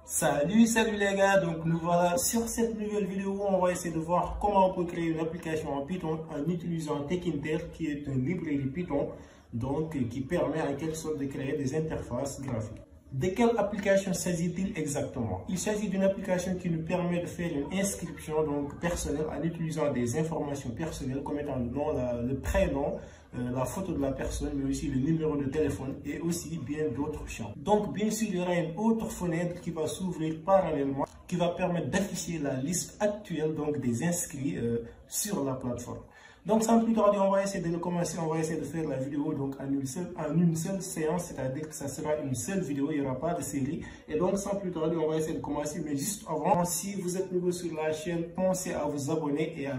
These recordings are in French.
Salut les gars, donc nous voilà sur cette nouvelle vidéo où on va essayer de voir comment on peut créer une application en Python en utilisant Tekinter qui est une librairie Python donc qui permet en quelque sorte de créer des interfaces graphiques. De quelle application s'agit-il exactement? Il s'agit d'une application qui nous permet de faire une inscription donc personnelle en utilisant des informations personnelles comme étant le nom, le prénom, la photo de la personne, mais aussi le numéro de téléphone et aussi bien d'autres champs. Donc bien sûr, il y aura une autre fenêtre qui va s'ouvrir parallèlement qui va permettre d'afficher la liste actuelle donc des inscrits sur la plateforme. Donc sans plus tarder, on va essayer de le commencer, on va essayer de faire la vidéo donc en une seule séance, c'est-à-dire que ça sera une seule vidéo, il n'y aura pas de série. Et donc sans plus tarder, on va essayer de commencer, mais juste avant, si vous êtes nouveau sur la chaîne, pensez à vous abonner et à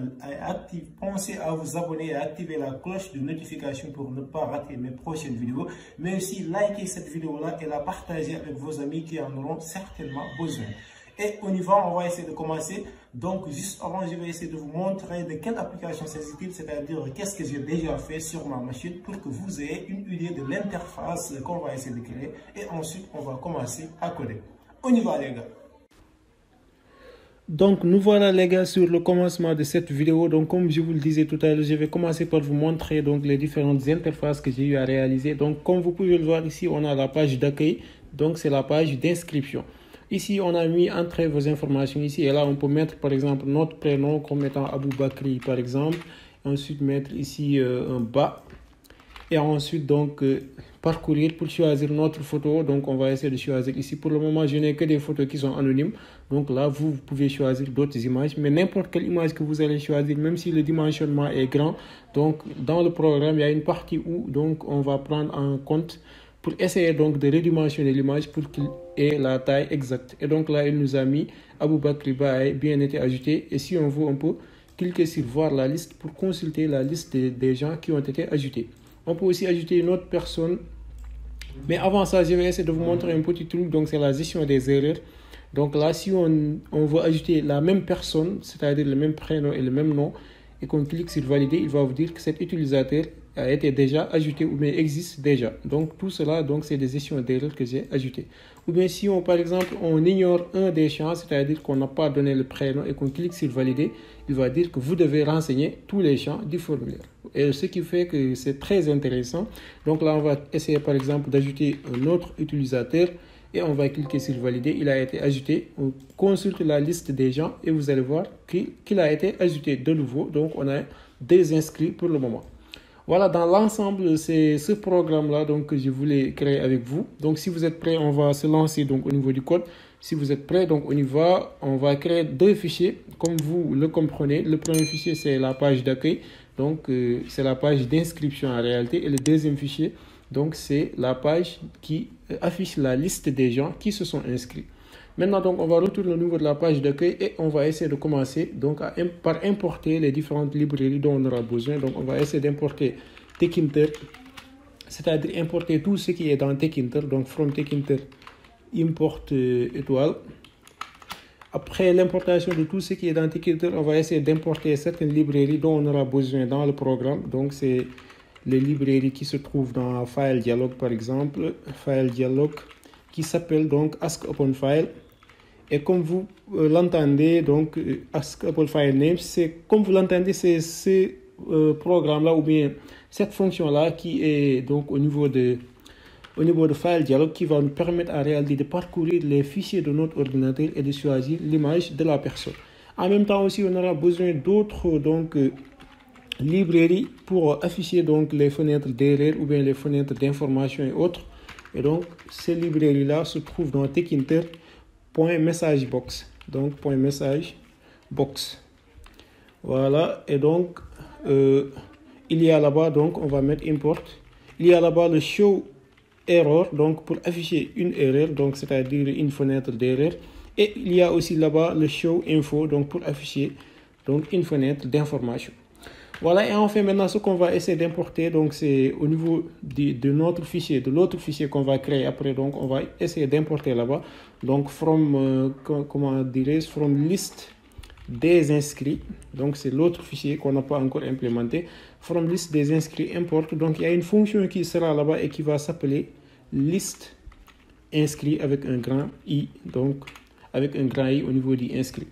activer la cloche de notification pour ne pas rater mes prochaines vidéos, mais aussi liker cette vidéo-là et la partager avec vos amis qui en auront certainement besoin. Et on y va, on va essayer de commencer. Donc, juste avant, je vais essayer de vous montrer de quelle application s'agit-il, c'est-à-dire qu'est-ce que j'ai déjà fait sur ma machine pour que vous ayez une idée de l'interface qu'on va essayer de créer. Et ensuite, on va commencer à coder. On y va, les gars. Donc, nous voilà, les gars, sur le commencement de cette vidéo. Donc, comme je vous le disais tout à l'heure, je vais commencer par vous montrer donc les différentes interfaces que j'ai eu à réaliser. Donc, comme vous pouvez le voir ici, on a la page d'accueil. Donc, c'est la page d'inscription. Ici, on a mis entrer vos informations ici et là, on peut mettre par exemple notre prénom comme étant Aboubakri par exemple. Ensuite, mettre ici un bas et ensuite donc parcourir pour choisir notre photo. Donc, on va essayer de choisir ici. Pour le moment, je n'ai que des photos qui sont anonymes. Donc là, vous pouvez choisir d'autres images, mais n'importe quelle image que vous allez choisir, même si le dimensionnement est grand. Donc, dans le programme, il y a une partie où donc on va prendre en compte pour essayer donc de redimensionner l'image pour qu'il ait la taille exacte. Et donc là, il nous a mis Aboubakri Ba a bien été ajouté. Et si on veut, on peut cliquer sur voir la liste pour consulter la liste des gens qui ont été ajoutés. On peut aussi ajouter une autre personne. Mais avant ça, je vais essayer de vous montrer un petit truc. Donc c'est la gestion des erreurs. Donc là, si on veut ajouter la même personne, c'est-à-dire le même prénom et le même nom, et qu'on clique sur valider, il va vous dire que cet utilisateur a été déjà ajouté ou bien existe déjà. Donc tout cela, donc c'est des gestions d'erreurs que j'ai ajoutées. Ou bien si par exemple on ignore un des champs, c'est-à-dire qu'on n'a pas donné le prénom et qu'on clique sur valider, il va dire que vous devez renseigner tous les champs du formulaire. Et ce qui fait que c'est très intéressant. Donc là on va essayer par exemple d'ajouter un autre utilisateur et on va cliquer sur valider. Il a été ajouté. On consulte la liste des gens et vous allez voir qu'il a été ajouté de nouveau. Donc on a des inscrits pour le moment. Voilà, dans l'ensemble, c'est ce programme-là donc, que je voulais créer avec vous. Donc, si vous êtes prêts, on va se lancer donc, au niveau du code. Si vous êtes prêts, donc, on va créer deux fichiers, comme vous le comprenez. Le premier fichier, c'est la page d'accueil. Donc, c'est la page d'inscription en réalité. Et le deuxième fichier, donc, c'est la page qui affiche la liste des gens qui se sont inscrits. Maintenant, donc, on va retourner au niveau de la page d'accueil et on va essayer de commencer donc, par importer les différentes librairies dont on aura besoin. Donc, on va essayer d'importer Tekinter, c'est-à-dire importer tout ce qui est dans Tekinter. Donc, from Tekinter, import étoile. Après l'importation de tout ce qui est dans Tekinter, on va essayer d'importer certaines librairies dont on aura besoin dans le programme. Donc, c'est les librairies qui se trouvent dans File Dialog, par exemple. File Dialog qui s'appelle donc Ask Upon File. Et comme vous l'entendez, donc Ask Upon File Name, c'est comme vous l'entendez, c'est ce programme-là ou bien cette fonction-là qui est donc au niveau de File Dialog qui va nous permettre en réalité de parcourir les fichiers de notre ordinateur et de choisir l'image de la personne. En même temps aussi, on aura besoin d'autres donc librairies pour afficher donc les fenêtres d'erreur ou bien les fenêtres d'information et autres. Et donc, ces librairies-là se trouvent dans Tekinter.messageBox. Donc, .messageBox. Voilà. Et donc, il y a là-bas, donc, on va mettre import. Il y a là-bas le show error, donc, pour afficher une erreur, donc, c'est-à-dire une fenêtre d'erreur. Et il y a aussi là-bas le show info, donc, pour afficher donc, une fenêtre d'information. Voilà, et enfin maintenant ce qu'on va essayer d'importer, donc c'est au niveau de notre fichier, de l'autre fichier qu'on va créer après, donc on va essayer d'importer là-bas, donc from list des inscrits, donc c'est l'autre fichier qu'on n'a pas encore implémenté, from list des inscrits import, donc il y a une fonction qui sera là-bas et qui va s'appeler list inscrit avec un grand I, donc avec un grand I au niveau du inscrit.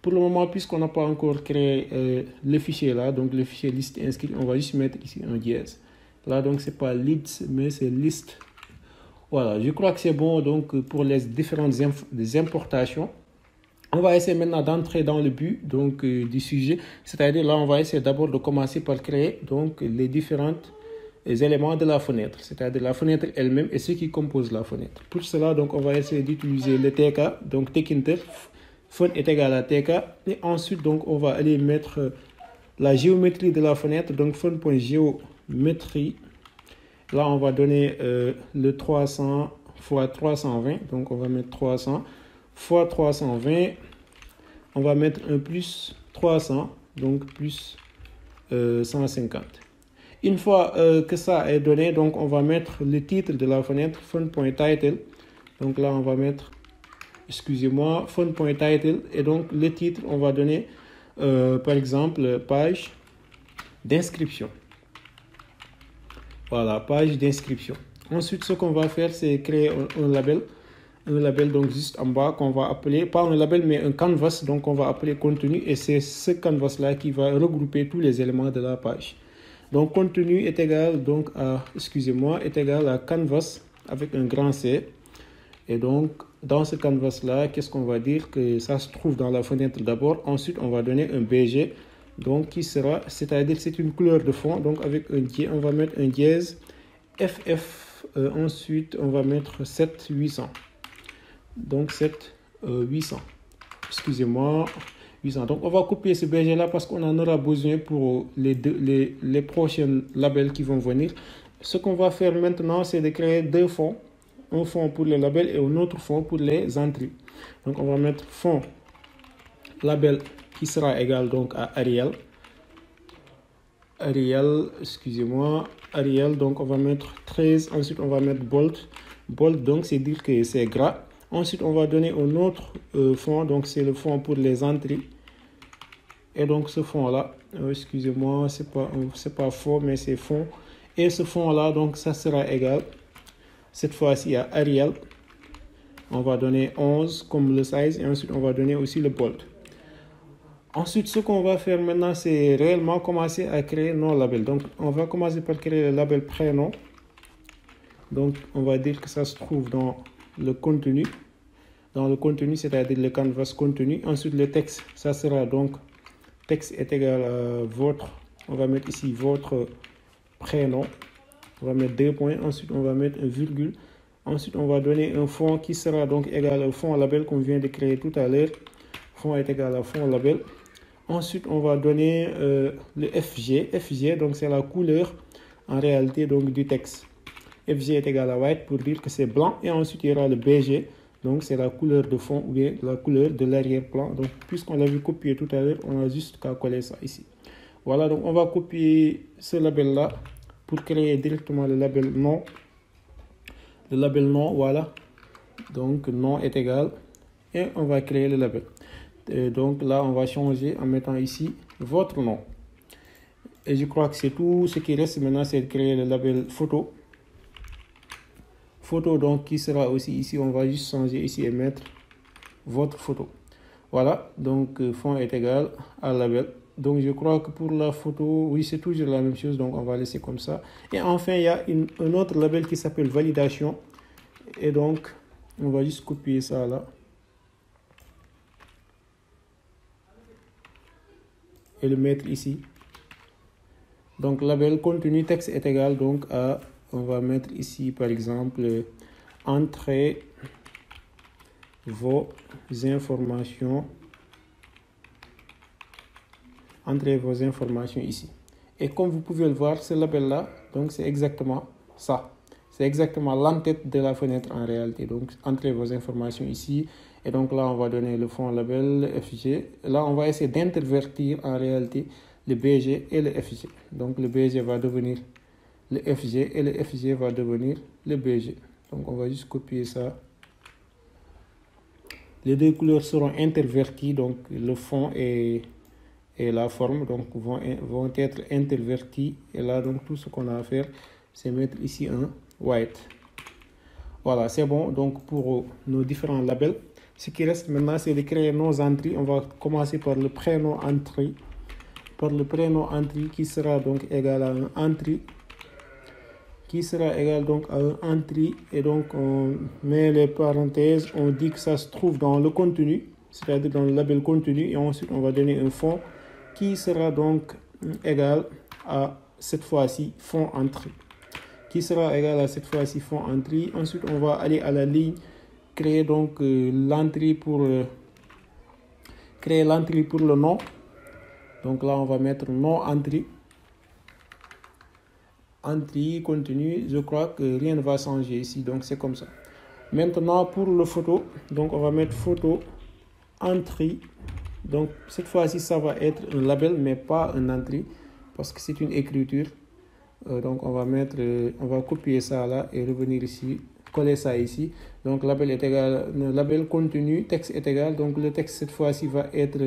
Pour le moment, puisqu'on n'a pas encore créé le fichier là, donc le fichier liste inscrit, on va juste mettre ici un dièse. Là, donc, c'est pas list, mais c'est liste. Voilà, je crois que c'est bon donc pour les différentes importations. On va essayer maintenant d'entrer dans le but donc, du sujet. C'est-à-dire là, on va essayer d'abord de commencer par créer donc, les différents éléments de la fenêtre. C'est-à-dire la fenêtre elle-même et ce qui compose la fenêtre. Pour cela, donc, on va essayer d'utiliser le TK, donc TKinter. Fun est égal à TK. Et ensuite, donc, on va aller mettre la géométrie de la fenêtre. Donc, fun.géométrie. Là, on va donner le 300 fois 320. Donc, on va mettre 300 fois 320. On va mettre un plus 300. Donc, plus 150. Une fois que ça est donné, donc, on va mettre le titre de la fenêtre, fun.title. Donc, là, on va mettre... Excusez-moi, fun.title et donc le titre, on va donner par exemple page d'inscription. Voilà, page d'inscription. Ensuite, ce qu'on va faire, c'est créer un label donc juste en bas qu'on va appeler, pas un label mais un canvas, donc on va appeler contenu et c'est ce canvas là qui va regrouper tous les éléments de la page. Donc contenu est égal donc à, excusez-moi, est égal à canvas avec un grand C. Et donc, dans ce canvas-là, qu'est-ce qu'on va dire? Que ça se trouve dans la fenêtre d'abord. Ensuite, on va donner un BG. Donc, qui sera, c'est-à-dire c'est une couleur de fond. Donc, avec un dièse, on va mettre un dièse FF. Ensuite, on va mettre 7800. Donc, 7800. Excusez-moi, 800. Donc, on va copier ce BG-là parce qu'on en aura besoin pour les prochains labels qui vont venir. Ce qu'on va faire maintenant, c'est de créer deux fonds. Un fond pour les labels et un autre fond pour les entrées. Donc, on va mettre fond label qui sera égal donc à Arial. Arial, excusez-moi, Arial, donc on va mettre 13. Ensuite, on va mettre bold. Bold, donc c'est dire que c'est gras. Ensuite, on va donner un autre fond, donc c'est le fond pour les entrées. Et donc, ce fond-là, excusez-moi, c'est pas fond, mais c'est fond. Et ce fond-là, donc ça sera égal. Cette fois-ci à Arial, on va donner 11 comme le size et ensuite on va donner aussi le bold. Ensuite, ce qu'on va faire maintenant, c'est réellement commencer à créer nos labels. Donc, on va commencer par créer le label prénom. Donc, on va dire que ça se trouve dans le contenu. Dans le contenu, c'est-à-dire le canvas contenu. Ensuite, le texte, ça sera donc texte est égal à votre. On va mettre ici votre prénom. On va mettre 2 points. Ensuite, on va mettre un virgule. Ensuite, on va donner un fond qui sera donc égal au fond label qu'on vient de créer tout à l'heure. Fond est égal à fond label. Ensuite, on va donner le FG. FG, donc c'est la couleur en réalité donc du texte. FG est égal à white pour dire que c'est blanc. Et ensuite, il y aura le BG. Donc, c'est la couleur de fond ou bien la couleur de l'arrière-plan. Donc, puisqu'on l'avait copié tout à l'heure, on a juste qu'à coller ça ici. Voilà, donc on va copier ce label-là pour créer directement le label nom. Le label nom, voilà. Donc, nom est égal. Et on va créer le label. Et donc, là, on va changer en mettant ici votre nom. Et je crois que c'est tout. Ce qui reste maintenant, c'est de créer le label photo. Photo, donc, qui sera aussi ici. On va juste changer ici et mettre votre photo. Voilà. Donc, fond est égal à label. Donc, je crois que pour la photo, oui, c'est toujours la même chose. Donc, on va laisser comme ça. Et enfin, il y a un autre label qui s'appelle validation. Et donc, on va juste copier ça là. Et le mettre ici. Donc, label contenu texte est égal donc à, on va mettre ici par exemple, entrez vos informations. Entrez vos informations ici. Et comme vous pouvez le voir, ce label là, donc c'est exactement ça. C'est exactement l'entête de la fenêtre en réalité. Donc, entrez vos informations ici. Et donc là, on va donner le fond label, le FG. Là, on va essayer d'intervertir en réalité le BG et le FG. Donc, le BG va devenir le FG et le FG va devenir le BG. Donc, on va juste copier ça. Les deux couleurs seront interverties. Donc, le fond et la forme donc, vont être intervertis. Et là, donc, tout ce qu'on a à faire, c'est mettre ici un white. Voilà, c'est bon. Donc, pour nos différents labels, ce qui reste maintenant, c'est de créer nos entrées. On va commencer par le prénom entrée. Par le prénom entrée qui sera donc égal à un entrée. Qui sera égal donc à un entrée. Et donc, on met les parenthèses. On dit que ça se trouve dans le contenu, c'est-à-dire dans le label contenu. Et ensuite, on va donner un fond qui sera donc égal à cette fois-ci fond entrée. Qui sera égal à cette fois-ci fond entrée. Ensuite, on va aller à la ligne, créer donc l'entrée pour créer l'entrée pour le nom. Donc là, on va mettre nom entrée. Entrée, contenu, je crois que rien ne va changer ici, donc c'est comme ça. Maintenant, pour le photo, donc on va mettre photo entrée. Donc cette fois-ci, ça va être un label, mais pas un entrée, parce que c'est une écriture. Donc on va copier ça là et revenir ici, coller ça ici. Donc label est égal, label contenu, texte est égal. Donc le texte cette fois-ci va être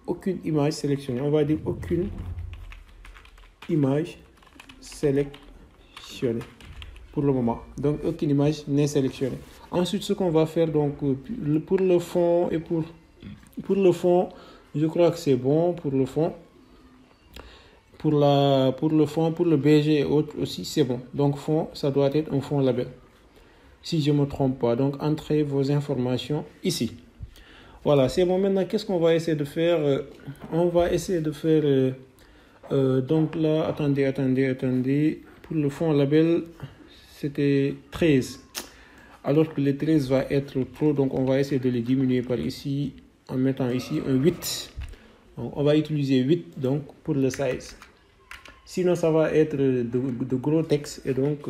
aucune image sélectionnée. On va dire aucune image sélectionnée pour le moment. Donc aucune image n'est sélectionnée. Ensuite, ce qu'on va faire donc pour le fond et pour le fond, je crois que c'est bon pour le fond. Pour le fond, pour le BG et autres aussi, c'est bon. Donc, fond, ça doit être un fond label. Si je ne me trompe pas. Donc, entrez vos informations ici. Voilà, c'est bon. Maintenant, qu'est-ce qu'on va essayer de faire? On va essayer de faire... donc là, attendez. Pour le fond label, c'était 13. Alors que le 13 va être trop. Donc, on va essayer de le diminuer par ici. En mettant ici un 8. Donc, on va utiliser 8 donc, pour le size. Sinon, ça va être de gros textes et donc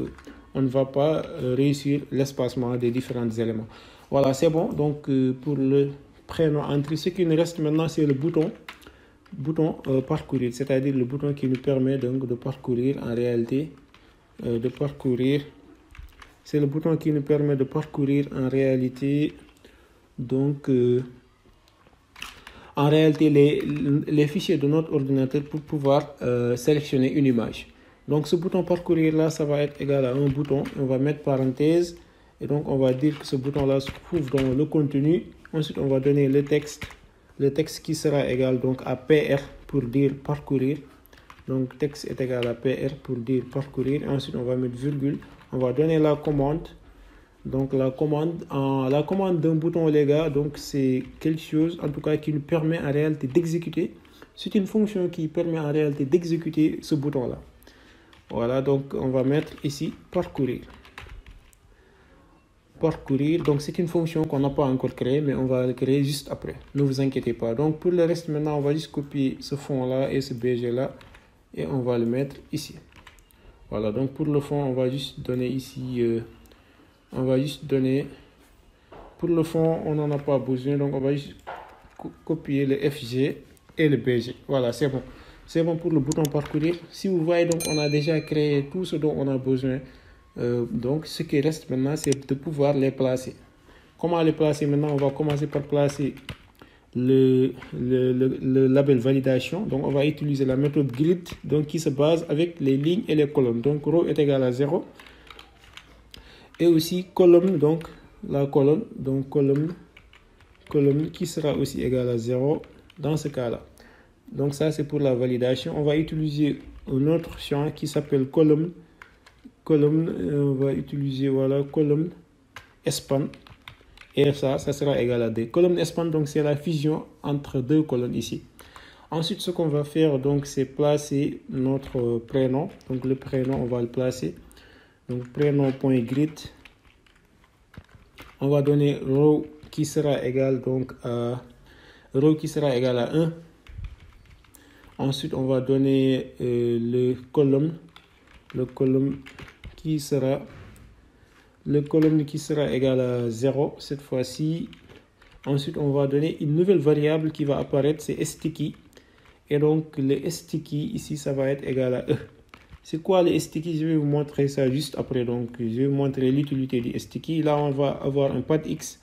on ne va pas réussir l'espacement des différents éléments. Voilà, c'est bon. Donc, pour le prénom entrée, ce qui nous reste maintenant, c'est le bouton parcourir, c'est-à-dire le bouton qui nous permet donc de parcourir en réalité, c'est le bouton qui nous permet de parcourir en réalité, donc, en réalité les fichiers de notre ordinateur pour pouvoir sélectionner une image. Donc ce bouton parcourir là, ça va être égal à un bouton. On va mettre parenthèse et donc on va dire que ce bouton là se trouve dans le contenu. Ensuite on va donner le texte qui sera égal donc à PR pour dire parcourir. Donc texte est égal à PR pour dire parcourir. Et ensuite on va mettre virgule. On va donner la commande. Donc la commande d'un bouton, les gars, donc c'est quelque chose en tout cas qui nous permet en réalité d'exécuter. C'est une fonction qui permet en réalité d'exécuter ce bouton là. Voilà, donc on va mettre ici parcourir. Parcourir, donc c'est une fonction qu'on n'a pas encore créée, mais on va le créer juste après. Ne vous inquiétez pas. Donc pour le reste maintenant, on va juste copier ce fond là et ce BG là et on va le mettre ici. Voilà, donc pour le fond, on va juste donner ici. On va juste donner, pour le fond, on n'en a pas besoin, donc on va juste copier le FG et le BG. Voilà, c'est bon. C'est bon pour le bouton parcourir. Si vous voyez, donc on a déjà créé tout ce dont on a besoin. Donc ce qui reste maintenant, c'est de pouvoir les placer. Comment les placer maintenant? On va commencer par placer le label validation. Donc on va utiliser la méthode grid donc, qui se base avec les lignes et les colonnes. Donc row est égal à 0. Et aussi colonne, donc la colonne, donc colonne qui sera aussi égale à 0 dans ce cas-là. Donc ça c'est pour la validation. On va utiliser un autre champ qui s'appelle colonne. On va utiliser voilà colonne span. Et ça sera égal à 2. Colonne span, donc c'est la fusion entre deux colonnes ici. Ensuite, ce qu'on va faire, donc, c'est placer notre prénom. Donc le prénom, on va le placer. Donc prénom.grid. On va donner row qui sera égal donc à 1. Ensuite, on va donner le colonne qui sera égal à 0 cette fois-ci. Ensuite, on va donner une nouvelle variable qui va apparaître, c'est sticky. Et donc, le sticky ici, ça va être égal à E. C'est quoi le sticky? Je vais vous montrer ça juste après. Donc, je vais vous montrer l'utilité du sticky. Là, on va avoir un pad X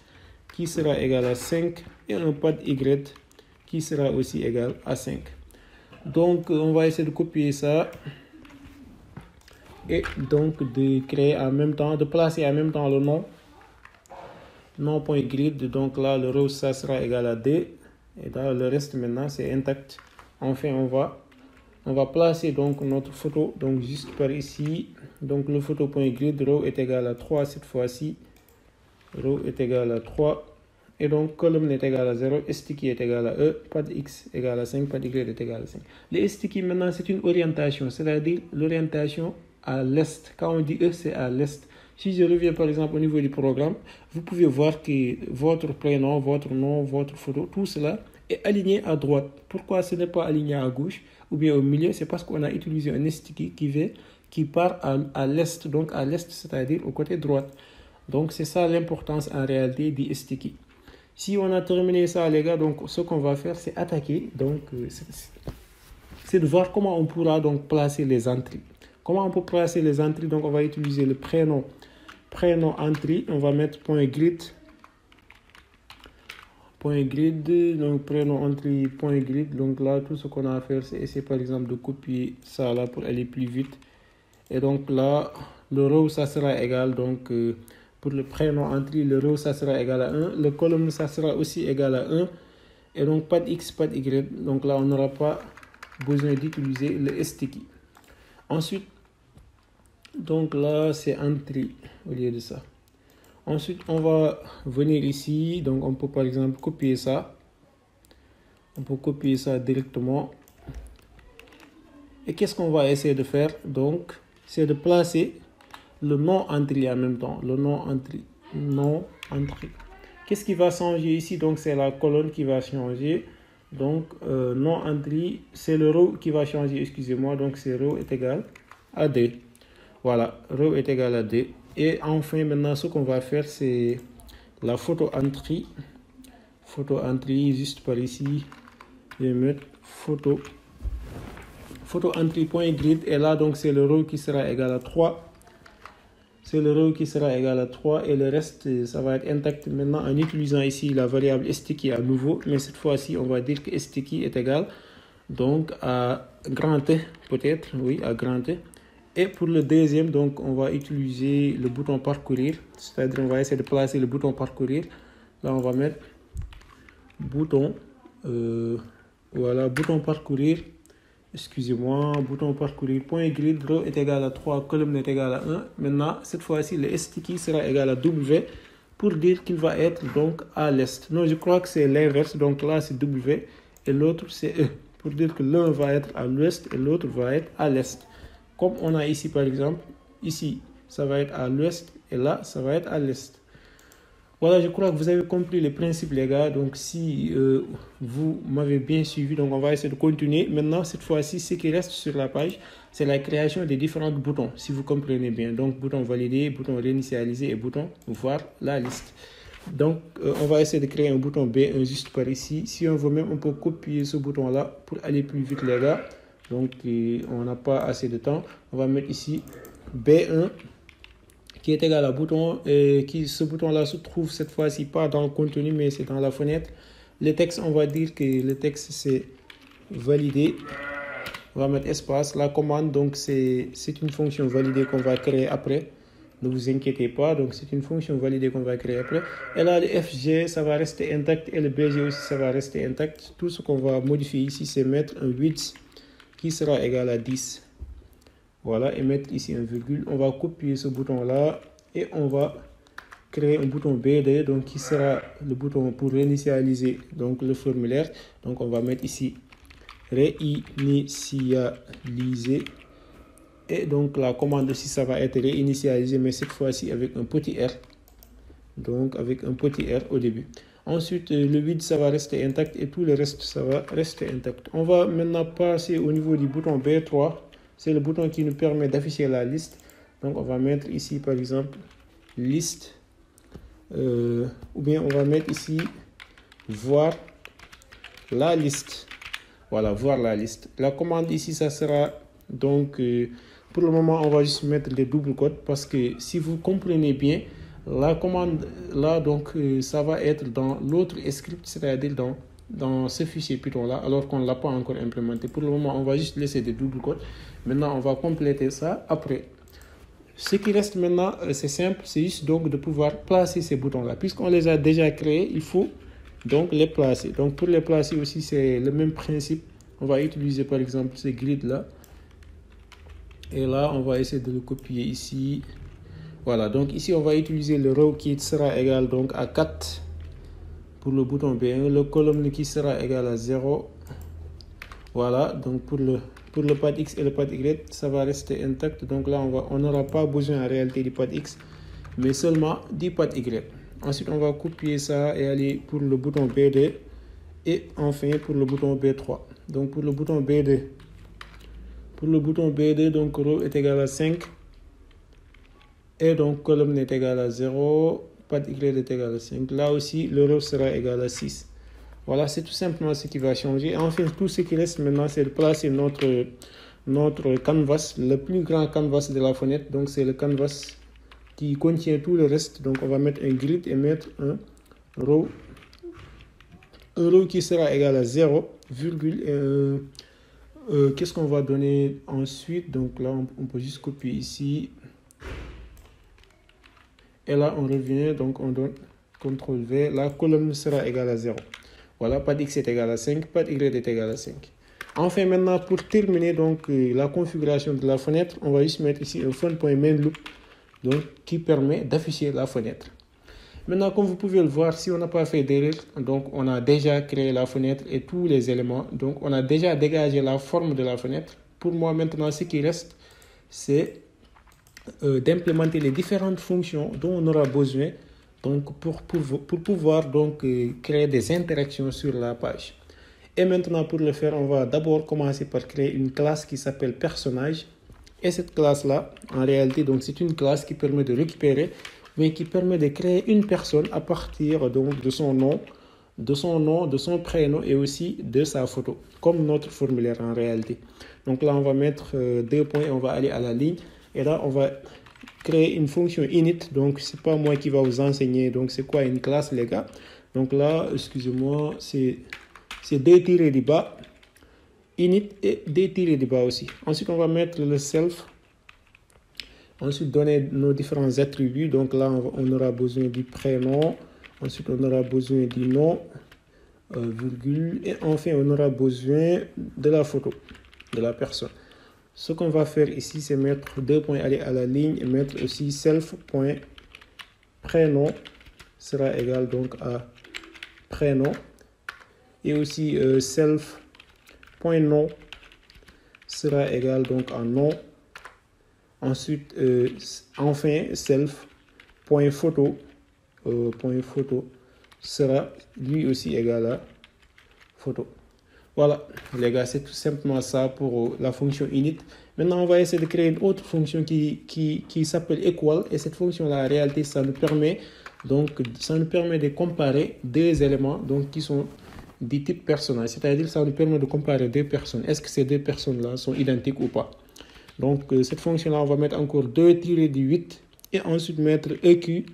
qui sera égal à 5 et un pad Y qui sera aussi égal à 5. Donc, on va essayer de copier ça. et donc de créer en même temps, de placer en même temps le nom.grid. Donc là, le row, ça sera égal à D. Et là, le reste maintenant, c'est intact. Enfin, on va placer donc notre photo, donc juste par ici. Donc le photo.grid, row est égal à 3 cette fois-ci. Row est égal à 3. Et donc, colonne est égal à 0, sticky est égal à E, pad X égal à 5, pad Y est égal à 5. Le sticky, maintenant, c'est une orientation, c'est-à-dire l'orientation à l'est. Quand on dit E, c'est à l'est. Si je reviens, par exemple, au niveau du programme, vous pouvez voir que votre prénom, votre nom, votre photo, tout cela est aligné à droite. Pourquoi ce n'est pas aligné à gauche ou bien au milieu? C'est parce qu'on a utilisé un sticky qui part à l'est, donc à l'est, c'est-à-dire au côté droit. Donc, c'est ça l'importance en réalité du sticky. Si on a terminé ça, les gars, donc ce qu'on va faire, c'est attaquer. Donc, c'est de voir comment on pourra donc placer les entrées. Comment on peut placer les entrées? Donc, on va utiliser le prénom entrée. On va mettre .grid. Donc prénom entrée .grid. Donc là, tout ce qu'on a à faire, c'est essayer par exemple de copier ça là pour aller plus vite. Et donc là, le row, ça sera égal donc. Pour le prénom entrée, le row, ça sera égal à 1. Le colonne, ça sera aussi égal à 1. Et donc, pas de X, pas de Y. Donc là, on n'aura pas besoin d'utiliser le sticky. Ensuite, donc là, c'est entrée au lieu de ça. Ensuite, on va venir ici. Donc, on peut par exemple copier ça. On peut copier ça directement. Et qu'est-ce qu'on va essayer de faire? Donc, c'est de placer le nom entrée en même temps, le nom entrée. Qu'est-ce qui va changer ici? Donc c'est la colonne qui va changer. Donc nom entrée, c'est le row qui va changer, excusez-moi. Donc c'est row est égal à D. Voilà, row est égal à D. Et enfin maintenant ce qu'on va faire, c'est la photo entrée. Photo entrée juste par ici. Je vais mettre photo entrée.grid. Et là donc c'est le row qui sera égal à 3. C'est le row qui sera égal à 3 et le reste, ça va être intact. Maintenant, en utilisant ici la variable sticky à nouveau, mais cette fois-ci, on va dire que sticky est égal donc à grand T, peut-être, oui, à grand T. Et pour le deuxième, donc, on va utiliser le bouton parcourir, c'est-à-dire on va essayer de placer le bouton parcourir. Là, on va mettre bouton, voilà, bouton parcourir. Excusez-moi, bouton parcourir, .grid, row est égal à 3, colonne est égal à 1. Maintenant, cette fois-ci, le sticky sera égal à W pour dire qu'il va être donc à l'est. Non, je crois que c'est l'inverse. Donc là, c'est W et l'autre, c'est E. Pour dire que l'un va être à l'ouest et l'autre va être à l'est. Comme on a ici, par exemple, ici, ça va être à l'ouest et là, ça va être à l'est. Voilà, je crois que vous avez compris le principe, les gars. Donc, si vous m'avez bien suivi, donc on va essayer de continuer. Maintenant, cette fois-ci, ce qui reste sur la page, c'est la création des différents boutons, si vous comprenez bien. Donc, bouton valider, bouton réinitialiser et bouton voir la liste. Donc, on va essayer de créer un bouton B1 juste par ici. Si on veut même, on peut copier ce bouton-là pour aller plus vite, les gars. Donc, on n'a pas assez de temps. On va mettre ici B1. Qui est égal à bouton et ce bouton-là se trouve cette fois-ci pas dans le contenu mais c'est dans la fenêtre. Le texte, on va dire que le texte c'est valider. On va mettre espace. La commande, donc c'est une fonction validée qu'on va créer après. Ne vous inquiétez pas, donc c'est une fonction validée qu'on va créer après. Et là, le FG, ça va rester intact et le BG aussi, ça va rester intact. Tout ce qu'on va modifier ici, c'est mettre un width qui sera égal à 10. Voilà, et mettre ici un virgule. On va copier ce bouton-là et on va créer un bouton BD, donc qui sera le bouton pour réinitialiser donc le formulaire. Donc on va mettre ici réinitialiser. Et donc la commande aussi, ça va être réinitialiser, mais cette fois-ci avec un petit R. Donc avec un petit R au début. Ensuite, le vide, ça va rester intact et tout le reste, ça va rester intact. On va maintenant passer au niveau du bouton B3. C'est le bouton qui nous permet d'afficher la liste. Donc, on va mettre ici, par exemple, liste. Ou bien, on va mettre ici, voir la liste. Voilà, voir la liste. La commande ici, ça sera donc, pour le moment, on va juste mettre les doubles codes parce que si vous comprenez bien, la commande là, donc, ça va être dans l'autre script, c'est-à-dire dans ce fichier Python là, alors qu'on ne l'a pas encore implémenté. Pour le moment, on va juste laisser des doubles codes. Maintenant, on va compléter ça après. ce qui reste maintenant, c'est simple, c'est juste donc de pouvoir placer ces boutons-là. Puisqu'on les a déjà créés, il faut donc les placer. Donc pour les placer aussi, c'est le même principe. On va utiliser par exemple ce grid-là. Et là, on va essayer de le copier ici. Voilà, donc ici, on va utiliser le row qui sera égal donc à 4 pour le bouton B1. Le colonne qui sera égal à 0. Voilà, donc pour le pad X et le pad Y, ça va rester intact. Donc là, on n'aura pas besoin en réalité du pad X, mais seulement du pad Y. Ensuite, on va copier ça et aller pour le bouton B2. Et enfin, pour le bouton B3. Donc pour le bouton B2, donc row est égal à 5. Et donc colonne est égal à 0. Pad Y est égal à 5. Là aussi, le row sera égal à 6. Voilà, c'est tout simplement ce qui va changer. Enfin, tout ce qui reste maintenant, c'est de placer notre canvas, le plus grand canvas de la fenêtre. Donc, c'est le canvas qui contient tout le reste. Donc, on va mettre un grid et mettre un row qui sera égal à 0, virgule. Qu'est-ce qu'on va donner ensuite? Donc là, on peut juste copier ici. Et là, on revient, donc on donne CTRL V. La colonne sera égale à 0. Voilà, pad X est égal à 5, pad Y est égal à 5. Enfin, maintenant, pour terminer donc la configuration de la fenêtre, on va juste mettre ici un fun.mainLoop donc qui permet d'afficher la fenêtre. Maintenant, comme vous pouvez le voir, si on n'a pas fait d'erreur, donc on a déjà créé la fenêtre et tous les éléments. Donc, on a déjà dégagé la forme de la fenêtre. Pour moi, maintenant, ce qui reste, c'est d'implémenter les différentes fonctions dont on aura besoin donc pour pouvoir donc créer des interactions sur la page. Et maintenant, pour le faire, on va d'abord commencer par créer une classe qui s'appelle personnage. Et cette classe-là, en réalité, donc c'est une classe qui permet de récupérer, mais qui permet de créer une personne à partir donc de son nom, de son prénom et aussi de sa photo, comme notre formulaire en réalité. Donc là, on va mettre 2 points, on va aller à la ligne. Et là, on va créer une fonction init. Donc, c'est pas moi qui va vous enseigner. Donc, c'est quoi une classe, les gars? Donc là, excusez-moi, c'est 2 tirés du bas, init et 2 tirés du bas aussi. Ensuite, on va mettre le self. Ensuite, donner nos différents attributs. Donc là, on aura besoin du prénom. Ensuite, on aura besoin du nom, virgule. Et enfin, on aura besoin de la photo de la personne. Ce qu'on va faire ici, c'est mettre 2 points, aller à la ligne et mettre aussi self.prénom sera égal donc à prénom. Et aussi self.nom sera égal donc à nom. Ensuite, enfin, self.photo photo sera lui aussi égal à photo. Voilà, les gars, c'est tout simplement ça pour la fonction init. Maintenant, on va essayer de créer une autre fonction qui s'appelle equal. Et cette fonction-là, en réalité, ça nous permet de comparer deux éléments donc, qui sont du type personnage. C'est-à-dire, ça nous permet de comparer deux personnes. Est-ce que ces deux personnes-là sont identiques ou pas? Donc, cette fonction-là, on va mettre encore 2 tirés du 8 et ensuite mettre EQ,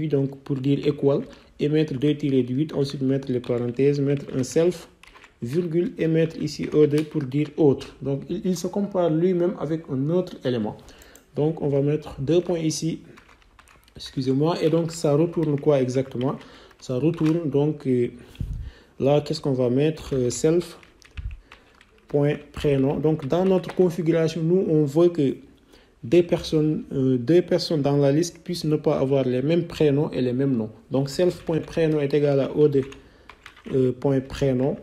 donc pour dire equal, et mettre 2 tirés du 8, ensuite mettre les parenthèses, mettre un self, virgule et mettre ici E2 pour dire autre. Donc, il se compare lui-même avec un autre élément. Donc, on va mettre 2 points ici. Excusez-moi. Et donc, ça retourne quoi exactement? Ça retourne donc là, qu'est-ce qu'on va mettre? Self.prénom. Donc, dans notre configuration, nous, on veut que deux personnes dans la liste puissent ne pas avoir les mêmes prénoms et les mêmes noms. Donc, self.prénom est égal à O2.prénom.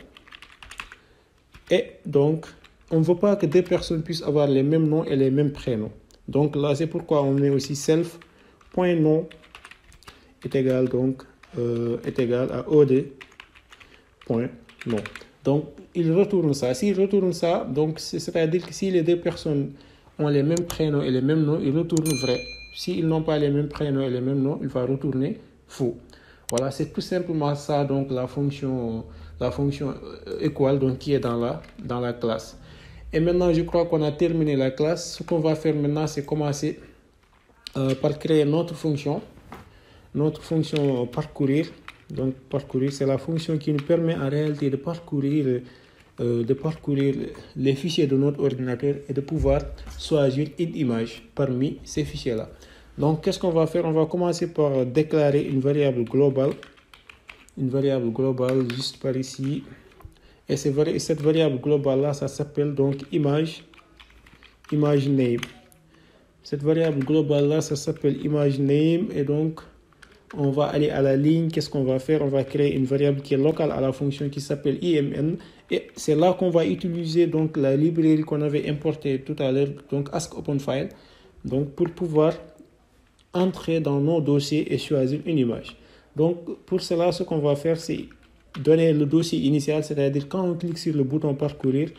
Et donc, on ne veut pas que deux personnes puissent avoir les mêmes noms et les mêmes prénoms. Donc là, c'est pourquoi on met aussi self.nom est égal donc à od.nom. Donc, il retourne ça. S'il retourne ça, donc c'est-à-dire que si les deux personnes ont les mêmes prénoms et les mêmes noms, il retourne vrai. S'ils n'ont pas les mêmes prénoms et les mêmes noms, il va retourner faux. Voilà, c'est tout simplement ça, donc la fonction equal donc, qui est dans la classe. Et maintenant, je crois qu'on a terminé la classe. Ce qu'on va faire maintenant, c'est commencer par créer notre fonction parcourir. Donc, parcourir, c'est la fonction qui nous permet en réalité de parcourir de parcourir les fichiers de notre ordinateur et de pouvoir choisir une image parmi ces fichiers-là. Donc, qu'est-ce qu'on va faire? On va commencer par déclarer une variable globale juste par ici. Et cette variable globale-là, ça s'appelle donc image name. Cette variable globale-là, ça s'appelle image name. Et donc, on va aller à la ligne. Qu'est-ce qu'on va faire? On va créer une variable qui est locale à la fonction qui s'appelle imn. Et c'est là qu'on va utiliser donc la librairie qu'on avait importée tout à l'heure, donc ask-openFile, donc pour pouvoir entrer dans nos dossiers et choisir une image. Donc, pour cela, ce qu'on va faire, c'est donner le dossier initial, c'est-à-dire quand on clique sur le bouton parcourir,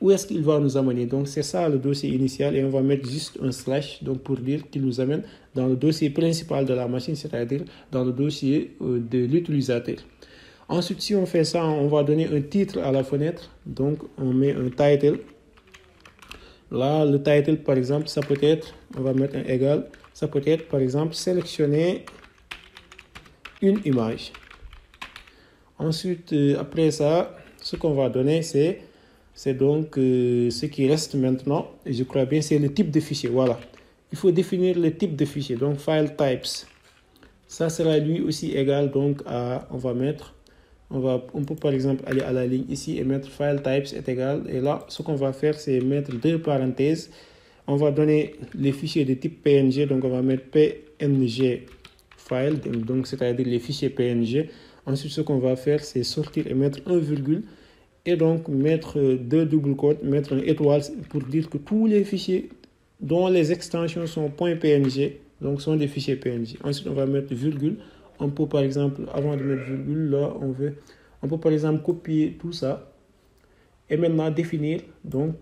où est-ce qu'il va nous amener? Donc, c'est ça le dossier initial et on va mettre juste un slash donc pour dire qu'il nous amène dans le dossier principal de la machine, c'est-à-dire dans le dossier de l'utilisateur. Ensuite, si on fait ça, on va donner un titre à la fenêtre. Donc, on met un title. Là, le title, par exemple, ça peut être, on va mettre un égal, ça peut être, par exemple, sélectionner une image. Ensuite, après ça, ce qu'on va donner, c'est donc ce qui reste maintenant, et je crois bien, c'est le type de fichier. Voilà. Il faut définir le type de fichier. Donc, file types. Ça sera lui aussi égal donc à, on peut par exemple aller à la ligne ici et mettre file types est égal. Et là, ce qu'on va faire, c'est mettre deux parenthèses. On va donner les fichiers de type PNG. Donc, on va mettre PNG file, donc c'est-à-dire les fichiers PNG. Ensuite, ce qu'on va faire, c'est sortir et mettre un virgule. Et donc, mettre deux double quotes, mettre un étoile pour dire que tous les fichiers dont les extensions sont .png, donc sont des fichiers PNG. Ensuite, on va mettre virgule. On peut par exemple, avant de mettre virgule, là, on peut par exemple copier tout ça et maintenant définir donc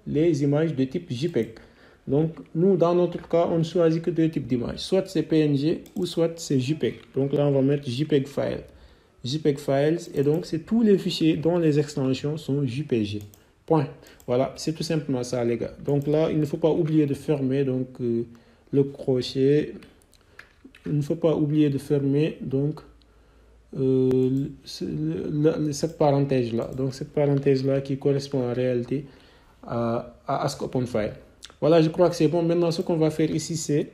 les images de type JPEG. Donc, nous, dans notre cas, on ne choisit que deux types d'images. Soit c'est PNG ou soit c'est JPEG. Donc là, on va mettre JPEG file. JPEG files, et donc c'est tous les fichiers dont les extensions sont JPG. Point. Voilà, c'est tout simplement ça, les gars. Donc là, il ne faut pas oublier de fermer donc le crochet. Il ne faut pas oublier de fermer donc cette parenthèse là. Donc cette parenthèse là qui correspond en réalité à ask-openFile. Voilà, je crois que c'est bon. Maintenant, ce qu'on va faire ici, c'est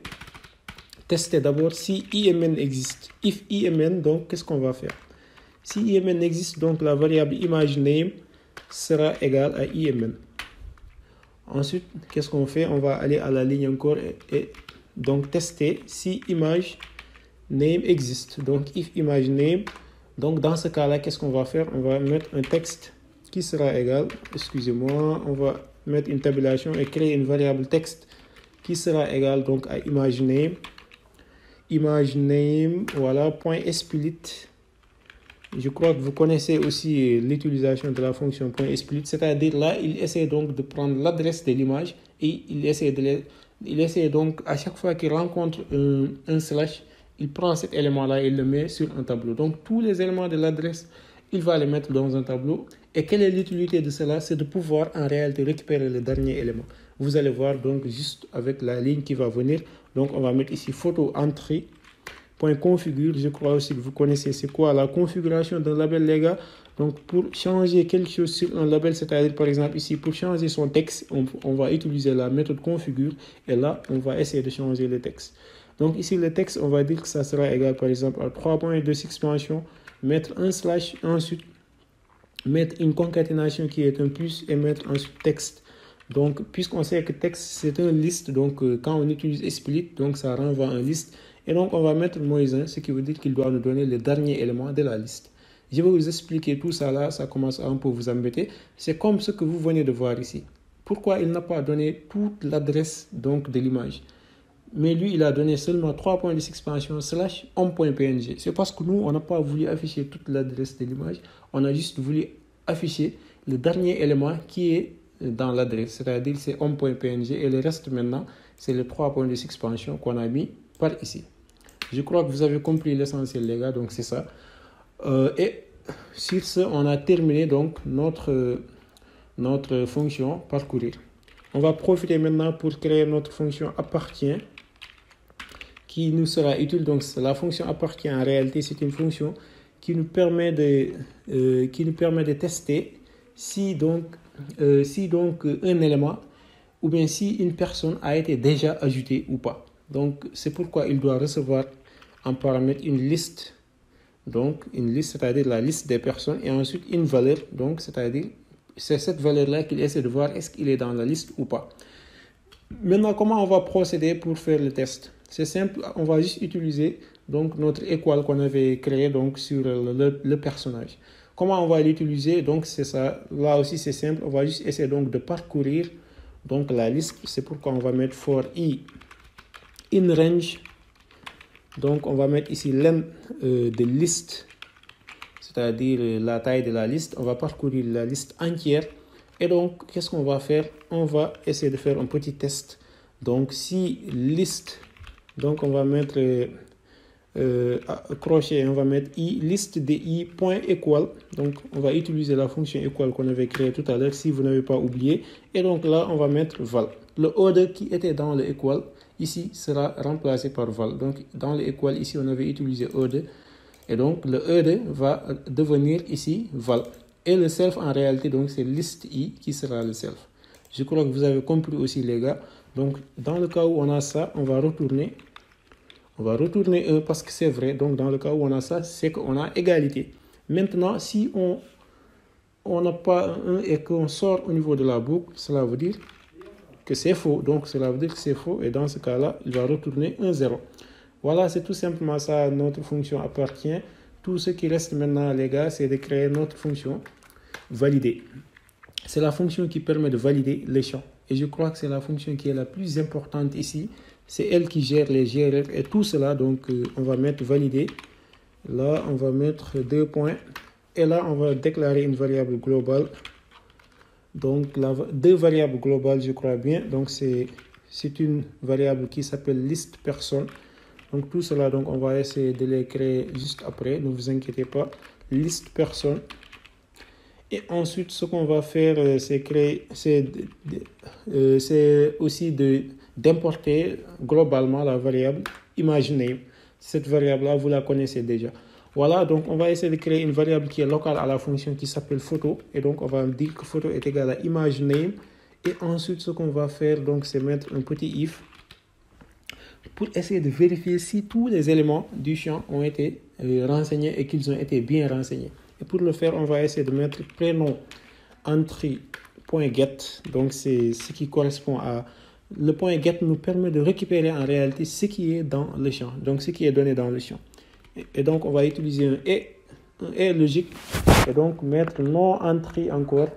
tester d'abord si imn existe. If imn, donc qu'est-ce qu'on va faire? Si imn existe, donc la variable image name sera égale à imn. Ensuite, qu'est-ce qu'on fait? On va aller à la ligne encore et donc tester si image name existe. Donc, if image name, donc dans ce cas-là, qu'est-ce qu'on va faire? On va mettre un texte qui sera égal, excusez-moi, on va mettre une tabulation et créer une variable texte qui sera égale donc à image name. Image name, voilà, point .split. Je crois que vous connaissez aussi l'utilisation de la fonction .split, c'est-à-dire là, il essaie donc de prendre l'adresse de l'image et il essaie donc à chaque fois qu'il rencontre un slash, il prend cet élément-là et il le met sur un tableau. Donc tous les éléments de l'adresse, il va les mettre dans un tableau. Et quelle est l'utilité de cela? C'est de pouvoir en réalité récupérer le dernier élément. Vous allez voir donc juste avec la ligne qui va venir. Donc on va mettre ici photo entry. .configure, je crois aussi que vous connaissez c'est quoi la configuration d'un label, les gars. Donc pour changer quelque chose sur un label, c'est-à-dire par exemple ici pour changer son texte, on va utiliser la méthode configure et là on va essayer de changer le texte. Donc ici le texte, on va dire que ça sera égal par exemple à 3 points de expansion, mettre un slash, ensuite mettre une concaténation qui est un plus et mettre ensuite texte. Donc puisqu'on sait que texte c'est un liste, donc quand on utilise split, donc ça renvoie un liste. Et donc, on va mettre -1, ce qui veut dire qu'il doit nous donner le dernier élément de la liste. Je vais vous expliquer tout ça là, ça commence à un peu vous embêter. C'est comme ce que vous venez de voir ici. Pourquoi il n'a pas donné toute l'adresse donc de l'image? Mais lui, il a donné seulement 3 points d'expansion slash home.png. C'est parce que nous, on n'a pas voulu afficher toute l'adresse de l'image. On a juste voulu afficher le dernier élément qui est dans l'adresse. C'est-à-dire c'est home.png et le reste maintenant, c'est les 3 points d'expansion qu'on a mis par ici. Je crois que vous avez compris l'essentiel, les gars, donc c'est ça. Et sur ce, on a terminé donc notre fonction parcourir. On va profiter maintenant pour créer notre fonction appartient qui nous sera utile. Donc la fonction appartient en réalité, c'est une fonction qui nous permet de tester si donc un élément ou bien si une personne a été déjà ajoutée ou pas. Donc, c'est pourquoi il doit recevoir en paramètre une liste. Donc, une liste, c'est-à-dire la liste des personnes, et ensuite une valeur. Donc, c'est-à-dire, c'est cette valeur-là qu'il essaie de voir est-ce qu'il est dans la liste ou pas. Maintenant, comment on va procéder pour faire le test? C'est simple, on va juste utiliser donc notre équal qu'on avait créé donc sur le personnage. Comment on va l'utiliser? Donc, c'est ça. Là aussi, c'est simple. On va juste essayer donc de parcourir donc la liste. C'est pourquoi on va mettre for i in range. Donc, on va mettre ici len de liste, c'est-à-dire la taille de la liste. On va parcourir la liste entière. Et donc, qu'est-ce qu'on va faire? On va essayer de faire un petit test. Donc, si liste, donc on va mettre crochet, on va mettre i, liste de i point equal. Donc, on va utiliser la fonction equal qu'on avait créée tout à l'heure, si vous n'avez pas oublié. Et donc là, on va mettre val. Le order qui était dans le equal, ici, sera remplacé par val. Donc, dans le equal, ici, on avait utilisé order. Et donc, le order va devenir ici val. Et le self, en réalité, donc c'est liste i qui sera le self. Je crois que vous avez compris aussi, les gars. Donc, dans le cas où on a ça, on va retourner 1 parce que c'est vrai. Donc, dans le cas où on a ça, c'est qu'on a égalité. Maintenant, si on n'a pas un 1 et qu'on sort au niveau de la boucle, cela veut dire que c'est faux. Donc, cela veut dire que c'est faux. Et dans ce cas-là, il va retourner 1, 0. Voilà, c'est tout simplement ça, notre fonction appartient. Tout ce qui reste maintenant, les gars, c'est de créer notre fonction valider. C'est la fonction qui permet de valider les champs. Et je crois que c'est la fonction qui est la plus importante ici. C'est elle qui gère les GRF et tout cela. Donc, on va mettre valider. Là, on va mettre 2 points. Et là, on va déclarer une variable globale. Donc, deux variables globales, je crois bien. Donc, c'est une variable qui s'appelle liste personne. Donc, tout cela, donc, on va essayer de les créer juste après. Ne vous inquiétez pas. Liste personne. Et ensuite, ce qu'on va faire, c'est créer, c'est aussi d'importer globalement la variable imageName. Cette variable-là, vous la connaissez déjà. Voilà, donc on va essayer de créer une variable qui est locale à la fonction qui s'appelle photo. Et donc, on va dire que photo est égal à imageName. Et ensuite, ce qu'on va faire, donc, c'est mettre un petit if pour essayer de vérifier si tous les éléments du champ ont été renseignés et qu'ils ont été bien renseignés. Et pour le faire, on va essayer de mettre prénom entry.get. Donc, c'est ce qui correspond à... Le point get nous permet de récupérer en réalité ce qui est dans le champ. Donc, ce qui est donné dans le champ. Et donc, on va utiliser un et logique. Et donc, mettre non entry encore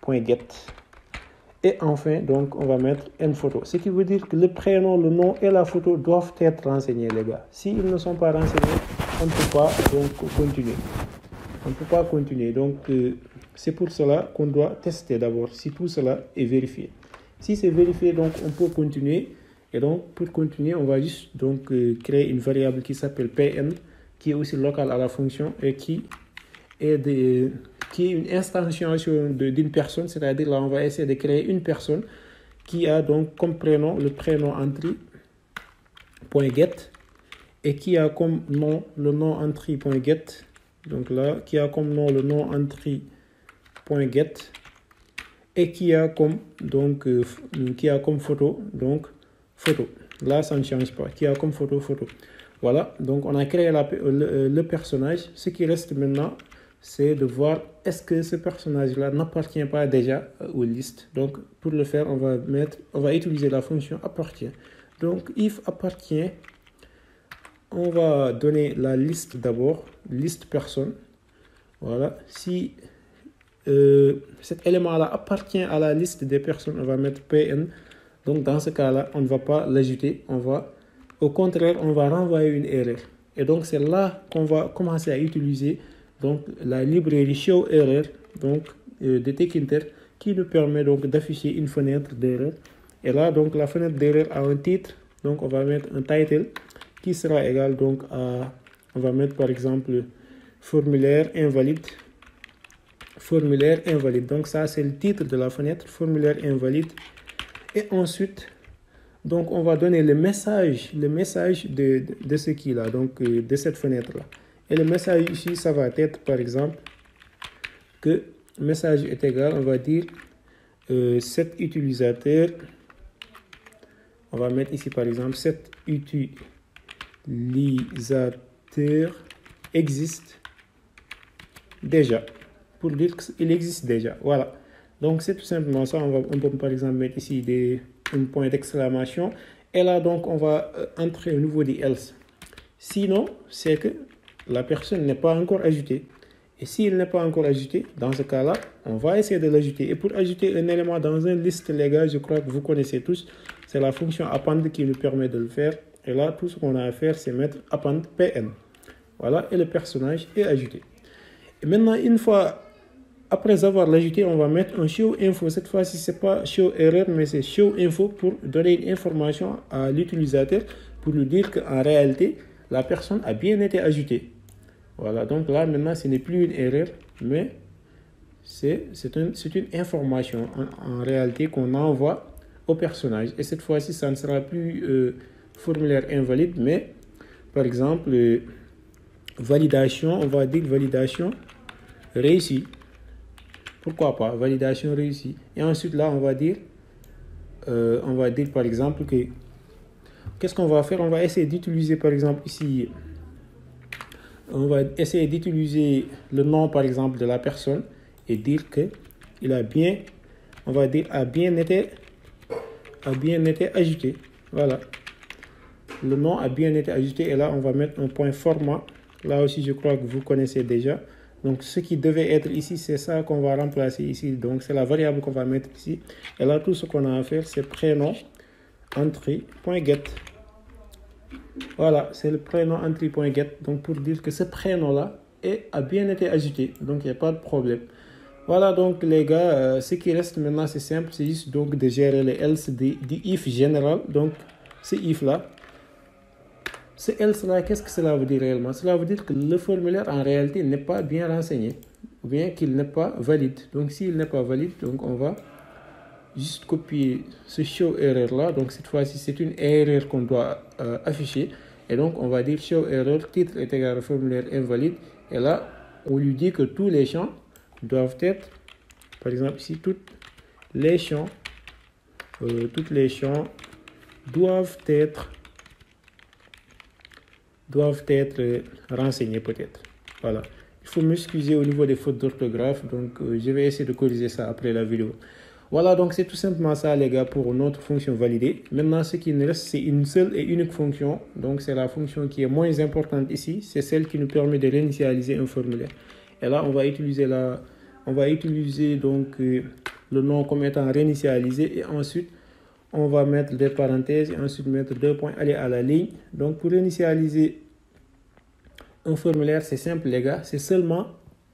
.get. Et enfin, donc, on va mettre une photo. Ce qui veut dire que le prénom, le nom et la photo doivent être renseignés, les gars. S'ils ne sont pas renseignés, on ne peut pas donc continuer. On ne peut pas continuer. Donc, c'est pour cela qu'on doit tester d'abord si tout cela est vérifié. Si c'est vérifié, donc, on peut continuer. Et donc, pour continuer, on va juste donc, créer une variable qui s'appelle pn, qui est aussi locale à la fonction et qui est une instantiation d'une personne. C'est-à-dire, là, on va essayer de créer une personne qui a donc comme prénom le prénom entry.get et qui a comme nom le nom entry.get. Donc là, qui a comme nom le nom entry.get et qui a comme photo, donc photo. Là, ça ne change pas. Qui a comme photo. Voilà, donc on a créé le personnage. Ce qui reste maintenant, c'est de voir est-ce que ce personnage-là n'appartient pas déjà aux listes. Donc, pour le faire, on va utiliser la fonction appartient. Donc, if appartient, on va donner la liste d'abord, liste personne. Voilà. Si cet élément-là appartient à la liste des personnes, on va mettre pn. Donc, dans ce cas-là, on ne va pas l'ajouter. Au contraire, on va renvoyer une erreur. Et donc, c'est là qu'on va commencer à utiliser donc, la librairie showError de Tkinter qui nous permet donc d'afficher une fenêtre d'erreur. Et là, donc, la fenêtre d'erreur a un titre. Donc, on va mettre un title qui sera égal donc à, on va mettre par exemple formulaire invalide. Donc, ça, c'est le titre de la fenêtre, formulaire invalide. Et ensuite, donc, on va donner le message de ce qui là, donc de cette fenêtre-là. Et le message ici, ça va être par exemple que message est égal, on va dire cet utilisateur, on va mettre ici par exemple cet utilisateur existe déjà, pour dire qu'il existe déjà. Voilà, donc c'est tout simplement ça. On peut par exemple mettre ici un point d'exclamation, et là donc on va entrer au niveau des else. Sinon, c'est que la personne n'est pas encore ajoutée. Et s'il n'est pas encore ajouté, dans ce cas-là, on va essayer de l'ajouter. Et pour ajouter un élément dans une liste, les gars, je crois que vous connaissez tous, c'est la fonction append qui nous permet de le faire. Et là, tout ce qu'on a à faire, c'est mettre append pn. Voilà, et le personnage est ajouté. Et maintenant, une fois après avoir l'ajouté, on va mettre un show info. Cette fois-ci, ce n'est pas show erreur, mais c'est show info pour donner une information à l'utilisateur pour lui dire qu'en réalité, la personne a bien été ajoutée. Voilà, donc là, maintenant, ce n'est plus une erreur, mais c'est une information en réalité qu'on envoie au personnage. Et cette fois-ci, ça ne sera plus formulaire invalide, mais par exemple, validation, on va dire validation réussie. Pourquoi pas, validation réussie. Et ensuite, là, on va dire par exemple que, qu'est-ce qu'on va faire? On va essayer d'utiliser, par exemple, ici, on va essayer d'utiliser le nom, par exemple, de la personne et dire que il a bien, on va dire, a bien été ajouté. Voilà. Le nom a bien été ajouté et là, on va mettre un point format. Là aussi, je crois que vous connaissez déjà. Donc, ce qui devait être ici, c'est ça qu'on va remplacer ici. Donc, c'est la variable qu'on va mettre ici. Et là, tout ce qu'on a à faire, c'est prénom, entry.get. Voilà, c'est le prénom entry.get. Donc, pour dire que ce prénom-là a bien été ajouté. Donc, il n'y a pas de problème. Voilà, donc les gars, ce qui reste maintenant, c'est simple. C'est juste donc de gérer les else du if général. Donc, ce if-là. Ce else-là, qu'est-ce que cela veut dire réellement? Cela veut dire que le formulaire, en réalité, n'est pas bien renseigné. Ou bien qu'il n'est pas valide. Donc, s'il n'est pas valide, donc on va juste copier ce show error-là. Donc, cette fois-ci, c'est une erreur qu'on doit afficher. Et donc, on va dire show error, titre est égal au formulaire invalide. Et là, on lui dit que tous les champs doivent être, par exemple, ici, tous les champs doivent être renseignés peut-être. Voilà. Il faut m'excuser au niveau des fautes d'orthographe. Donc, je vais essayer de corriger ça après la vidéo. Voilà, donc c'est tout simplement ça, les gars, pour notre fonction validée. Maintenant, ce qui nous reste, c'est une seule et unique fonction. Donc, c'est la fonction qui est moins importante ici. C'est celle qui nous permet de réinitialiser un formulaire. Et là, on va utiliser donc le nom comme étant réinitialisé. Et ensuite, on va mettre des parenthèses et ensuite mettre 2 points, aller à la ligne. Donc, pour initialiser un formulaire, c'est simple, les gars. C'est seulement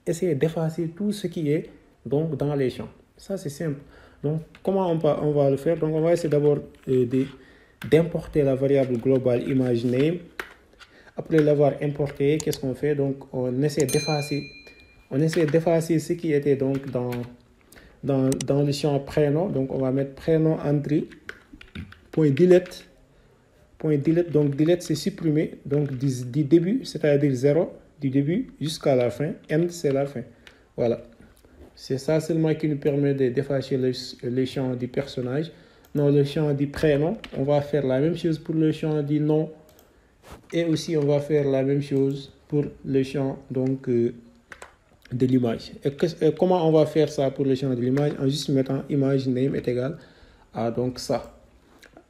essayer d'effacer tout ce qui est donc dans les champs. Ça, c'est simple. Donc, comment on va le faire? Donc, on va essayer d'abord d'importer la variable globale image name. Après l'avoir importé, qu'est-ce qu'on fait? Donc, on essaie d'effacer ce qui était donc dans le champ prénom. Donc, on va mettre prénom entry. .delete. Donc, delete, c'est supprimer. Donc, du début, c'est-à-dire 0, du début jusqu'à la fin. End, c'est la fin. Voilà. C'est ça seulement qui nous permet d'effacer les champs du personnage. Non, le champ du prénom. On va faire la même chose pour le champ du nom. Et aussi, on va faire la même chose pour le champ donc, de l'image. Et comment on va faire ça pour le champ de l'image? En juste mettant image name est égal à donc ça.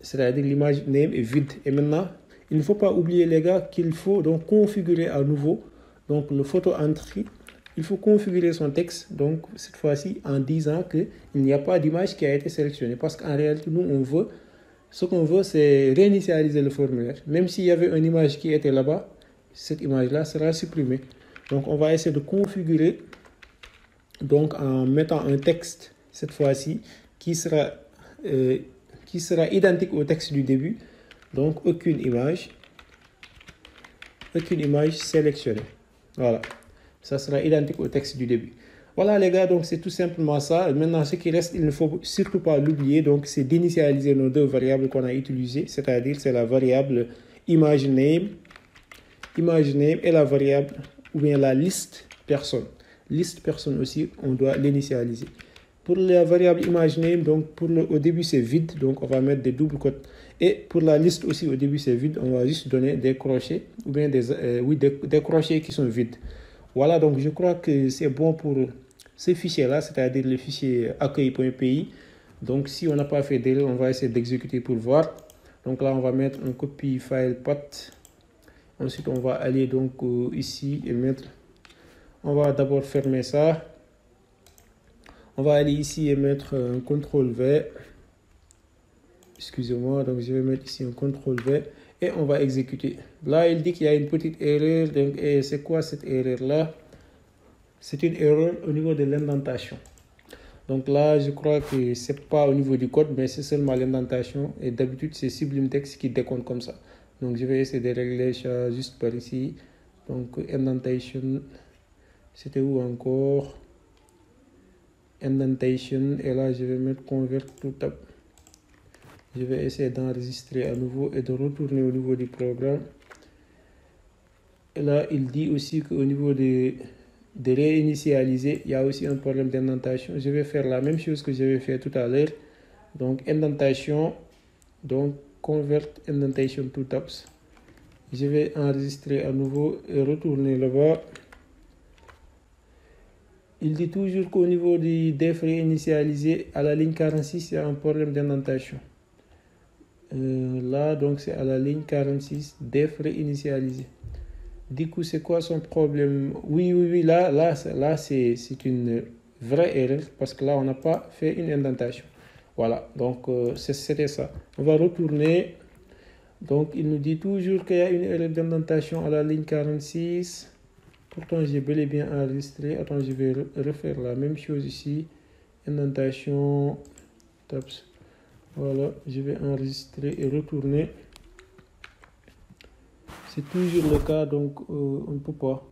C'est-à-dire l'image name est vide. Et maintenant, il ne faut pas oublier, les gars, qu'il faut donc configurer à nouveau donc le photo entry. Il faut configurer son texte, donc cette fois-ci en disant qu'il n'y a pas d'image qui a été sélectionnée. Parce qu'en réalité, nous, ce qu'on veut, c'est réinitialiser le formulaire. Même s'il y avait une image qui était là-bas, cette image-là sera supprimée. Donc, on va essayer de configurer donc, en mettant un texte, cette fois-ci, qui sera identique au texte du début. Donc, aucune image sélectionnée. Voilà. Ça sera identique au texte du début. Voilà, les gars, donc c'est tout simplement ça. Maintenant, ce qui reste, il ne faut surtout pas l'oublier. Donc, c'est d'initialiser nos deux variables qu'on a utilisées. C'est-à-dire, c'est la variable image name image name et la variable ou bien la liste personne. Liste personne aussi, on doit l'initialiser. Pour la variable image name, donc au début c'est vide, donc on va mettre des doubles quotes. Et pour la liste aussi, au début c'est vide, on va juste donner des crochets ou bien des crochets qui sont vides. Voilà, donc je crois que c'est bon pour ce fichier-là, c'est-à-dire le fichier accueil.py. Donc si on n'a pas fait d'erreur, on va essayer d'exécuter pour voir. Donc là, on va mettre un copy file path. Ensuite, on va aller donc ici et mettre... On va d'abord fermer ça. On va aller ici et mettre un CTRL-V. Excusez-moi, donc je vais mettre ici un CTRL-V et on va exécuter. Là, il dit qu'il y a une petite erreur. Donc, c'est quoi cette erreur-là? C'est une erreur au niveau de l'indentation. Donc là, je crois que c'est pas au niveau du code, mais c'est seulement l'indentation. Et d'habitude, c'est Sublime Text qui décompte comme ça. Donc, je vais essayer de régler ça juste par ici. Donc, indentation, c'était où encore? Indentation, et là je vais mettre convert to tab. Je vais essayer d'enregistrer à nouveau et de retourner au niveau du programme. Et là il dit aussi qu'au niveau de réinitialiser, il y a aussi un problème d'indentation. Je vais faire la même chose que j'avais fait tout à l'heure. Donc indentation, donc convert indentation to tabs. Je vais enregistrer à nouveau et retourner là-bas. Il dit toujours qu'au niveau des def réinitialisés, à la ligne 46, il y a un problème d'indentation. Là, donc, c'est à la ligne 46, def réinitialisé. Du coup, c'est quoi son problème? Oui, là c'est une vraie erreur parce que là, on n'a pas fait une indentation. Voilà, donc, c'était ça. On va retourner. Donc, il nous dit toujours qu'il y a une erreur d'indentation à la ligne 46. Pourtant, j'ai bel et bien enregistré. Attends, je vais refaire la même chose ici. Indentation. Tabs. Voilà, je vais enregistrer et retourner. C'est toujours le cas, donc on ne peut pas.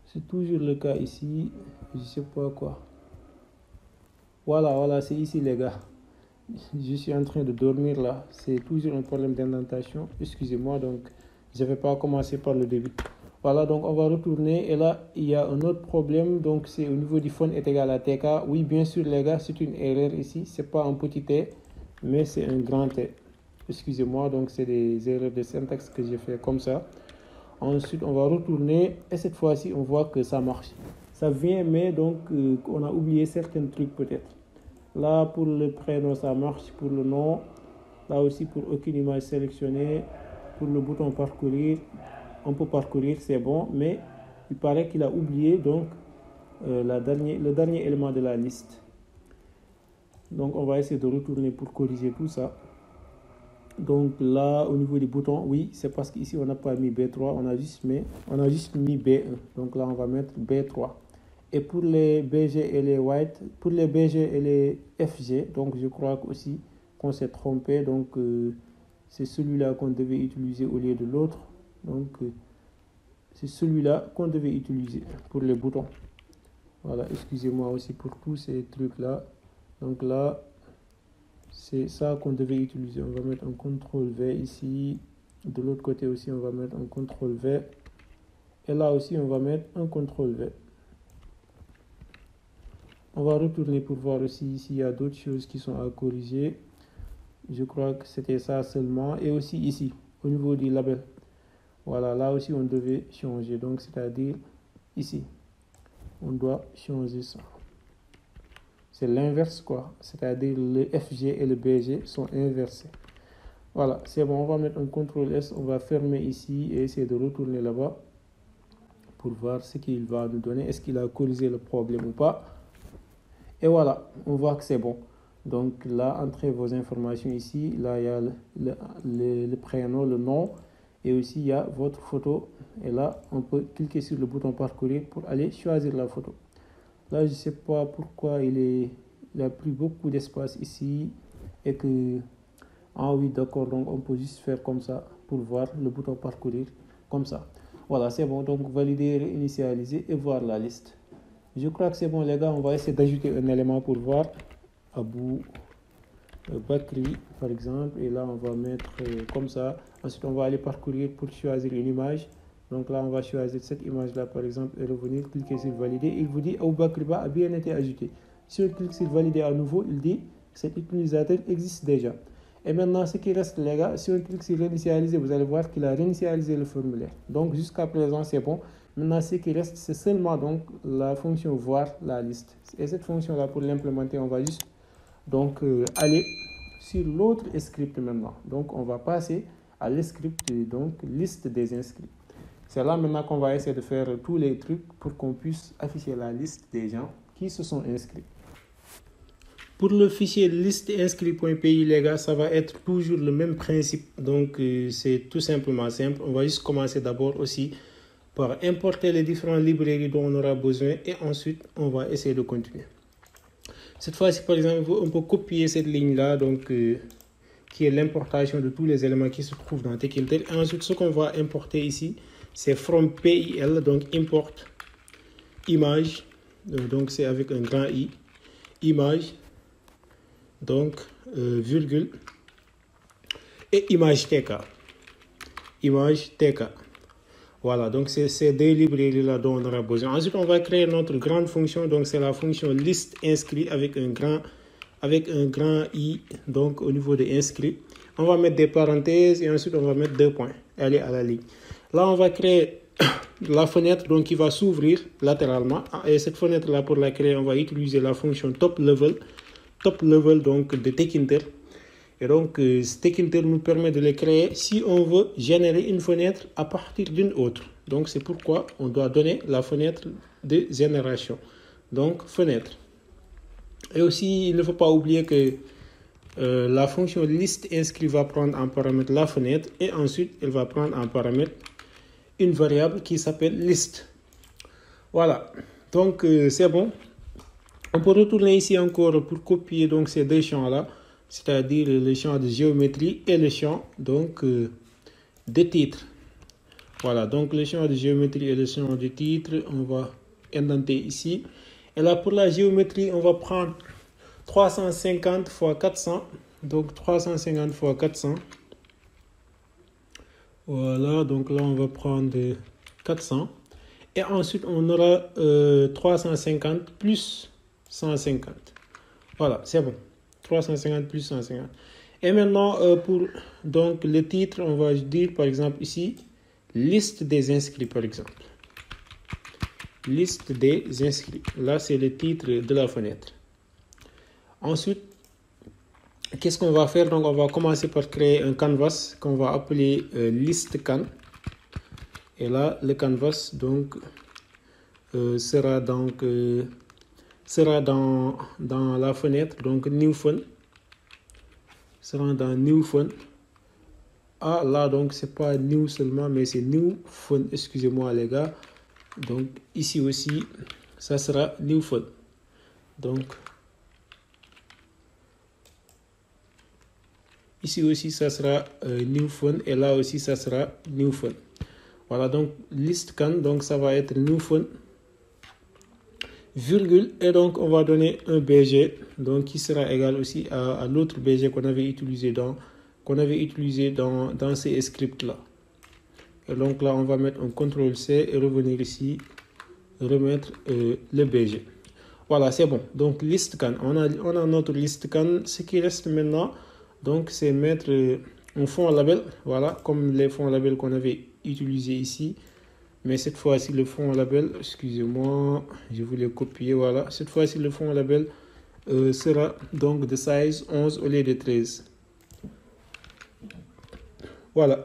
C'est toujours le cas ici. Je sais pas quoi. Voilà, c'est ici les gars. Je suis en train de dormir là. C'est toujours un problème d'indentation. Excusez-moi, donc je ne vais pas commencer par le début. Voilà, donc on va retourner et là, il y a un autre problème. Donc, c'est au niveau du font est égal à TK. Oui, bien sûr, les gars, c'est une erreur ici. C'est pas un petit T, mais c'est un grand T. Excusez-moi, donc c'est des erreurs de syntaxe que j'ai fait comme ça. Ensuite, on va retourner et cette fois-ci, on voit que ça marche. Ça vient, mais donc, on a oublié certains trucs peut-être. Là, pour le prénom, ça marche. Pour le nom, là aussi, pour aucune image sélectionnée. Pour le bouton parcourir, on peut parcourir, c'est bon, mais il paraît qu'il a oublié donc le dernier élément de la liste. Donc on va essayer de retourner pour corriger tout ça. Donc là, au niveau des boutons, oui, c'est parce qu'ici on n'a pas mis B3, on a juste mis B1. Donc là, on va mettre B3. Et pour les BG et les white, pour les BG et les FG, donc je crois aussi qu'on s'est trompé. Donc c'est celui-là qu'on devait utiliser au lieu de l'autre. Donc, c'est celui-là qu'on devait utiliser pour les boutons. Voilà, excusez-moi aussi pour tous ces trucs-là. Donc là, c'est ça qu'on devait utiliser. On va mettre un CTRL-V ici. De l'autre côté aussi, on va mettre un CTRL-V. Et là aussi, on va mettre un CTRL-V. On va retourner pour voir aussi s'il y a d'autres choses qui sont à corriger. Je crois que c'était ça seulement. Et aussi ici, au niveau du label. Voilà, là aussi on devait changer. Donc, c'est-à-dire ici, on doit changer ça. C'est l'inverse quoi. C'est-à-dire le FG et le BG sont inversés. Voilà, c'est bon. On va mettre un CTRL S. On va fermer ici et essayer de retourner là-bas pour voir ce qu'il va nous donner. Est-ce qu'il a corrigé le problème ou pas? Et voilà, on voit que c'est bon. Donc là, entrez vos informations ici. Là, il y a le prénom, le nom. Et aussi, il y a votre photo. Et là, on peut cliquer sur le bouton parcourir pour aller choisir la photo. Là, je ne sais pas pourquoi il a pris beaucoup d'espace ici. Et que... Ah oui, d'accord. Donc, on peut juste faire comme ça pour voir le bouton parcourir. Comme ça. Voilà, c'est bon. Donc, valider, réinitialiser et voir la liste. Je crois que c'est bon, les gars. On va essayer d'ajouter un élément pour voir. Abou. Bakri par exemple, et là on va mettre comme ça. Ensuite on va aller parcourir pour choisir une image. Donc là on va choisir cette image là par exemple et revenir, cliquer sur valider. Il vous dit Aboubakriba a bien été ajouté. Si on clique sur valider à nouveau, il dit cet utilisateur existe déjà. Et maintenant ce qui reste les gars, si on clique sur réinitialiser, vous allez voir qu'il a réinitialisé le formulaire. Donc jusqu'à présent c'est bon. Maintenant ce qui reste c'est seulement donc la fonction voir la liste. Et cette fonction là pour l'implémenter on va juste donc aller sur l'autre script maintenant. Donc on va passer à l'script donc liste des inscrits. C'est là maintenant qu'on va essayer de faire tous les trucs pour qu'on puisse afficher la liste des gens qui se sont inscrits. Pour le fichier liste inscrit.py les gars, ça va être toujours le même principe. Donc c'est tout simplement simple. On va juste commencer d'abord aussi par importer les différentes librairies dont on aura besoin et ensuite on va essayer de continuer. Cette fois-ci, par exemple, on peut copier cette ligne-là, donc qui est l'importation de tous les éléments qui se trouvent dans Tkinter. Et ensuite, ce qu'on va importer ici, c'est from PIL, donc import image, donc c'est avec un grand I, image, donc virgule, et image TK. Image TK. Voilà, donc c'est ces deux librairies-là dont on aura besoin. Ensuite, on va créer notre grande fonction. Donc, c'est la fonction liste inscrit avec un grand I, donc au niveau de inscrit. On va mettre des parenthèses et ensuite, on va mettre 2 points. Aller à la ligne. Là, on va créer la fenêtre donc, qui va s'ouvrir latéralement. Et cette fenêtre-là, pour la créer, on va utiliser la fonction top level donc de Tkinter. Et donc, Tkinter nous permet de les créer si on veut générer une fenêtre à partir d'une autre. Donc, c'est pourquoi on doit donner la fenêtre de génération. Donc, fenêtre. Et aussi, il ne faut pas oublier que la fonction liste inscrit va prendre en paramètre la fenêtre et ensuite, elle va prendre en paramètre une variable qui s'appelle liste. Voilà. Donc, c'est bon. On peut retourner ici encore pour copier donc, ces deux champs-là. C'est-à-dire le champ de géométrie et le champ donc de titre. Voilà, donc le champ de géométrie et le champ de titre, on va indenter ici. Et là, pour la géométrie, on va prendre 350 x 400. Donc 350 x 400. Voilà, donc là, on va prendre 400. Et ensuite, on aura 350 plus 150. Voilà, c'est bon. 350 plus 150. Et maintenant, pour donc, le titre, on va dire par exemple ici, liste des inscrits par exemple. Liste des inscrits. Là, c'est le titre de la fenêtre. Ensuite, qu'est-ce qu'on va faire? Donc, on va commencer par créer un canvas qu'on va appeler liste can. Et là, le canvas donc, sera donc... sera dans la fenêtre, donc New Fun. Sera dans New Fun. Ah, là, donc, c'est pas New seulement, mais c'est New Fun. Excusez-moi, les gars. Donc, ici aussi, ça sera New Fun. Donc, ici aussi, ça sera New Fun. Et là aussi, ça sera New Fun. Voilà, donc, list can, donc, ça va être New Fun. Virgule, et donc on va donner un BG donc qui sera égal aussi à l'autre BG qu'on avait utilisé dans ces scripts là. Et donc là on va mettre un CTRL-C et revenir ici, remettre le BG. Voilà, c'est bon. Donc liste can, on a notre liste can. Ce qui reste maintenant donc c'est mettre un fond label, voilà, comme les fonds labels qu'on avait utilisé ici. Mais cette fois-ci, le fond label, excusez-moi, je voulais copier, voilà. Cette fois-ci, le fond label sera donc de size 11 au lieu de 13. Voilà.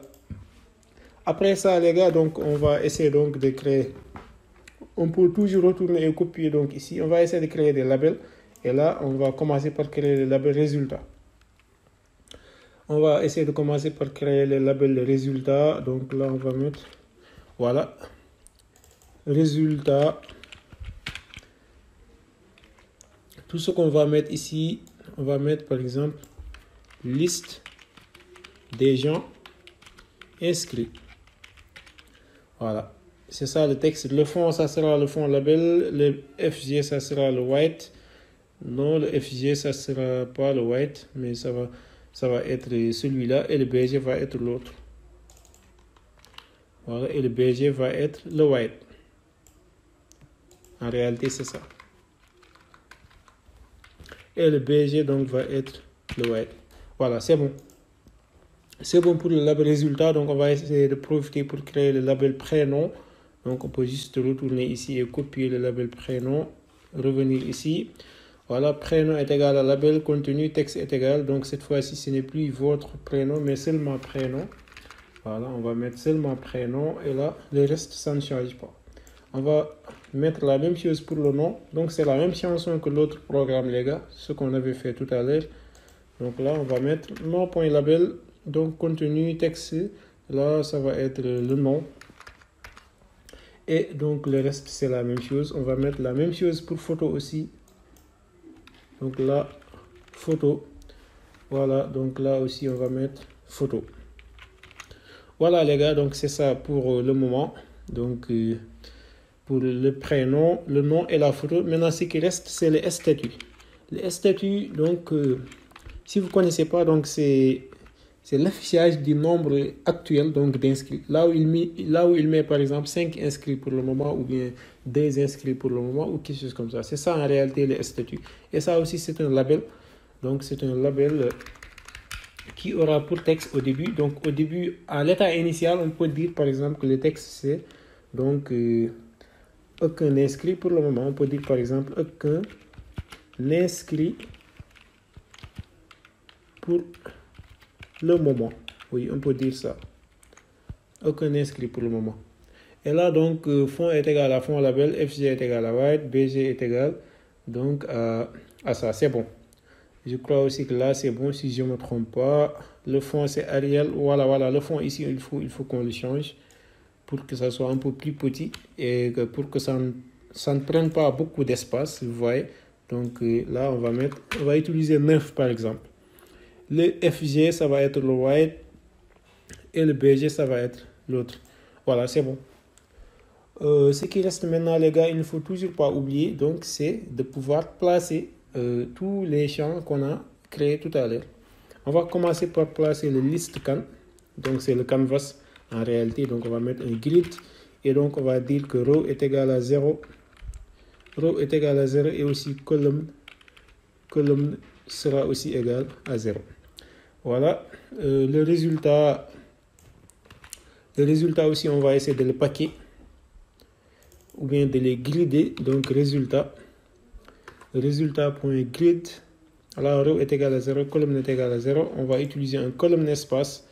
Après ça, les gars, donc on va essayer donc de créer. On peut toujours retourner et copier donc ici. On va essayer de créer des labels. Et là, on va commencer par créer le label résultat. On va essayer de commencer par créer le label résultat. Donc là, on va mettre... Voilà, résultat. Tout ce qu'on va mettre ici, on va mettre par exemple liste des gens inscrits. Voilà, c'est ça le texte. Le fond, ça sera le fond label. Le FG, ça sera le white. Non, le FG, ça sera pas le white, mais ça va être celui-là et le BG va être l'autre. Voilà, et le BG va être le white. En réalité, c'est ça. Et le BG donc va être le white. Voilà, c'est bon. C'est bon pour le label résultat. Donc, on va essayer de profiter pour créer le label prénom. Donc, on peut juste retourner ici et copier le label prénom. Revenir ici. Voilà, prénom est égal à label, contenu, texte est égal. Donc, cette fois-ci, ce n'est plus votre prénom, mais seulement prénom. Voilà, on va mettre seulement prénom. Et là, le reste, ça ne change pas. On va mettre la même chose pour le nom. Donc, c'est la même chanson que l'autre programme, les gars. Ce qu'on avait fait tout à l'heure. Donc là, on va mettre nom.label. Donc, contenu, texte. Là, ça va être le nom. Et donc, le reste, c'est la même chose. On va mettre la même chose pour photo aussi. Donc là, photo. Voilà, donc là aussi, on va mettre photo. Voilà, les gars, donc c'est ça pour le moment. Donc, pour le prénom, le nom et la photo. Maintenant, ce qui reste, c'est le statut. Le statut, donc, si vous ne connaissez pas, donc c'est l'affichage du nombre actuel donc d'inscrits. Là où il met par exemple 5 inscrits pour le moment ou bien 2 inscrits pour le moment ou quelque chose comme ça. C'est ça en réalité le statut. Et ça aussi c'est un label. Donc c'est un label qui aura pour texte au début. Donc au début, à l'état initial, on peut dire par exemple que le texte c'est donc aucun inscrit pour le moment. On peut dire par exemple aucun inscrit pour le moment. Oui, on peut dire ça. Aucun inscrit pour le moment. Et là, donc, fond est égal à fond label, FG est égal à white, BG est égal donc à ça. C'est bon. Je crois aussi que là, c'est bon si je ne me trompe pas. Le fond, c'est Arial. Voilà. Le fond ici, il faut qu'on le change pour que ça soit un peu plus petit et que pour que ça ne prenne pas beaucoup d'espace. Vous voyez. Donc là, on va utiliser 9 par exemple. Le FG, ça va être le white. Et le BG, ça va être l'autre. Voilà, c'est bon. Ce qui reste maintenant, les gars, il ne faut toujours pas oublier. Donc, c'est de pouvoir placer tous les champs qu'on a créés tout à l'heure. On va commencer par placer le list can. Donc, c'est le canvas en réalité. Donc, on va mettre un grid. Et donc, on va dire que row est égal à 0. Row est égal à 0 et aussi colonne sera aussi égal à 0. Voilà. Le résultat aussi, on va essayer de le paquer ou bien de les grider. Donc, résultat.grid. Alors, row est égal à 0, colonne est égal à 0. On va utiliser un colonne espace.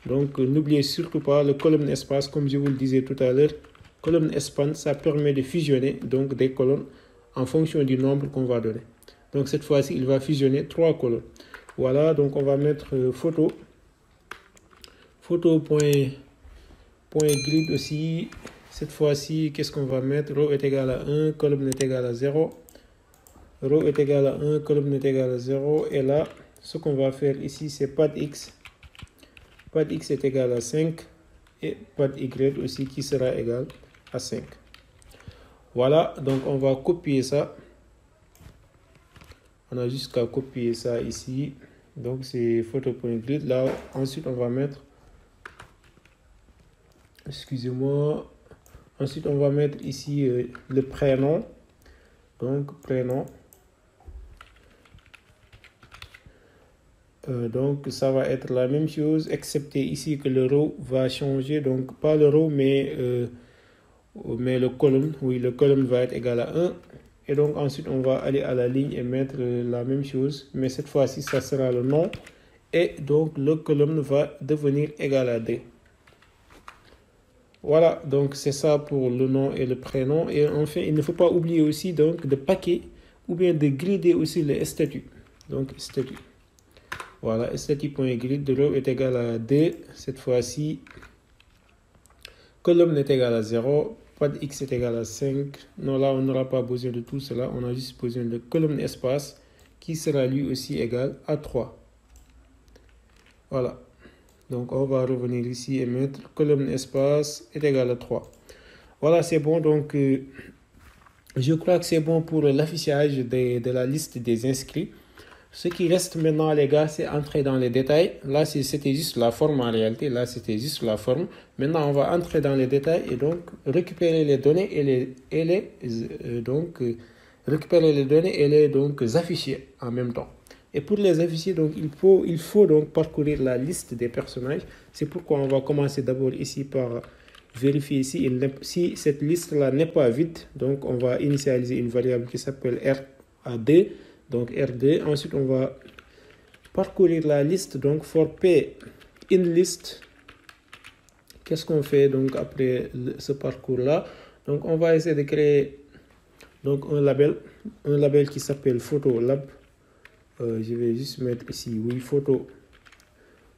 Donc, n'oubliez surtout pas le colonne espace, comme je vous le disais tout à l'heure. Colonne espace, ça permet de fusionner donc des colonnes en fonction du nombre qu'on va donner. Donc, cette fois-ci, il va fusionner 3 colonnes. Voilà, donc on va mettre photo. Photo.grid aussi. Cette fois-ci, qu'est-ce qu'on va mettre? Row est égal à 1, colonne est égal à 0. Row est égal à 1, colonne est égal à 0. Et là, ce qu'on va faire ici, c'est pad x. Pad x est égal à 5. Et pad y aussi qui sera égal à 5. Voilà, donc on va copier ça. On a juste qu'à copier ça ici. Donc c'est photo.grid. Là, ensuite, on va mettre... Excusez-moi. Ensuite, on va mettre ici le prénom. Donc, prénom. Donc, ça va être la même chose, excepté ici que le row va changer. Donc, pas le row, mais le colonne. Oui, le colonne va être égal à 1. Et donc, ensuite, on va aller à la ligne et mettre la même chose. Mais cette fois-ci, ça sera le nom. Et donc, le colonne va devenir égal à 2. Voilà, donc c'est ça pour le nom et le prénom. Et enfin, il ne faut pas oublier aussi donc de paquer ou bien de grider aussi le statut. Donc, statut. Voilà, statut.grid de row est égal à 2. Cette fois-ci, colonne est égal à 0. Pad x est égal à 5. Non, là, on n'aura pas besoin de tout cela. On a juste besoin de colonne espace qui sera lui aussi égal à 3. Voilà. Donc, on va revenir ici et mettre colonne espace est égal à 3. Voilà, c'est bon. Donc, Je crois que c'est bon pour l'affichage de la liste des inscrits. Ce qui reste maintenant, les gars, c'est entrer dans les détails. Là, c'était juste la forme en réalité. Là, c'était juste la forme. Maintenant, on va entrer dans les détails et donc récupérer les données récupérer les données et les donc afficher en même temps. Et pour les afficher, donc il faut donc parcourir la liste des personnages. C'est pourquoi on va commencer d'abord ici par vérifier si cette liste-là n'est pas vide. Donc, on va initialiser une variable qui s'appelle RAD. Donc, R2. Ensuite, on va parcourir la liste. Donc, for P in list. Qu'est-ce qu'on fait donc après ce parcours-là? Donc, on va essayer de créer donc un label qui s'appelle PhotoLab. Je vais juste mettre ici, oui,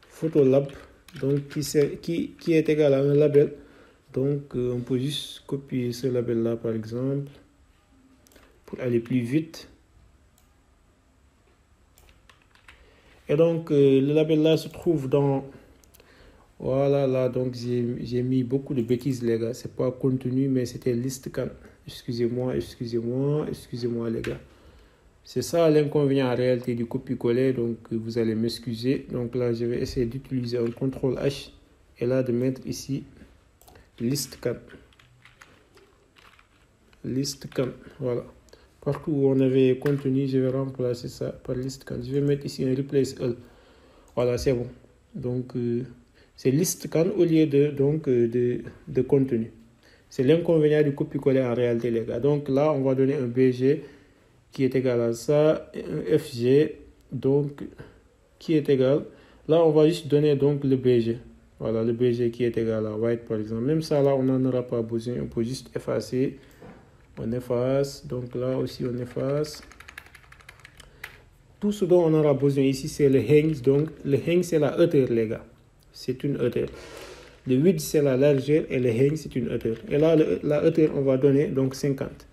PhotoLab. Donc, qui est égal à un label. Donc, on peut juste copier ce label-là, par exemple, pour aller plus vite. Et donc, le label-là se trouve dans... Voilà, là, donc j'ai mis beaucoup de bêtises, les gars. C'est pas contenu, mais c'était liste can. Excusez-moi, les gars. C'est ça l'inconvénient en réalité du copier-coller, donc vous allez m'excuser. Donc là, je vais essayer d'utiliser un CTRL H et là de mettre ici liste can. Liste can, voilà. Partout où on avait contenu, je vais remplacer ça par liste can. Je vais mettre ici un replace all. Voilà, c'est bon. Donc, c'est liste can au lieu de contenu. C'est l'inconvénient du copier-coller en réalité, les gars. Donc là, on va donner un BG qui est égal à ça, et un FG, donc, qui est égal. Là, on va juste donner donc le BG. Voilà, le BG qui est égal à white, par exemple. Même ça, là, on n'en aura pas besoin. On peut juste effacer. On efface. Donc là aussi, on efface. Tout ce dont on aura besoin ici, c'est le hang. Donc, le hang, c'est la hauteur, les gars. C'est une hauteur. Le width, c'est la largeur. Et le hang, c'est une hauteur. Et là, la hauteur, on va donner donc 50.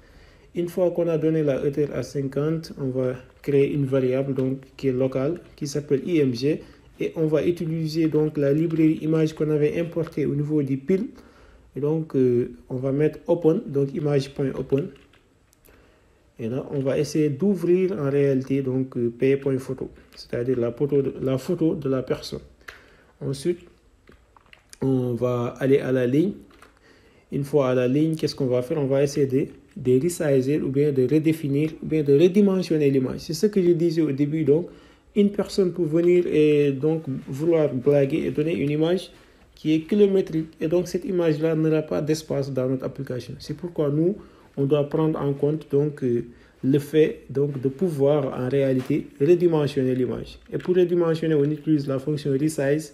Une fois qu'on a donné la hauteur à 50, on va créer une variable donc, qui est locale, qui s'appelle img. Et on va utiliser donc la librairie image qu'on avait importée au niveau du pile. Et donc, on va mettre open, donc image.open. Et là, on va essayer d'ouvrir en réalité donc p.photo, c'est-à-dire la photo de la personne. Ensuite, on va aller à la ligne. Une fois à la ligne, qu'est-ce qu'on va faire? On va essayer de resizer ou bien de redéfinir ou bien de redimensionner l'image. C'est ce que je disais au début. Donc, une personne peut venir et donc vouloir blaguer et donner une image qui est kilométrique. Et donc, cette image-là n'aura pas d'espace dans notre application. C'est pourquoi nous, on doit prendre en compte donc le fait donc de pouvoir en réalité redimensionner l'image. Et pour redimensionner, on utilise la fonction resize,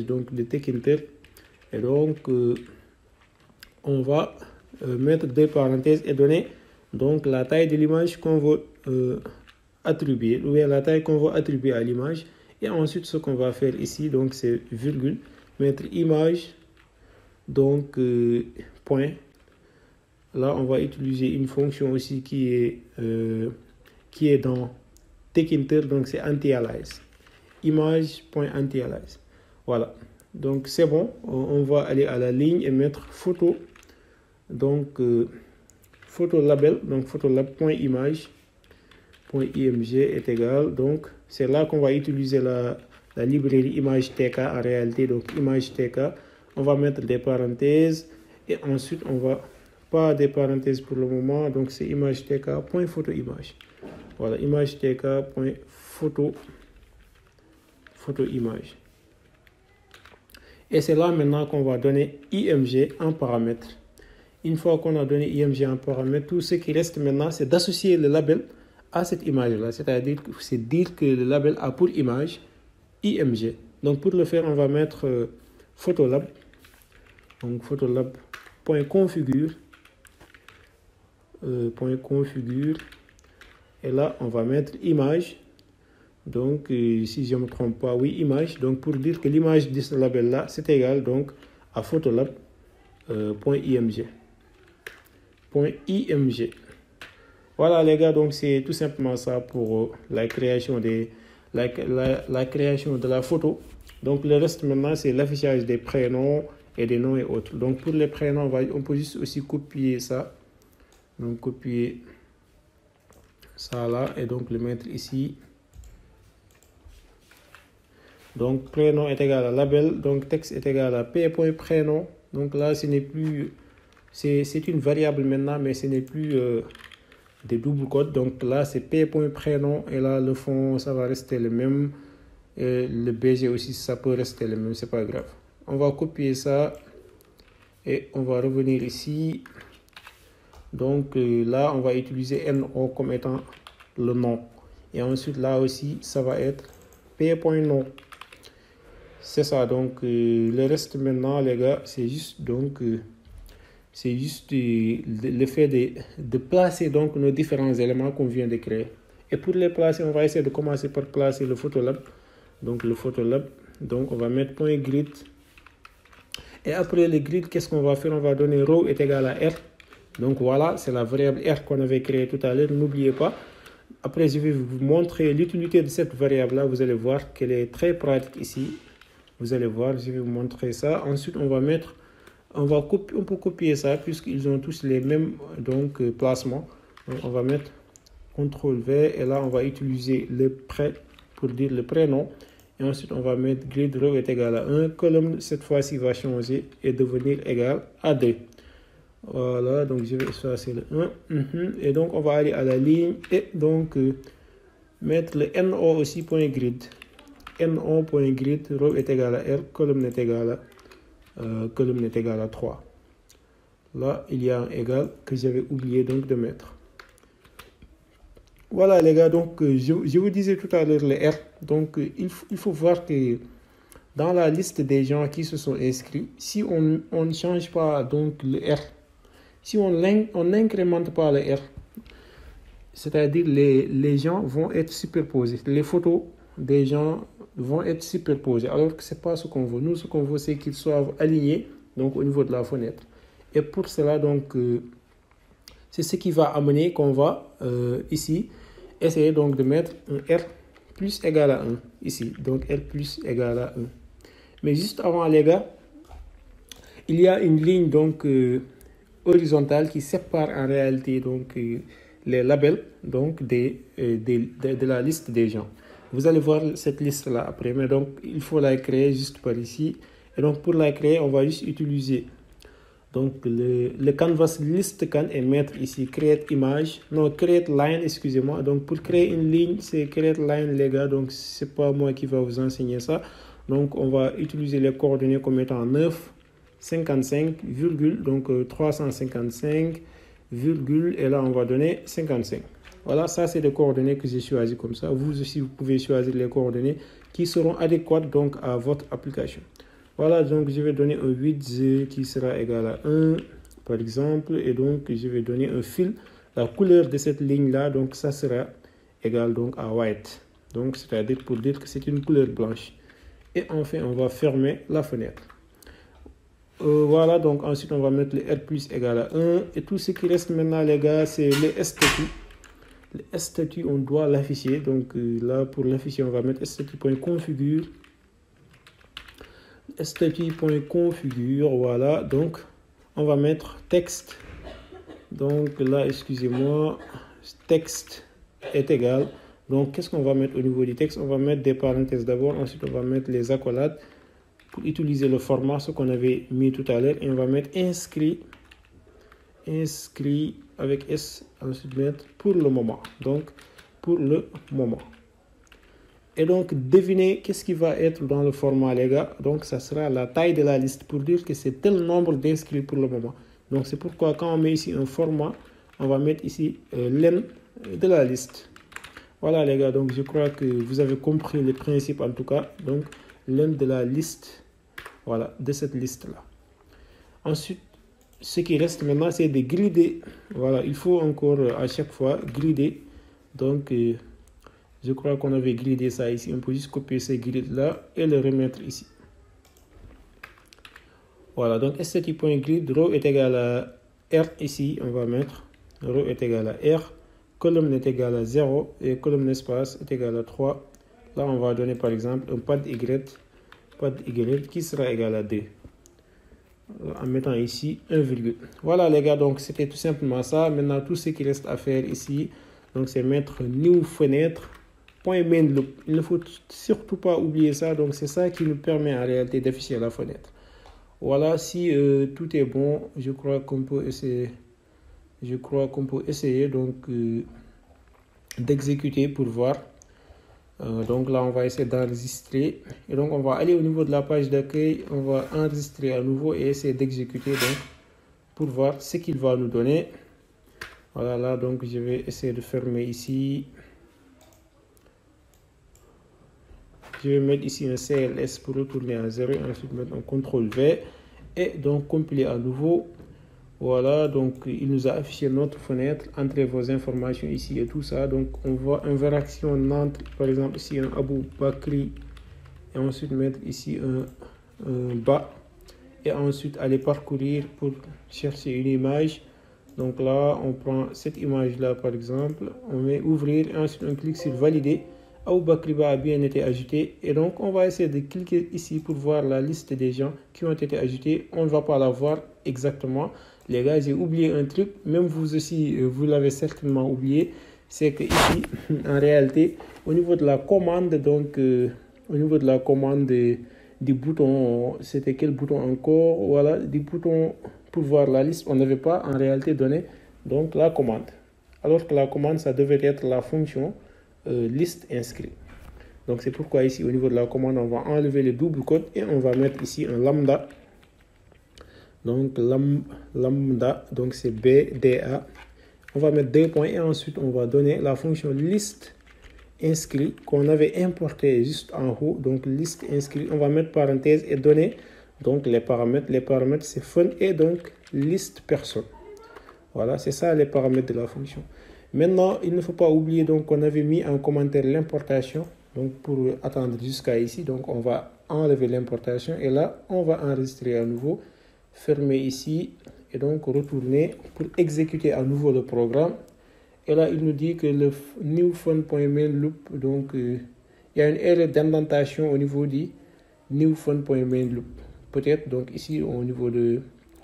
donc de Tkinter. Et donc, on va mettre des parenthèses et donner donc la taille de l'image qu'on veut attribuer, ou bien la taille qu'on va attribuer à l'image. Et ensuite, ce qu'on va faire ici, donc c'est virgule, mettre image, donc point. Là, on va utiliser une fonction aussi qui est dans Tkinter, donc c'est anti-alias. Image.anti-alias. Voilà. Donc c'est bon, on va aller à la ligne et mettre photo, donc photo label, donc photolab.image.img est égal, donc c'est là qu'on va utiliser la librairie image TK en réalité, donc image TK, on va mettre des parenthèses et ensuite on va, pas des parenthèses pour le moment, donc c'est image TK.photoimage. Voilà, image TK.photoimage. Et c'est là maintenant qu'on va donner IMG en paramètre. Une fois qu'on a donné IMG en paramètre, tout ce qui reste maintenant, c'est d'associer le label à cette image-là. C'est-à-dire que le label a pour image IMG. Donc pour le faire, on va mettre Photolab. Donc photolab.configure. Et là, on va mettre image. Donc, si je ne me trompe pas, oui, image. Donc, pour dire que l'image de ce label-là, c'est égal donc à photolab.img. Voilà, les gars, donc c'est tout simplement ça pour la création de la photo. Donc, le reste maintenant, c'est l'affichage des prénoms et des noms et autres. Donc, pour les prénoms, on peut juste aussi copier ça. Donc copier ça là et donc le mettre ici. Donc prénom est égal à label, donc texte est égal à p.prénom. Donc là ce n'est plus, c'est une variable maintenant, mais ce n'est plus des doubles codes. Donc là c'est p.prénom et là le fond ça va rester le même. Et le BG aussi ça peut rester le même, c'est pas grave. On va copier ça et on va revenir ici. Donc là on va utiliser NO comme étant le nom. Et ensuite là aussi ça va être p.nom. C'est ça, donc le reste maintenant les gars, c'est juste donc le fait de placer donc nos différents éléments qu'on vient de créer. Et pour les placer, on va essayer de commencer par placer le Photolab. Donc le Photolab, donc on va mettre point grid. Et après le grid, qu'est-ce qu'on va faire? On va donner row est égal à R. Donc voilà, c'est la variable R qu'on avait créée tout à l'heure, n'oubliez pas. Après, je vais vous montrer l'utilité de cette variable-là. Vous allez voir qu'elle est très pratique ici. Vous allez voir, je vais vous montrer ça. Ensuite, on peut copier ça puisqu'ils ont tous les mêmes donc placements. Donc, on va mettre CTRL V et là, on va utiliser le prêt pour dire le prénom. Et ensuite, on va mettre grid row est égal à 1. Colonne, cette fois-ci, va changer et devenir égal à 2. Voilà, donc je vais effacer le 1. Et donc, on va aller à la ligne et donc mettre le NO aussi point grid. NO.grid, row est égal à R, colonne est égal à 3. Là, il y a un égal que j'avais oublié donc de mettre. Voilà les gars, donc je vous disais tout à l'heure le R. Donc il faut voir que dans la liste des gens qui se sont inscrits, si on ne change pas donc le R, si on n'incrémente pas le R, c'est-à-dire les gens vont être superposés. Les photos des gens vont être superposés alors que c'est pas ce qu'on veut. Nous, ce qu'on veut, c'est qu'ils soient alignés donc au niveau de la fenêtre. Et pour cela, donc, c'est ce qui va amener qu'on va ici essayer donc de mettre un R plus égal à 1 ici. Donc, R plus égal à 1. Mais juste avant, les gars, il y a une ligne donc horizontale qui sépare en réalité donc les labels donc de la liste des gens. Vous allez voir cette liste-là après, mais donc il faut la créer juste par ici. Et donc pour la créer, on va juste utiliser donc le canvas list can et mettre ici create image, non create line, excusez-moi. Donc pour créer une ligne, c'est create line les gars, donc c'est pas moi qui va vous enseigner ça. Donc on va utiliser les coordonnées comme étant 9, 55, virgule, donc 355, virgule, et là on va donner 55. Voilà, ça c'est les coordonnées que j'ai choisies comme ça. Vous aussi, vous pouvez choisir les coordonnées qui seront adéquates donc à votre application. Voilà, donc je vais donner un width qui sera égal à 1 par exemple. Et donc je vais donner un fil. La couleur de cette ligne-là, donc ça sera égal donc à white. Donc c'est-à-dire pour dire que c'est une couleur blanche. Et enfin, on va fermer la fenêtre. Voilà, donc ensuite on va mettre le R plus égal à 1. Et tout ce qui reste maintenant les gars, c'est le statut. Le statut, on doit l'afficher. Donc là, pour l'afficher, on va mettre statut.configure. Statut.configure, voilà. Donc, on va mettre texte. Donc là, excusez-moi, texte est égal. Donc, qu'est-ce qu'on va mettre au niveau du texte? On va mettre des parenthèses d'abord. Ensuite, on va mettre les accolades pour utiliser le format, ce qu'on avait mis tout à l'heure. Et on va mettre inscrit avec S, ensuite mettre pour le moment. Donc, pour le moment. Et donc, devinez qu'est-ce qui va être dans le format, les gars. Donc, ça sera la taille de la liste pour dire que c'est tel nombre d'inscrits pour le moment. Donc, c'est pourquoi quand on met ici un format, on va mettre ici len de la liste. Voilà, les gars. Donc, je crois que vous avez compris le principe en tout cas. Donc, len de la liste, voilà, de cette liste-là. Ensuite, ce qui reste maintenant, c'est de grider. Voilà, il faut encore à chaque fois grider. Donc, je crois qu'on avait gridé ça ici. On peut juste copier ces grids-là et le remettre ici. Voilà, donc statut.grid, row est égal à R ici. On va mettre row est égal à R. Colonne est égal à 0 et colonne espace est égal à 3. Là, on va donner par exemple un pad Y qui sera égal à 2. en mettant ici un virgule. Voilà les gars, donc c'était tout simplement ça. Maintenant, tout ce qui reste à faire ici, donc c'est mettre new fenêtre point main loop. Il ne faut surtout pas oublier ça. Donc c'est ça qui nous permet en réalité d'afficher la fenêtre. Voilà, si tout est bon, je crois qu'on peut essayer. Je crois qu'on peut essayer donc d'exécuter pour voir. Donc là, on va essayer d'enregistrer. Et donc, on va aller au niveau de la page d'accueil. On va enregistrer à nouveau et essayer d'exécuter donc pour voir ce qu'il va nous donner. Voilà, là, donc je vais essayer de fermer ici. Je vais mettre ici un CLS pour retourner à 0. Ensuite, mettre un CTRL V. Et donc, compiler à nouveau. Voilà, donc il nous a affiché notre fenêtre. Entrez vos informations ici et tout ça. Donc, on voit une variation Nantes, par exemple, ici un Abou Bakri. Et ensuite, mettre ici un bas. Et ensuite, aller parcourir pour chercher une image. Donc là, on prend cette image-là, par exemple. On met ouvrir et ensuite, on clique sur valider. Aboubakriba a bien été ajouté. Et donc, on va essayer de cliquer ici pour voir la liste des gens qui ont été ajoutés. On ne va pas la voir exactement. Les gars, j'ai oublié un truc. Même vous aussi, vous l'avez certainement oublié. C'est que ici, en réalité, au niveau de la commande, donc, au niveau de la commande du bouton, c'était quel bouton encore? Voilà, du bouton pour voir la liste. On n'avait pas en réalité donné donc la commande. Alors que la commande, ça devait être la fonction liste inscrit. Donc c'est pourquoi ici au niveau de la commande on va enlever le double code et on va mettre ici un lambda. Donc lambda, donc c'est BDA. On va mettre 2 points et ensuite on va donner la fonction liste inscrit qu'on avait importé juste en haut. Donc liste inscrit, on va mettre parenthèse et donner donc les paramètres. Les paramètres c'est fun et donc liste personne. Voilà, c'est ça les paramètres de la fonction. Maintenant, il ne faut pas oublier donc qu'on avait mis en commentaire l'importation. Donc pour attendre jusqu'à ici, donc on va enlever l'importation et là on va enregistrer à nouveau, fermer ici et donc retourner pour exécuter à nouveau le programme. Et là il nous dit que le new fun.mainloop, donc il y a une erreur d'indentation au niveau du new fun.mainloop. Peut-être donc ici au niveau de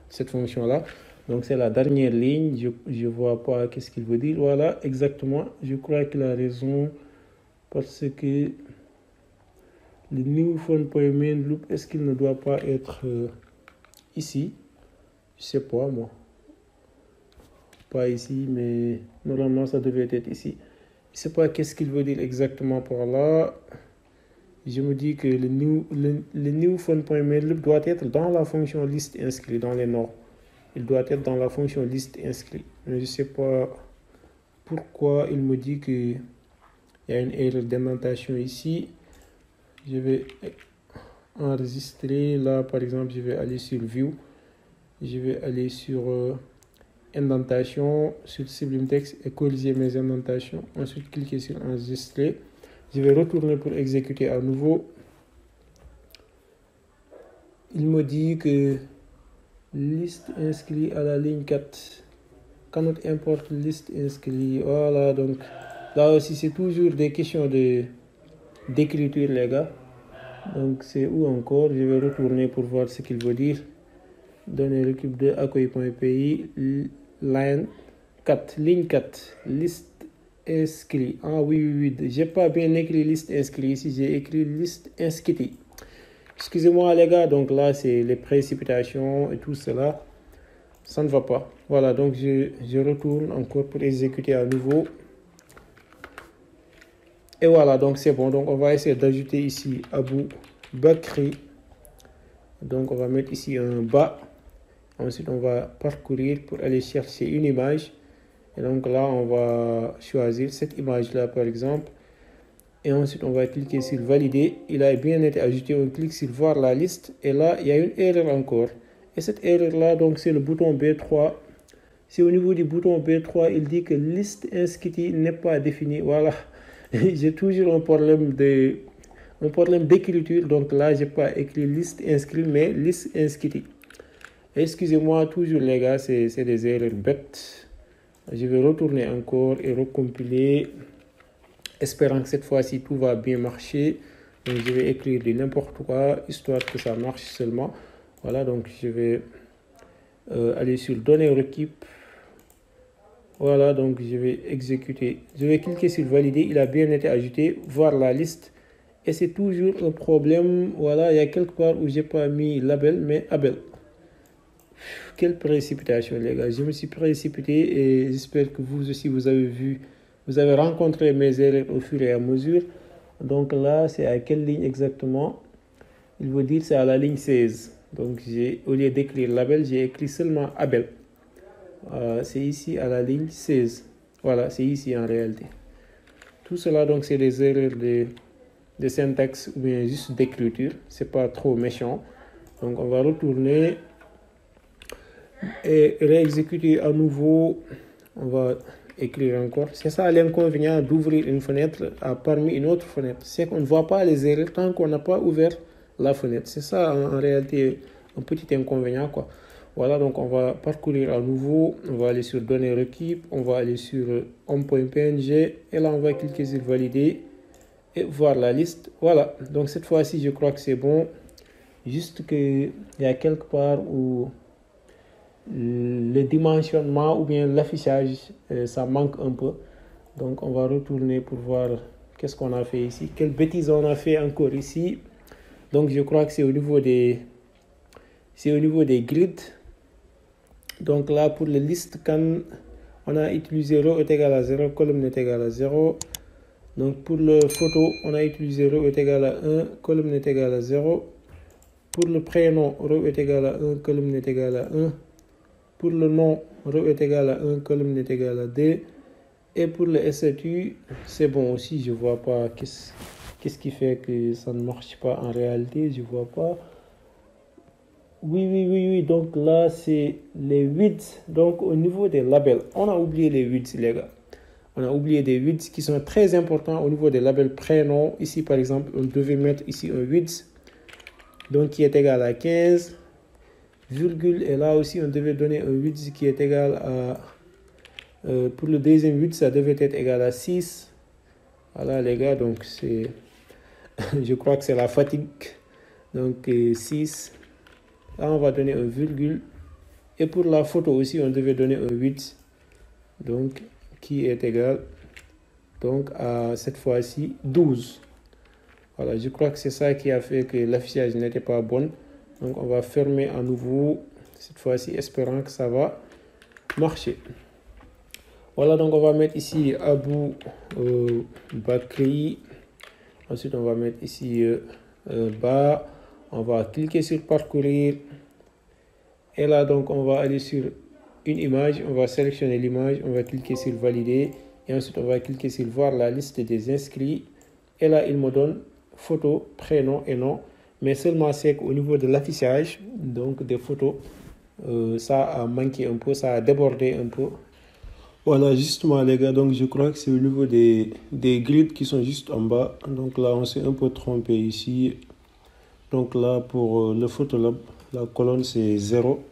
cette fonction là. Donc c'est la dernière ligne, je ne vois pas qu'est-ce qu'il veut dire. Voilà, exactement, je crois qu'il a raison parce que le new fun.mainloop, est-ce qu'il ne doit pas être ici? Je ne sais pas moi. Pas ici, mais normalement ça devait être ici. Je ne sais pas qu'est-ce qu'il veut dire exactement par là. Je me dis que le new fun.mainloop doit être dans la fonction liste inscrit dans les normes. Il doit être dans la fonction liste inscrit. Mais je ne sais pas pourquoi il me dit qu'il y a une erreur d'indentation ici. Je vais enregistrer. Là, par exemple, je vais aller sur View. Je vais aller sur indentation, sur Sublime Text et corriger mes indentations. Ensuite, cliquer sur Enregistrer. Je vais retourner pour exécuter à nouveau. Il me dit que liste inscrit à la ligne 4. Cannot import liste inscrit. Voilà, donc là aussi c'est toujours des questions d'écriture les gars. Donc c'est où encore? Je vais retourner pour voir ce qu'il veut dire. Donner l'équipe de accueil.py line 4, ligne 4, liste inscrit. Ah oui, j'ai pas bien écrit liste inscrit ici, j'ai écrit liste inscrit. Excusez-moi les gars, donc là c'est les précipitations et tout cela, ça ne va pas. Voilà, donc je retourne encore pour exécuter à nouveau. Et voilà, donc c'est bon. Donc on va essayer d'ajouter ici Abou Bakri. Donc on va mettre ici un bas. Ensuite on va parcourir pour aller chercher une image. Et donc là on va choisir cette image là par exemple. Et ensuite, on va cliquer sur valider. Il a bien été ajouté. On clique sur voir la liste. Et là, il y a une erreur encore. Et cette erreur-là, donc, c'est le bouton B3. C'est au niveau du bouton B3, il dit que liste inscrite n'est pas définie. Voilà. J'ai toujours un problème d'écriture. Donc là, je n'ai pas écrit liste inscrite, mais liste inscrite. Excusez-moi, toujours, les gars, c'est des erreurs bêtes. Je vais retourner encore et recompiler. Espérant que cette fois-ci tout va bien marcher. Donc je vais écrire du n'importe quoi, histoire que ça marche seulement. Voilà, donc je vais aller sur données requip. Voilà, donc je vais exécuter. Je vais cliquer sur valider. Il a bien été ajouté. Voir la liste. Et c'est toujours un problème. Voilà, il y a quelque part où j'ai pas mis label, mais Abel. Quelle précipitation, les gars. Je me suis précipité et j'espère que vous aussi, vous avez vu, vous avez rencontré mes erreurs au fur et à mesure. Donc là, c'est à quelle ligne exactement? Il veut dire c'est à la ligne 16. Donc au lieu d'écrire label, j'ai écrit seulement Abel. C'est ici à la ligne 16. Voilà, c'est ici en réalité. Tout cela, donc, c'est des erreurs de syntaxe ou bien juste d'écriture. C'est pas trop méchant. Donc, on va retourner et réexécuter à nouveau. On va écrire encore. C'est ça l'inconvénient d'ouvrir une fenêtre parmi une autre fenêtre. C'est qu'on ne voit pas les erreurs tant qu'on n'a pas ouvert la fenêtre. C'est ça en réalité un petit inconvénient, quoi. Voilà, donc on va parcourir à nouveau. On va aller sur données requip. On va aller sur home.png. Et là, on va cliquer sur valider et voir la liste. Voilà, donc cette fois-ci, je crois que c'est bon. Juste qu'il y a quelque part où le dimensionnement ou bien l'affichage, ça manque un peu. Donc, on va retourner pour voir qu'est-ce qu'on a fait ici. Quelle bêtise on a fait encore ici. Donc, je crois que c'est au niveau des grids. Donc là, pour les listes, quand on a utilisé row est égal à 0, colonne est égal à 0. Donc pour le photo, on a utilisé row est égal à 1, colonne est égal à 0. Pour le prénom, row est égal à 1, colonne est égal à 1. Pour le nom, row est égal à 1, colonne est égal à 2. Et pour le statut, c'est bon aussi, je ne vois pas qu'est-ce qui fait que ça ne marche pas en réalité, je ne vois pas. Oui. Donc là, c'est les widths. Donc au niveau des labels, on a oublié les widths, les gars. On a oublié des widths qui sont très importants au niveau des labels prénoms. Ici, par exemple, on devait mettre ici un width. Donc qui est égal à 15. Virgule. Et là aussi, on devait donner un width qui est égal à... pour le deuxième width, ça devait être égal à 6. Voilà, les gars. Donc c'est... je crois que c'est la fatigue. Donc 6. Là, on va donner un virgule. Et pour la photo aussi, on devait donner un 8. Donc, qui est égal donc à cette fois-ci 12. Voilà, je crois que c'est ça qui a fait que l'affichage n'était pas bon. Donc, on va fermer à nouveau. Cette fois-ci, espérant que ça va marcher. Voilà, donc on va mettre ici Abou Bakri. Ensuite, on va mettre ici bas. On va cliquer sur parcourir. Et là, donc, on va aller sur une image. On va sélectionner l'image. On va cliquer sur valider. Et ensuite, on va cliquer sur voir la liste des inscrits. Et là, il me donne photo, prénom et nom. Mais seulement c'est qu'au niveau de l'affichage, donc des photos, ça a manqué un peu, ça a débordé un peu. Voilà, justement, les gars. Donc, je crois que c'est au niveau des grids qui sont juste en bas. Donc là, on s'est un peu trompé ici. Donc là, pour le Photolab, la colonne c'est 0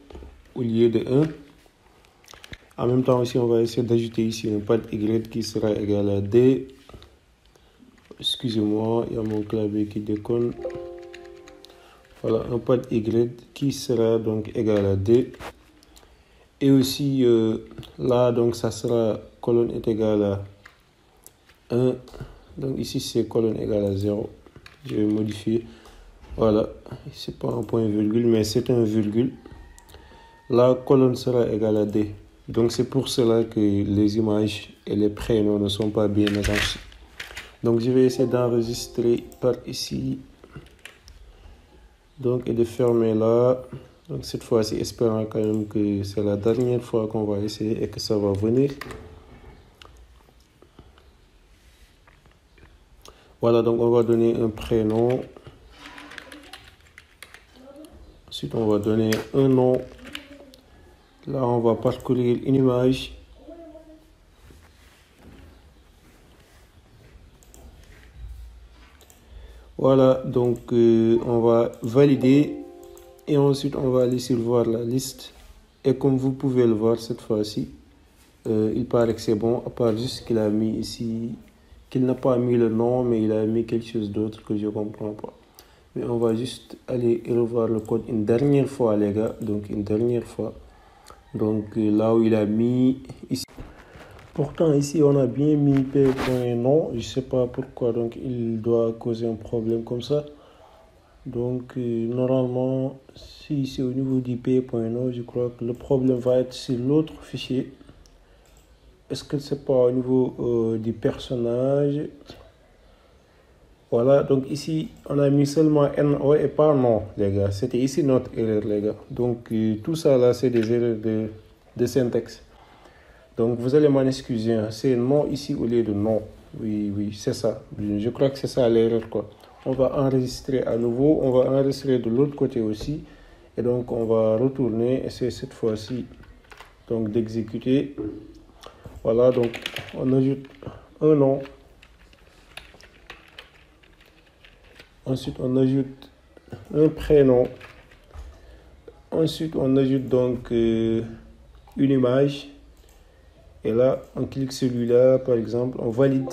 au lieu de 1. En même temps aussi, on va essayer d'ajouter ici un pad Y qui sera égal à D. Excusez-moi, il y a mon clavier qui déconne. Voilà, un pad Y qui sera donc égal à D. Et aussi, là, donc ça sera colonne est égale à 1. Donc ici, c'est colonne égale à 0. Je vais modifier. Voilà, c'est pas un point virgule, mais c'est un virgule. La colonne sera égale à D. Donc c'est pour cela que les images et les prénoms ne sont pas bien agencés. Donc je vais essayer d'enregistrer par ici. Donc et de fermer là. Donc cette fois-ci, espérant quand même que c'est la dernière fois qu'on va essayer et que ça va venir. Voilà, donc on va donner un prénom. Ensuite, on va donner un nom. Là, on va parcourir une image. Voilà, donc on va valider. Et ensuite, on va aller sur voir la liste. Et comme vous pouvez le voir cette fois-ci, il paraît que c'est bon, à part juste qu'il a mis ici, qu'il n'a pas mis le nom, mais il a mis quelque chose d'autre que je ne comprends pas. Mais on va juste aller revoir le code une dernière fois, les gars. Donc, une dernière fois. Donc, là où il a mis ici. Pourtant, ici, on a bien mis p.non. Je ne sais pas pourquoi. Donc, il doit causer un problème comme ça. Donc, normalement, si c'est au niveau du p.non, je crois que le problème va être sur l'autre fichier. Est-ce que c'est pas au niveau du personnage? Voilà, donc ici, on a mis seulement NO et pas non, les gars. C'était ici notre erreur, les gars. Donc, tout ça là, c'est des erreurs de syntaxe. Donc, vous allez m'en excuser. Hein. C'est non ici au lieu de non. Oui, oui, c'est ça. Je crois que c'est ça l'erreur, quoi. On va enregistrer à nouveau. On va enregistrer de l'autre côté aussi. Et donc, on va retourner. Et c'est cette fois-ci, donc, d'exécuter. Voilà, donc, on ajoute un nom. Ensuite, on ajoute un prénom. Ensuite, on ajoute donc une image. Et là, on clique celui-là, par exemple, on valide.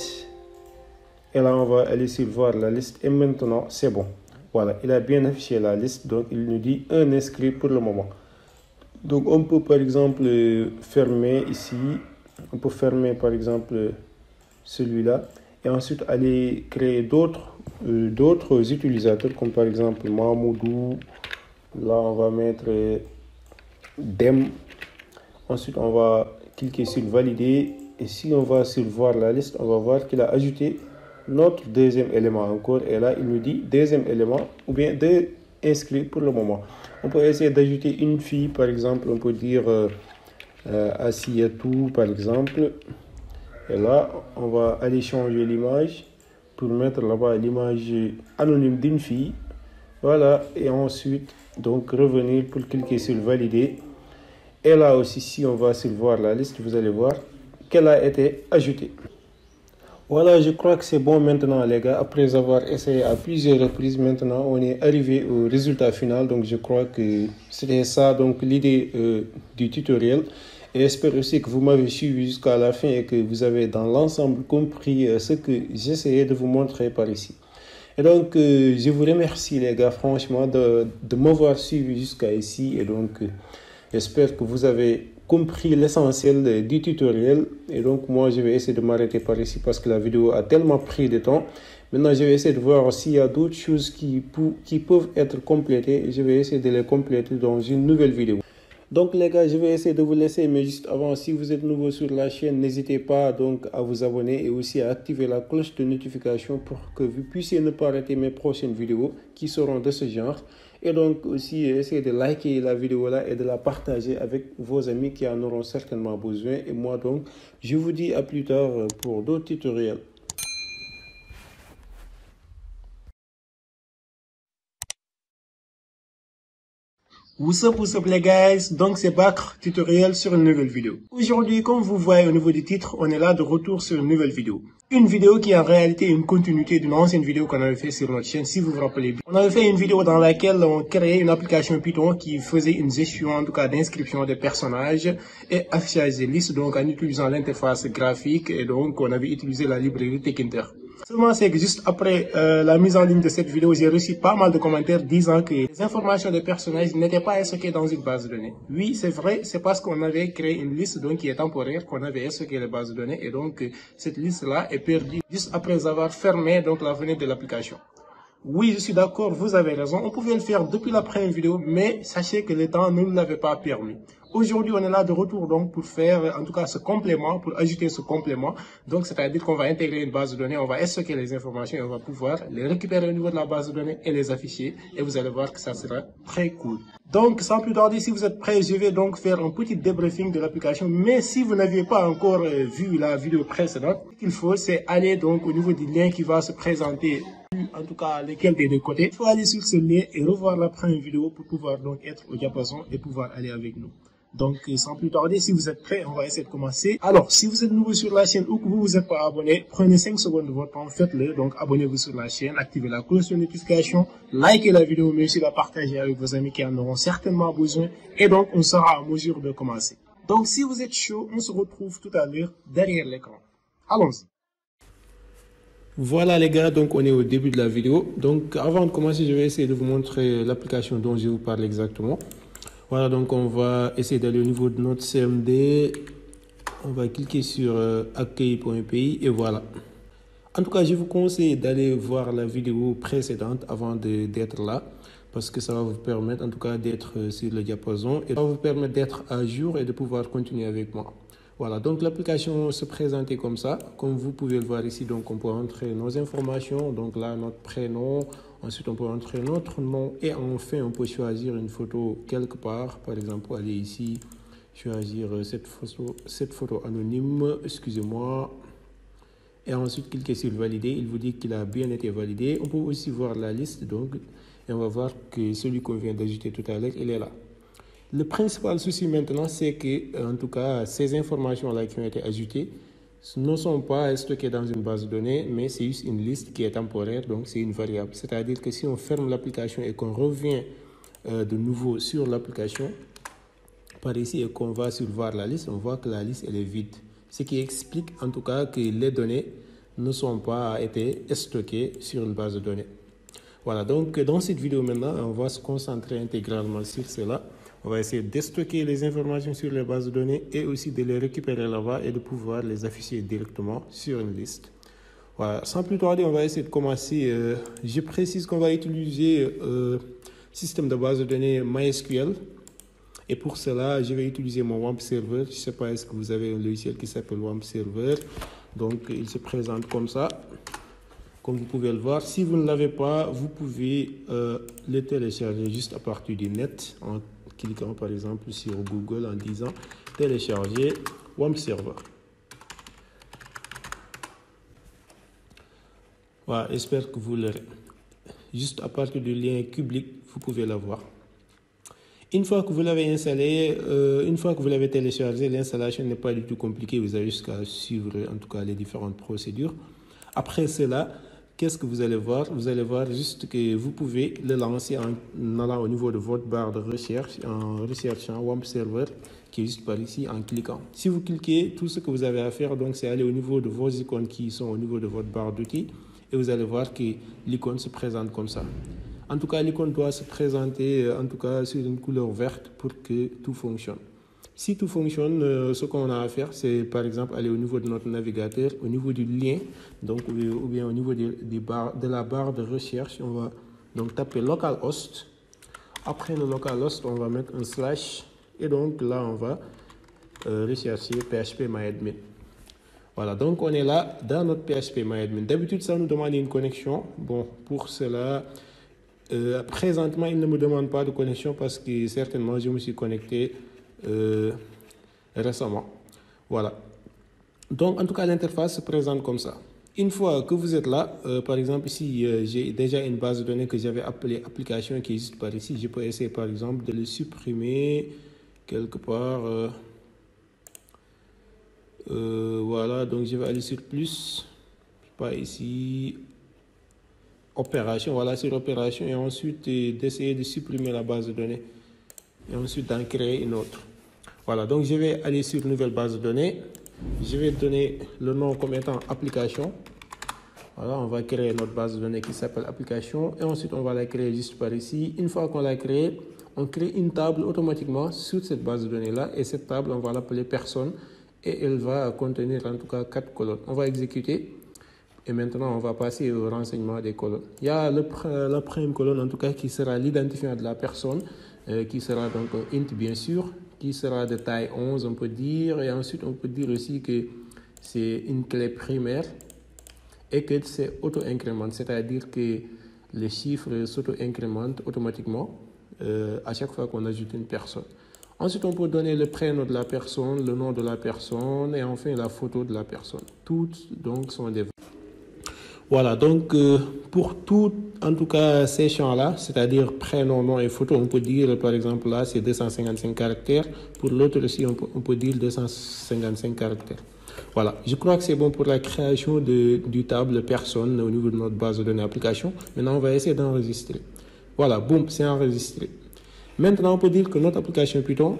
Et là, on va aller sur voir la liste. Et maintenant, c'est bon. Voilà, il a bien affiché la liste. Donc, il nous dit un inscrit pour le moment. Donc, on peut, par exemple, fermer ici. On peut fermer, par exemple, celui-là. Et ensuite, aller créer d'autres utilisateurs, comme par exemple Mamoudou. Là, on va mettre Dem. Ensuite, on va cliquer sur valider. Et si on va sur voir la liste, on va voir qu'il a ajouté notre deuxième élément encore. Et là, il nous dit deuxième élément ou bien deux inscrits pour le moment. On peut essayer d'ajouter une fille, par exemple. On peut dire Asiatou, par exemple. Et là, on va aller changer l'image pour mettre là-bas l'image anonyme d'une fille. Voilà, et ensuite, donc revenir pour cliquer sur valider. Et là aussi, si on va sur voir la liste, vous allez voir qu'elle a été ajoutée. Voilà, je crois que c'est bon maintenant, les gars. Après avoir essayé à plusieurs reprises, maintenant, on est arrivé au résultat final. Donc, je crois que c'était ça, donc l'idée du tutoriel. Et j'espère aussi que vous m'avez suivi jusqu'à la fin et que vous avez dans l'ensemble compris ce que j'essayais de vous montrer par ici. Et donc, je vous remercie les gars, franchement, de m'avoir suivi jusqu'à ici. Et donc, j'espère que vous avez compris l'essentiel du tutoriel. Et donc, moi, je vais essayer de m'arrêter par ici parce que la vidéo a tellement pris de temps. Maintenant, je vais essayer de voir s'il y a d'autres choses qui peuvent être complétées. Et je vais essayer de les compléter dans une nouvelle vidéo. Donc les gars, je vais essayer de vous laisser, mais juste avant, si vous êtes nouveau sur la chaîne, n'hésitez pas donc à vous abonner et aussi à activer la cloche de notification pour que vous puissiez ne pas rater mes prochaines vidéos qui seront de ce genre. Et donc aussi, essayez de liker la vidéo là et de la partager avec vos amis qui en auront certainement besoin. Et moi donc, je vous dis à plus tard pour d'autres tutoriels. What's up les guys, donc c'est Bakr, tutoriel sur une nouvelle vidéo. Aujourd'hui, comme vous voyez au niveau du titre, on est là de retour sur une nouvelle vidéo. Une vidéo qui est en réalité une continuité d'une ancienne vidéo qu'on avait fait sur notre chaîne, si vous vous rappelez bien. On avait fait une vidéo dans laquelle on créait une application Python qui faisait une gestion, en tout cas d'inscription des personnages et affichage des listes, donc en utilisant l'interface graphique, et donc on avait utilisé la librairie Tkinter. Seulement, c'est que juste après la mise en ligne de cette vidéo, j'ai reçu pas mal de commentaires disant que les informations des personnages n'étaient pas stockées dans une base de données. Oui, c'est vrai, c'est parce qu'on avait créé une liste donc qui est temporaire qu'on avait stocké les bases de données et donc cette liste-là est perdue juste après avoir fermé donc la fenêtre de l'application. Oui, je suis d'accord, vous avez raison. On pouvait le faire depuis la première vidéo, mais sachez que le temps ne nous l'avait pas permis. Aujourd'hui, on est là de retour donc pour faire en tout cas ce complément, pour ajouter ce complément. Donc, c'est-à-dire qu'on va intégrer une base de données, on va stocker les informations et on va pouvoir les récupérer au niveau de la base de données et les afficher. Et vous allez voir que ça sera très cool. Donc, sans plus tarder, si vous êtes prêts, je vais donc faire un petit débriefing de l'application. Mais si vous n'aviez pas encore vu la vidéo précédente, ce qu'il faut, c'est aller donc au niveau du lien qui va se présenter, en tout cas lesquels des deux côtés. Il faut aller sur ce lien et revoir la première vidéo pour pouvoir donc être au diapason et pouvoir aller avec nous. Donc, sans plus tarder, si vous êtes prêts, on va essayer de commencer. Alors, si vous êtes nouveau sur la chaîne ou que vous vous êtes pas abonné, prenez 5 secondes de votre temps, faites-le. Donc, abonnez-vous sur la chaîne, activez la cloche de notification, likez la vidéo, mais aussi la partagez avec vos amis qui en auront certainement besoin. Et donc, on sera en mesure de commencer. Donc, si vous êtes chaud, on se retrouve tout à l'heure derrière l'écran. Allons-y. Voilà les gars, donc on est au début de la vidéo. Donc avant de commencer, je vais essayer de vous montrer l'application dont je vous parle exactement. Voilà, donc on va essayer d'aller au niveau de notre CMD. On va cliquer sur accueil.pi et voilà. En tout cas, je vous conseille d'aller voir la vidéo précédente avant d'être là, parce que ça va vous permettre en tout cas d'être sur le diapason et ça va vous permettre d'être à jour et de pouvoir continuer avec moi. Voilà, donc l'application se présentait comme ça. Comme vous pouvez le voir ici, donc on peut entrer nos informations. Donc là, notre prénom. Ensuite, on peut entrer notre nom. Et enfin, on peut choisir une photo quelque part. Par exemple, aller ici, choisir cette photo anonyme. Excusez-moi. Et ensuite, cliquer sur valider. Il vous dit qu'il a bien été validé. On peut aussi voir la liste. Donc, et on va voir que celui qu'on vient d'ajouter tout à l'heure, il est là. Le principal souci maintenant, c'est que, en tout cas, ces informations-là qui ont été ajoutées ne sont pas stockées dans une base de données, mais c'est juste une liste qui est temporaire, donc c'est une variable. C'est-à-dire que si on ferme l'application et qu'on revient de nouveau sur l'application, par ici, et qu'on va sur voir la liste, on voit que la liste, elle est vide. Ce qui explique, en tout cas, que les données ne sont pas été stockées sur une base de données. Voilà, donc dans cette vidéo maintenant, on va se concentrer intégralement sur cela. On va essayer de stocker les informations sur les bases de données et aussi de les récupérer là-bas et de pouvoir les afficher directement sur une liste. Voilà, sans plus tarder, on va essayer de commencer. Je précise qu'on va utiliser le système de base de données MySQL. Et pour cela, je vais utiliser mon WAMP Server. Je ne sais pas, est-ce que vous avez un logiciel qui s'appelle WAMP Server. Donc, il se présente comme ça. Comme vous pouvez le voir, si vous ne l'avez pas, vous pouvez le télécharger juste à partir du net en cliquant par exemple sur Google en disant télécharger WAMP Server. Voilà, j'espère que vous l'aurez. Juste à partir du lien public, vous pouvez l'avoir. Une fois que vous l'avez installé, une fois que vous l'avez téléchargé, l'installation n'est pas du tout compliquée. Vous avez juste à suivre en tout cas les différentes procédures. Après cela, qu'est-ce que vous allez voir? Vous allez voir juste que vous pouvez le lancer en allant au niveau de votre barre de recherche, en recherchant WAMP Server, qui est juste par ici, en cliquant. Si vous cliquez, tout ce que vous avez à faire, donc, c'est aller au niveau de vos icônes qui sont au niveau de votre barre d'outils, et vous allez voir que l'icône se présente comme ça. En tout cas, l'icône doit se présenter, en tout cas, sur une couleur verte pour que tout fonctionne. Si tout fonctionne, ce qu'on a à faire, c'est par exemple aller au niveau de notre navigateur, au niveau du lien, donc, ou bien au niveau de la barre de recherche. On va donc taper localhost. Après le localhost, on va mettre un slash. Et donc là, on va rechercher phpMyAdmin. Voilà, donc on est là dans notre phpMyAdmin. D'habitude, ça nous demande une connexion. Bon, pour cela, présentement, il ne me demande pas de connexion parce que certainement, je me suis connecté récemment. Voilà. Donc, en tout cas, l'interface se présente comme ça. Une fois que vous êtes là, par exemple, ici, j'ai déjà une base de données que j'avais appelée application qui existe par ici. Je peux essayer, par exemple, de le supprimer quelque part. Voilà, donc je vais aller sur plus. Pas ici. Opération, voilà, sur opération. Et ensuite, d'essayer de supprimer la base de données. Et ensuite, d'en créer une autre. Voilà, donc je vais aller sur nouvelle base de données. Je vais donner le nom comme étant application. Voilà, on va créer notre base de données qui s'appelle application. Et ensuite, on va la créer juste par ici. Une fois qu'on l'a créée, on crée une table automatiquement sur cette base de données-là. Et cette table, on va l'appeler personne. Et elle va contenir en tout cas 4 colonnes. On va exécuter. Et maintenant, on va passer au renseignement des colonnes. Il y a la première colonne, en tout cas, qui sera l'identifiant de la personne, qui sera donc un int, bien sûr, qui sera de taille 11, on peut dire. Et ensuite, on peut dire aussi que c'est une clé primaire et que c'est auto-incrémente, c'est-à-dire que les chiffres s'auto-incrémentent automatiquement à chaque fois qu'on ajoute une personne. Ensuite, on peut donner le prénom de la personne, le nom de la personne et enfin la photo de la personne. Toutes donc sont des... Voilà, donc pour tout, en tout cas, ces champs-là, c'est-à-dire prénom, nom et photo, on peut dire, par exemple, là, c'est 255 caractères. Pour l'autre aussi, on peut dire 255 caractères. Voilà, je crois que c'est bon pour la création du table personne au niveau de notre base de données application. Maintenant, on va essayer d'enregistrer. Voilà, boum, c'est enregistré. Maintenant, on peut dire que notre application Python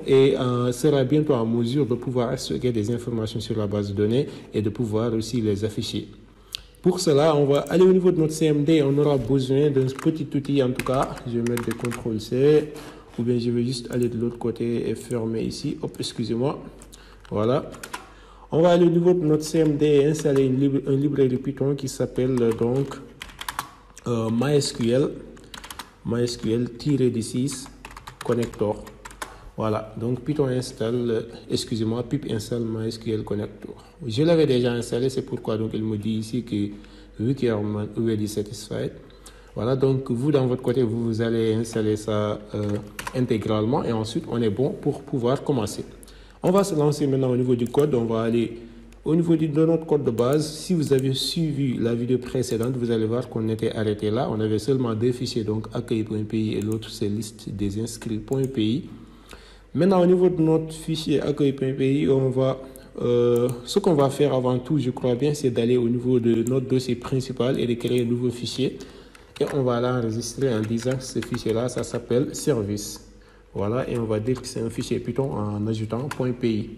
sera bientôt en mesure de pouvoir stocker des informations sur la base de données et de pouvoir aussi les afficher. Pour cela, on va aller au niveau de notre CMD. On aura besoin d'un petit outil, en tout cas. Je vais mettre des CTRL-C, ou bien je vais juste aller de l'autre côté et fermer ici. Hop, excusez-moi. Voilà. On va aller au niveau de notre CMD et installer une librairie Python qui s'appelle donc MySQL-D6 connector. Voilà, donc Python installe, excusez-moi, pip install MySQL connector. Je l'avais déjà installé, c'est pourquoi donc il me dit ici que requirement already satisfied. Voilà, donc vous dans votre côté, vous allez installer ça intégralement et ensuite on est bon pour pouvoir commencer. On va se lancer maintenant au niveau du code. On va aller au niveau de notre code de base. Si vous avez suivi la vidéo précédente, vous allez voir qu'on était arrêté là. On avait seulement deux fichiers, donc accueil.py et l'autre c'est liste des inscrits.py. Maintenant, au niveau de notre fichier accueil.py, ce qu'on va faire avant tout, je crois bien, c'est d'aller au niveau de notre dossier principal et de créer un nouveau fichier. Et on va l'enregistrer en disant que ce fichier-là, ça s'appelle service. Voilà, et on va dire que c'est un fichier Python en ajoutant .py.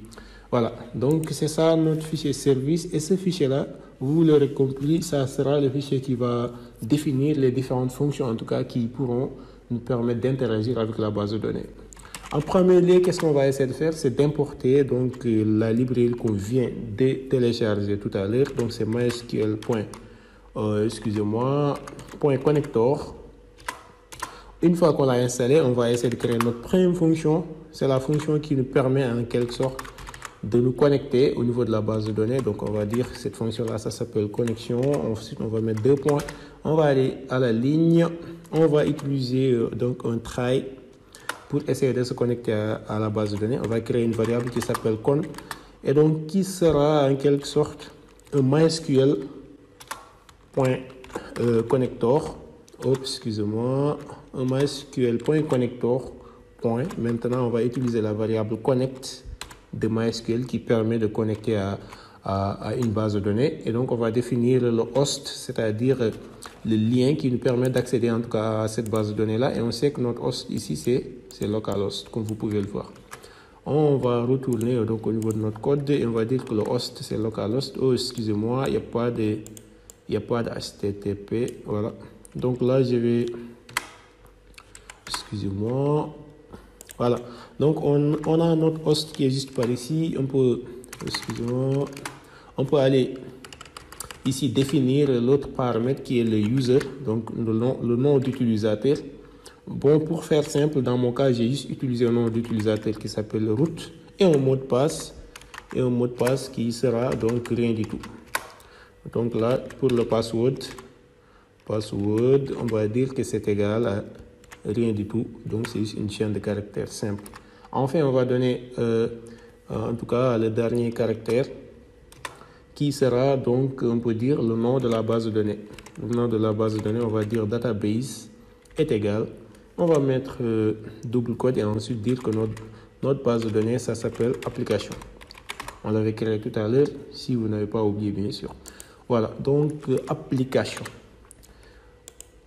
Voilà, donc c'est ça notre fichier service. Et ce fichier-là, vous l'aurez compris, ça sera le fichier qui va définir les différentes fonctions, en tout cas, qui pourront nous permettre d'interagir avec la base de données. En premier lieu, qu'est-ce qu'on va essayer de faire? C'est d'importer donc la librairie qu'on vient de télécharger tout à l'heure. Donc c'est MySQL.connector. Une fois qu'on l'a installé, on va essayer de créer notre première fonction. C'est la fonction qui nous permet en quelque sorte de nous connecter au niveau de la base de données. Donc on va dire que cette fonction-là, ça s'appelle connexion. Ensuite, on va mettre 2 points. On va aller à la ligne. On va utiliser donc un try pour essayer de se connecter à la base de données. On va créer une variable qui s'appelle con et donc qui sera en quelque sorte un MySQL.connector. Excusez-moi, un MySQL.connector. Maintenant, on va utiliser la variable connect de MySQL qui permet de connecter à une base de données. Et donc, on va définir le host, c'est-à-dire le lien qui nous permet d'accéder en tout cas à cette base de données-là. Et on sait que notre host ici, c'est localhost, comme vous pouvez le voir. On va retourner donc au niveau de notre code et on va dire que le host, c'est localhost. Oh, excusez-moi, il n'y a pas de HTTP. Voilà. Donc là, je vais... Excusez-moi. Voilà. Donc, on a notre host qui est juste par ici. Excusez-moi. On peut aller ici définir l'autre paramètre qui est le user, donc le nom d'utilisateur. Bon, pour faire simple, dans mon cas, j'ai juste utilisé un nom d'utilisateur qui s'appelle root et un mot de passe. Et un mot de passe qui sera donc rien du tout. Donc là, pour le password, on va dire que c'est égal à rien du tout. Donc c'est juste une chaîne de caractères simple. Enfin, on va donner en tout cas le dernier caractère qui sera donc, on peut dire, le nom de la base de données. Le nom de la base de données, on va dire database est égal. On va mettre double quote et ensuite dire que notre base de données, ça s'appelle application. On l'avait créé tout à l'heure, si vous n'avez pas oublié, bien sûr. Voilà, donc application.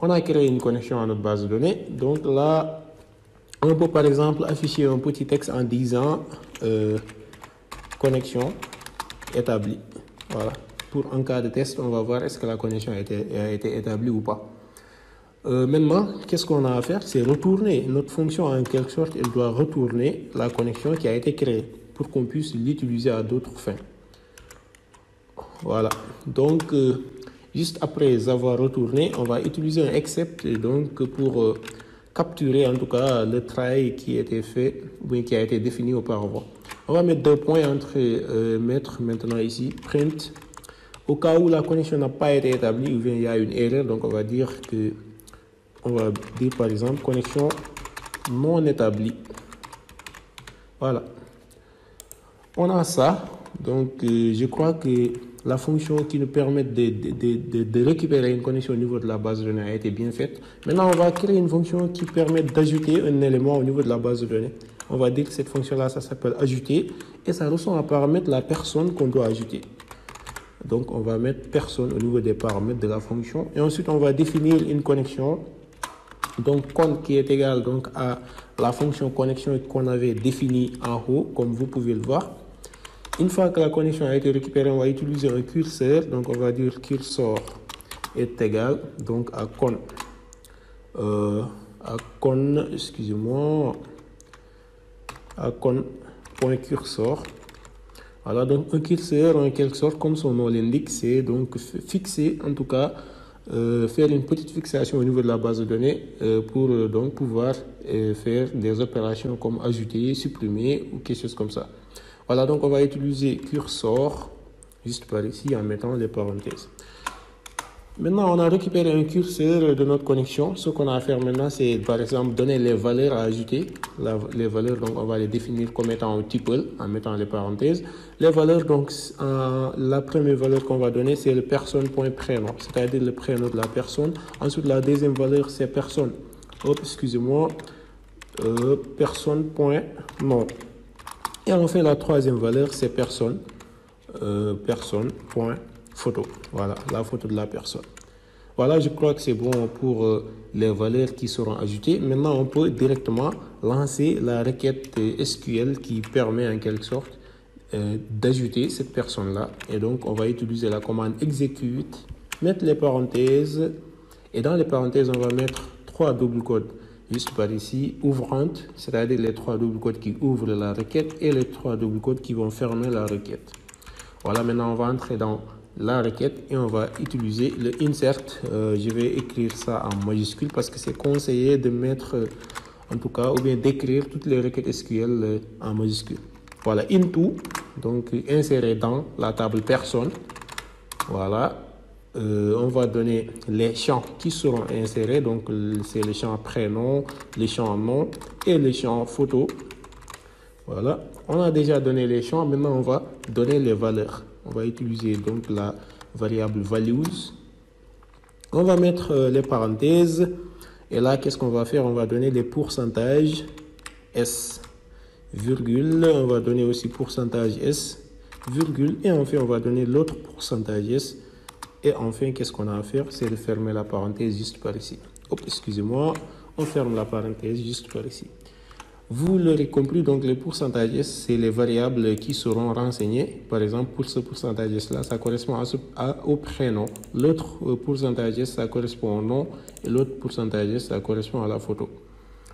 On a créé une connexion à notre base de données. Donc là, on peut par exemple afficher un petit texte en disant connexion établie. Voilà. Pour un cas de test, on va voir est-ce que la connexion a été établie ou pas. Maintenant, qu'est-ce qu'on a à faire? C'est retourner. Notre fonction, en quelque sorte, elle doit retourner la connexion qui a été créée pour qu'on puisse l'utiliser à d'autres fins. Voilà. Donc, juste après avoir retourné, on va utiliser un except donc, pour capturer en tout cas le try qui a été fait ou qui a été défini auparavant. On va mettre 2 points entre mettre maintenant ici print. Au cas où la connexion n'a pas été établie ou bien il y a une erreur, donc on va dire par exemple connexion non établie. Voilà. On a ça. Donc je crois que la fonction qui nous permet de récupérer une connexion au niveau de la base de données a été bien faite. Maintenant, on va créer une fonction qui permet d'ajouter un élément au niveau de la base de données. On va dire que cette fonction-là, ça s'appelle ajouter et ça ressemble à paramètre la personne qu'on doit ajouter. Donc, on va mettre personne au niveau des paramètres de la fonction et ensuite, on va définir une connexion. Donc, con qui est égal donc, à la fonction connexion qu'on avait définie en haut, comme vous pouvez le voir. Une fois que la connexion a été récupérée, on va utiliser un curseur. Donc, on va dire cursor est égal donc à con.cursor. Voilà, donc un curseur en quelque sorte, comme son nom l'indique, c'est donc fixer, en tout cas, faire une petite fixation au niveau de la base de données pour donc pouvoir faire des opérations comme ajouter, supprimer ou quelque chose comme ça. Voilà, donc on va utiliser cursor juste par ici en mettant les parenthèses. Maintenant, on a récupéré un curseur de notre connexion. Ce qu'on a à faire maintenant, c'est par exemple donner les valeurs à ajouter. Les valeurs, donc on va les définir comme étant un tuple en mettant les parenthèses. Les valeurs, donc la première valeur qu'on va donner, c'est le personne.prénom, c'est-à-dire le prénom de la personne. Ensuite, la deuxième valeur, c'est personne. Personne.nom. Et enfin, la troisième valeur, c'est personne.photo. Voilà, la photo de la personne. Voilà, je crois que c'est bon pour les valeurs qui seront ajoutées. Maintenant, on peut directement lancer la requête SQL qui permet en quelque sorte d'ajouter cette personne-là. Et donc, on va utiliser la commande execute, mettre les parenthèses. Et dans les parenthèses, on va mettre 3 doubles codes juste par ici, ouvrantes, c'est-à-dire les 3 doubles codes qui ouvrent la requête et les 3 doubles codes qui vont fermer la requête. Voilà, maintenant on va entrer dans la requête et on va utiliser le insert. Je vais écrire ça en majuscule parce que c'est conseillé de mettre, en tout cas, ou bien d'écrire toutes les requêtes SQL en majuscule. Voilà, into, donc insérer dans la table personne. Voilà. On va donner les champs qui seront insérés. Donc, c'est le champ prénom, le champ nom et le champ photo. Voilà. On a déjà donné les champs. Maintenant, on va donner les valeurs. On va utiliser donc la variable values. On va mettre les parenthèses. Et là, qu'est-ce qu'on va faire? On va donner les pourcentages S, virgule. On va donner aussi pourcentage S, virgule. Et enfin, on va donner l'autre pourcentage S. Et enfin, qu'est-ce qu'on a à faire? C'est de fermer la parenthèse juste par ici. Hop, excusez-moi, on ferme la parenthèse juste par ici. Vous l'aurez compris, donc les pourcentages, c'est les variables qui seront renseignées. Par exemple, pour ce pourcentage-là, ça correspond au prénom. L'autre pourcentage, ça correspond au nom. Et l'autre pourcentage, ça correspond à la photo.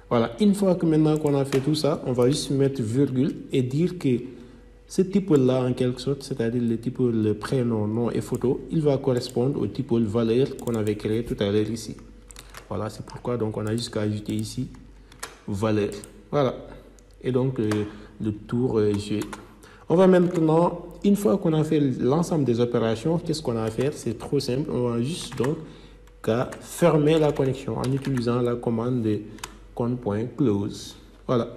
Voilà, une fois que maintenant qu'on a fait tout ça, on va juste mettre virgule et dire que ce type-là, en quelque sorte, c'est-à-dire le type le prénom, nom et photo, il va correspondre au type valeur qu'on avait créé tout à l'heure ici. Voilà, c'est pourquoi donc on a juste qu'à ajouter ici valeur. Voilà. Et donc le tour joué. On va maintenant, une fois qu'on a fait l'ensemble des opérations, qu'est-ce qu'on a à faire? C'est trop simple. On va juste donc qu'à fermer la connexion en utilisant la commande de con.close. Voilà.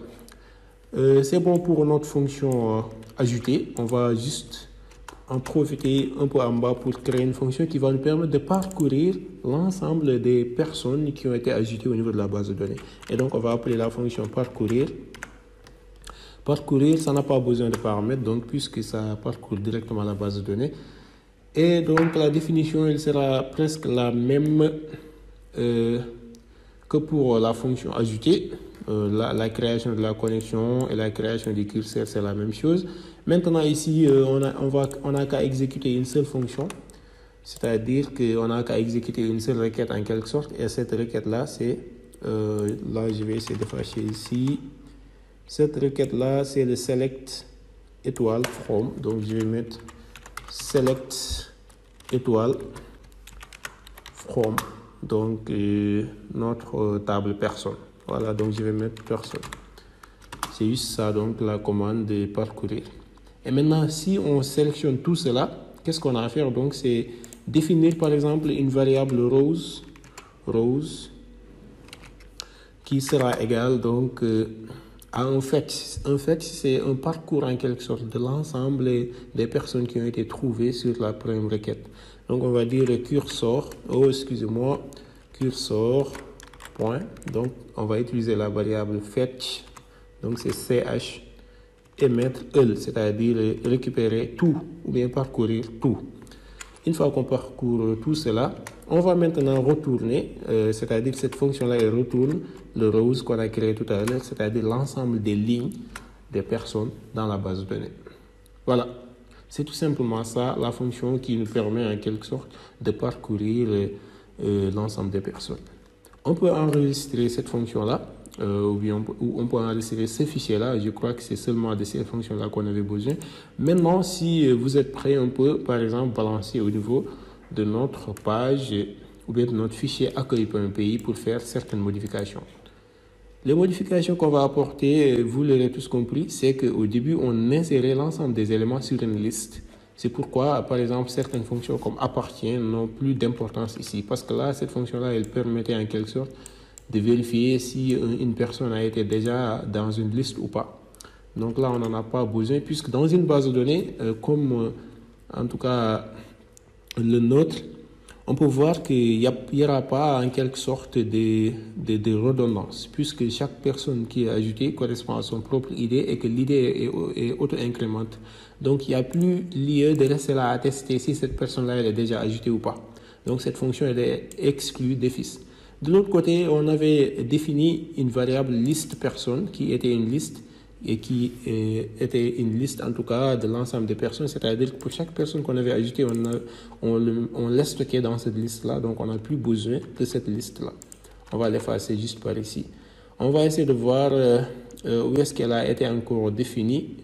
C'est bon pour notre fonction ajoutée. On va juste en profiter un peu en bas pour créer une fonction qui va nous permettre de parcourir l'ensemble des personnes qui ont été ajoutées au niveau de la base de données. Et donc, on va appeler la fonction parcourir. Parcourir, ça n'a pas besoin de paramètres, donc puisque ça parcourt directement la base de données. Et donc, la définition, elle sera presque la même que pour la fonction ajoutée. La création de la connexion et la création du curseur, c'est la même chose. Maintenant, ici, on a qu'à exécuter une seule fonction. C'est-à-dire qu'on n'a qu'à exécuter une seule requête en quelque sorte. Et cette requête-là, c'est... là, je vais essayer de fâcher ici. Cette requête-là, c'est le select étoile from. Donc, je vais mettre select étoile from. Donc, notre table personne. Voilà, donc je vais mettre personne. C'est juste ça, donc la commande de parcourir. Et maintenant, si on sélectionne tout cela, qu'est-ce qu'on a à faire? Donc, c'est définir par exemple une variable rows, qui sera égale donc à un fetch. Un fetch, c'est un parcours en quelque sorte de l'ensemble des personnes qui ont été trouvées sur la première requête. Donc, on va dire cursor, cursor. Donc, on va utiliser la variable fetch, donc c'est ch, et mettre all, c'est-à-dire récupérer tout ou bien parcourir tout. Une fois qu'on parcourt tout cela, on va maintenant retourner, c'est-à-dire cette fonction-là, elle retourne le rows qu'on a créé tout à l'heure, c'est-à-dire l'ensemble des lignes des personnes dans la base de données. Voilà, c'est tout simplement ça, la fonction qui nous permet en quelque sorte de parcourir l'ensemble des personnes. On peut enregistrer cette fonction-là, ou bien on peut enregistrer ce fichier-là. Je crois que c'est seulement de ces fonctions-là qu'on avait besoin. Maintenant, si vous êtes prêt, on peut par exemple balancer au niveau de notre page ou bien de notre fichier accueil.py pour faire certaines modifications. Les modifications qu'on va apporter, vous l'aurez tous compris, c'est qu'au début, on insérait l'ensemble des éléments sur une liste. C'est pourquoi, par exemple, certaines fonctions comme appartient n'ont plus d'importance ici. Parce que là, cette fonction-là, elle permettait en quelque sorte de vérifier si une personne a été déjà dans une liste ou pas. Donc là, on n'en a pas besoin, puisque dans une base de données, comme en tout cas le nôtre, on peut voir qu'il n'y aura pas en quelque sorte de redondance, puisque chaque personne qui est ajoutée correspond à son propre ID et que l'idée est auto-incrémente. Donc, il n'y a plus lieu de rester là à tester si cette personne-là est déjà ajoutée ou pas. Donc, cette fonction elle est exclue d'office. De l'autre côté, on avait défini une variable liste personne qui était une liste et qui était une liste en tout cas de l'ensemble des personnes, c'est-à-dire que pour chaque personne qu'on avait ajoutée, on l'a stocké dans cette liste-là, donc on n'a plus besoin de cette liste-là. On va l'effacer juste par ici. On va essayer de voir où est-ce qu'elle a été encore définie.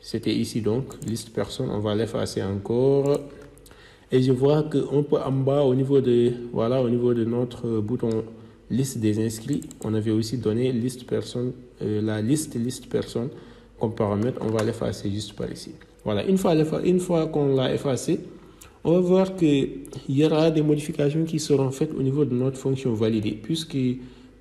C'était ici donc, liste personne, on va l'effacer encore. Et je vois qu'on peut en bas au niveau de, voilà, au niveau de notre bouton liste des inscrits, on avait aussi donné liste personne, la liste personne comme paramètre, on va l'effacer juste par ici. Voilà, une fois qu'on l'a effacé, on va voir qu'il y aura des modifications qui seront faites au niveau de notre fonction validée, puisque,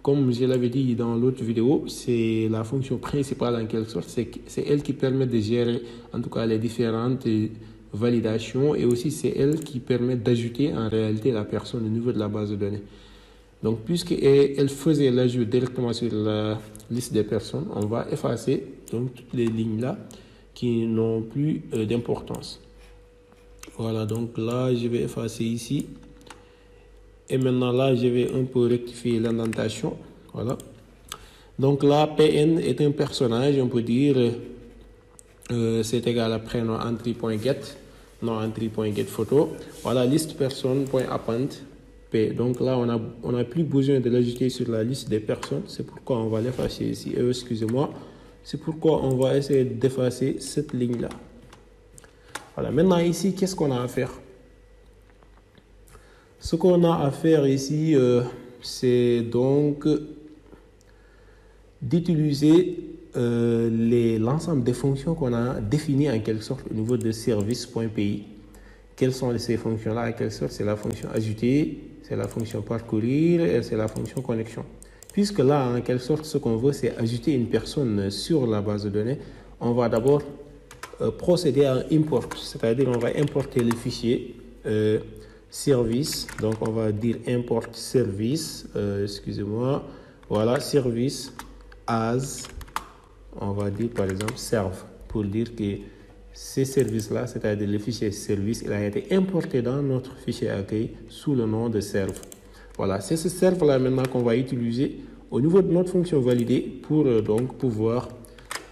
comme je l'avais dit dans l'autre vidéo, c'est la fonction principale en quelque sorte, c'est elle qui permet de gérer en tout cas les différentes validations et aussi c'est elle qui permet d'ajouter en réalité la personne au niveau de la base de données. Donc, puisqu'elle faisait l'ajout directement sur la liste des personnes, on va effacer donc toutes les lignes-là qui n'ont plus d'importance. Voilà, donc là, je vais effacer ici. Et maintenant, là, je vais un peu rectifier l'indentation. Voilà. Donc là, PN est un personnage, on peut dire, c'est égal à prénom entry.get, non entry.get photo. Voilà, liste personne.append. Donc là, on n'a plus besoin de l'ajouter sur la liste des personnes. C'est pourquoi on va l'effacer ici. Excusez-moi. C'est pourquoi on va essayer d'effacer cette ligne-là. Voilà. Maintenant, ici, qu'est-ce qu'on a à faire? Ce qu'on a à faire ici, c'est donc d'utiliser l'ensemble des fonctions qu'on a définies en quelque sorte au niveau de service.py. Quelles sont ces fonctions-là? En quelque sorte, c'est la fonction ajouter, c'est la fonction parcourir et c'est la fonction connexion. Puisque là, en quelque sorte, ce qu'on veut, c'est ajouter une personne sur la base de données. On va d'abord procéder à un import, c'est-à-dire on va importer le fichier service. Donc, on va dire import service, excusez-moi, voilà, service as, on va dire par exemple serve, pour dire que ces services-là, c'est-à-dire le fichier service, il a été importé dans notre fichier accueil sous le nom de serve. Voilà, c'est ce serve-là maintenant qu'on va utiliser au niveau de notre fonction validée pour donc pouvoir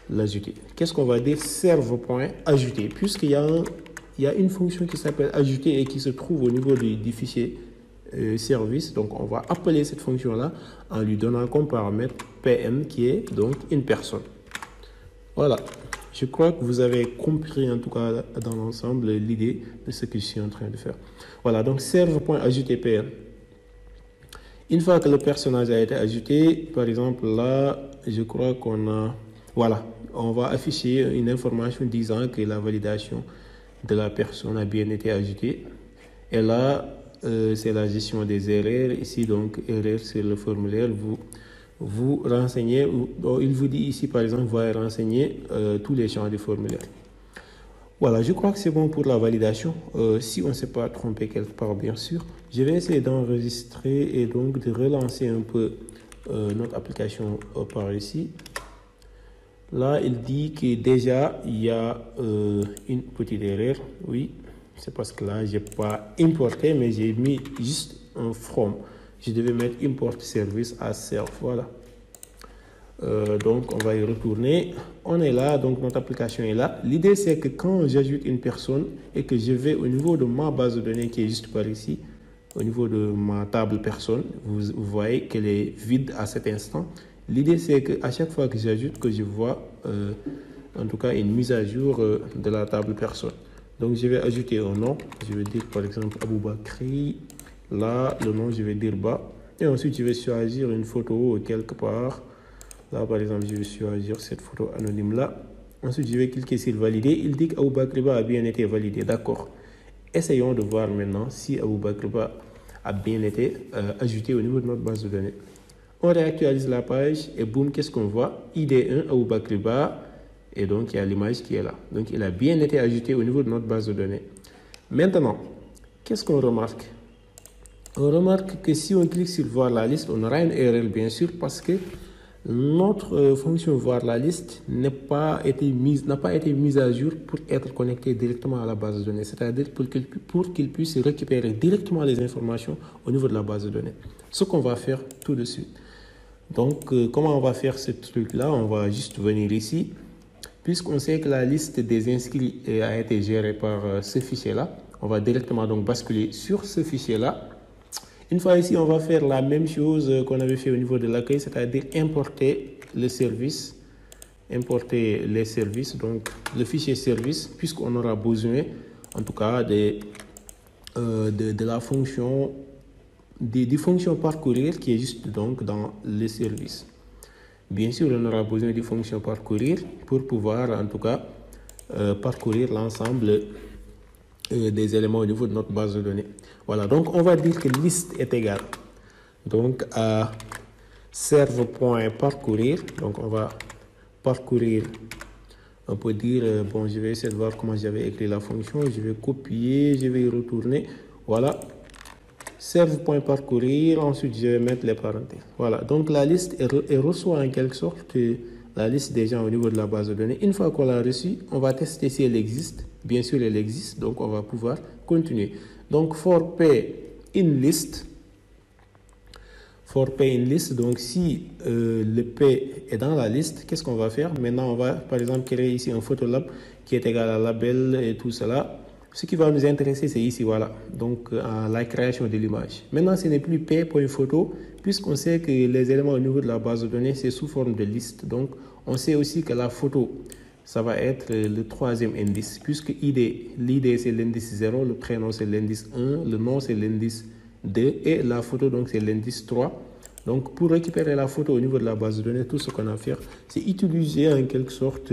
l'ajouter. Qu'est-ce qu'on va dire? Serve.ajouter, puisqu'il y a une fonction qui s'appelle ajouter et qui se trouve au niveau du fichier service. Donc, on va appeler cette fonction-là en lui donnant comme paramètre PM qui est donc une personne. Voilà. Je crois que vous avez compris en tout cas dans l'ensemble l'idée de ce que je suis en train de faire. Voilà, donc serve.ajouter PM. Une fois que le personnage a été ajouté, par exemple là, je crois qu'on a... Voilà, on va afficher une information disant que la validation de la personne a bien été ajoutée. Et là, c'est la gestion des erreurs. Ici, donc, erreur sur le formulaire. Vous renseignez, il vous dit ici par exemple, vous allez renseigner tous les champs du formulaire. Voilà, je crois que c'est bon pour la validation. Si on ne s'est pas trompé quelque part, bien sûr, je vais essayer d'enregistrer et donc de relancer un peu notre application par ici. Là, il dit que déjà, il y a une petite erreur. Oui, c'est parce que là, je n'ai pas importé, mais j'ai mis juste un from. Je devais mettre import service as serve. Voilà. Donc, on va y retourner. On est là, donc notre application est là. L'idée, c'est que quand j'ajoute une personne et que je vais au niveau de ma base de données qui est juste par ici, au niveau de ma table personne, vous voyez qu'elle est vide à cet instant. L'idée, c'est qu'à chaque fois que j'ajoute, que je vois en tout cas une mise à jour de la table personne. Donc, je vais ajouter un nom. Je vais dire par exemple Aboubakry. Là, le nom, je vais dire bas. Et ensuite, je vais choisir une photo quelque part. Là, par exemple, je vais choisir cette photo anonyme-là. Ensuite, je vais cliquer sur valider. Il dit qu'Aboubakry Ba a bien été validé. D'accord. Essayons de voir maintenant si Aboubakry Ba a bien été ajouté au niveau de notre base de données. On réactualise la page et boum, qu'est-ce qu'on voit? ID1 Aboubakry Ba. Et donc, il y a l'image qui est là. Donc, il a bien été ajouté au niveau de notre base de données. Maintenant, qu'est-ce qu'on remarque? On remarque que si on clique sur voir la liste, on aura une erreur bien sûr parce que notre fonction voir la liste n'a pas été mise à jour pour être connectée directement à la base de données, c'est-à-dire pour qu'il puisse récupérer directement les informations au niveau de la base de données. Ce qu'on va faire tout de suite. Donc, comment on va faire ce truc-là? On va juste venir ici. Puisqu'on sait que la liste des inscrits a été gérée par ce fichier-là, on va directement donc basculer sur ce fichier-là. Une fois ici, on va faire la même chose qu'on avait fait au niveau de l'accueil, c'est-à-dire importer le service, importer les services, donc le fichier service, puisqu'on aura besoin, en tout cas, de la fonction, des fonctions parcourir qui est juste donc dans le service. Bien sûr, on aura besoin des fonctions parcourir pour pouvoir, en tout cas, parcourir l'ensemble des éléments au niveau de notre base de données. Voilà, donc on va dire que liste est égale donc à serve.parcourir. Donc on va parcourir, on peut dire, bon, je vais essayer de voir comment j'avais écrit la fonction. Je vais copier, je vais y retourner. Voilà, serve.parcourir, ensuite je vais mettre les parenthèses. Voilà, donc la liste elle reçoit en quelque sorte la liste des gens au niveau de la base de données. Une fois qu'on l'a reçue, on va tester si elle existe. Bien sûr, elle existe, donc on va pouvoir continuer. Donc, for pay in list, donc si le P est dans la liste, qu'est-ce qu'on va faire? Maintenant, on va par exemple créer ici un Photolab qui est égal à label et tout cela. Ce qui va nous intéresser, c'est ici, voilà, donc la création de l'image. Maintenant, ce n'est plus P.photo, puisqu'on sait que les éléments au niveau de la base de données, c'est sous forme de liste. Donc, on sait aussi que la photo, ça va être le troisième indice, puisque l'ID c'est l'indice 0, le prénom c'est l'indice 1, le nom c'est l'indice 2 et la photo donc c'est l'indice 3. Donc pour récupérer la photo au niveau de la base de données, tout ce qu'on a à faire, c'est utiliser en quelque sorte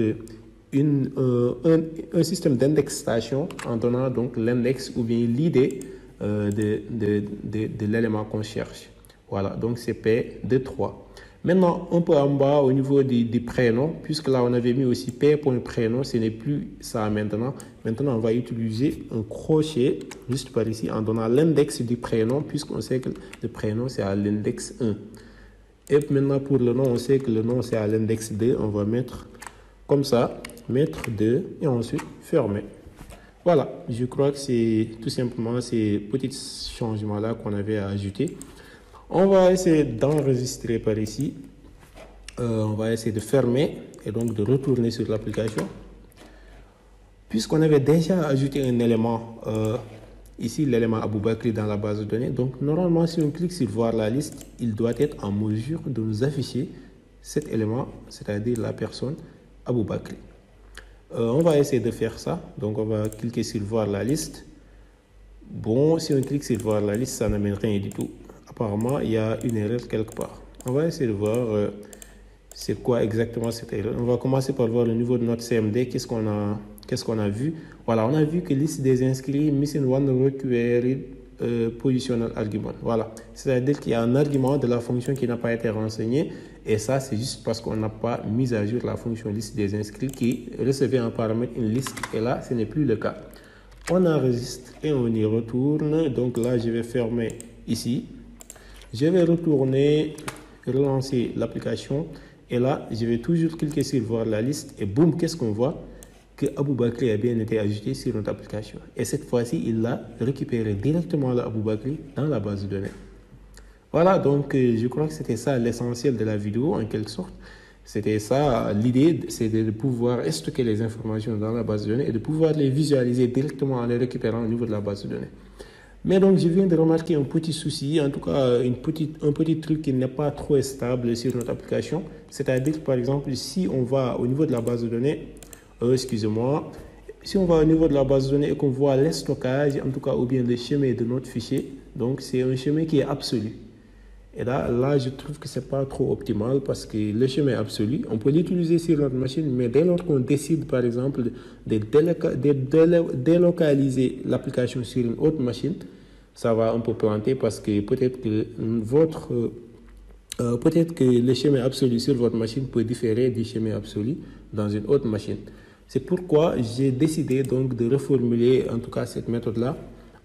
un système d'indexation en donnant donc l'index ou bien l'ID de l'élément qu'on cherche. Voilà, donc c'est P de 3. Maintenant, un peu en bas, au niveau des prénoms, puisque là, on avait mis aussi P.prénom, ce n'est plus ça maintenant. Maintenant, on va utiliser un crochet juste par ici en donnant l'index du prénom, puisqu'on sait que le prénom, c'est à l'index 1. Et maintenant, pour le nom, on sait que le nom, c'est à l'index 2. On va mettre comme ça, mettre 2 et ensuite fermer. Voilà, je crois que c'est tout simplement ces petits changements-là qu'on avait à ajouter. On va essayer d'enregistrer par ici. On va essayer de fermer et donc de retourner sur l'application. Puisqu'on avait déjà ajouté un élément, ici l'élément Aboubakry dans la base de données. Donc normalement, si on clique sur voir la liste, il doit être en mesure de nous afficher cet élément, c'est-à-dire la personne Aboubakry. On va essayer de faire ça. Donc on va cliquer sur voir la liste. Bon, si on clique sur voir la liste, ça n'amène rien du tout. Apparemment, il y a une erreur quelque part. On va essayer de voir c'est quoi exactement cette erreur. On va commencer par voir le niveau de notre CMD. Qu'est-ce qu'on a vu? Voilà, on a vu que liste des inscrits, missing one required positional argument. Voilà, c'est-à-dire qu'il y a un argument de la fonction qui n'a pas été renseigné. Et ça, c'est juste parce qu'on n'a pas mis à jour la fonction liste des inscrits qui recevait en paramètre une liste. Et là, ce n'est plus le cas. On enregistre et on y retourne. Donc là, je vais fermer ici. Je vais retourner, relancer l'application. Et là, je vais toujours cliquer sur voir la liste. Et boum, qu'est-ce qu'on voit? Que Aboubakry a bien été ajouté sur notre application. Et cette fois-ci, il a récupéré directement Aboubakry dans la base de données. Voilà, donc je crois que c'était ça l'essentiel de la vidéo en quelque sorte. C'était ça, l'idée, c'est de pouvoir stocker les informations dans la base de données et de pouvoir les visualiser directement en les récupérant au niveau de la base de données. Mais donc, je viens de remarquer un petit souci, en tout cas un petit truc qui n'est pas trop stable sur notre application. C'est-à-dire, par exemple, si on va au niveau de la base de données, excusez-moi, si on va au niveau de la base de données et qu'on voit le stockage, en tout cas, ou bien le chemin de notre fichier, donc c'est un chemin qui est absolu. Et là, je trouve que ce n'est pas trop optimal parce que le chemin absolu, on peut l'utiliser sur notre machine, mais dès lors qu'on décide, par exemple, de délocaliser l'application sur une autre machine, ça va un peu planter parce que peut-être que le chemin absolu sur votre machine peut différer du chemin absolu dans une autre machine. C'est pourquoi j'ai décidé donc de reformuler en tout cas cette méthode-là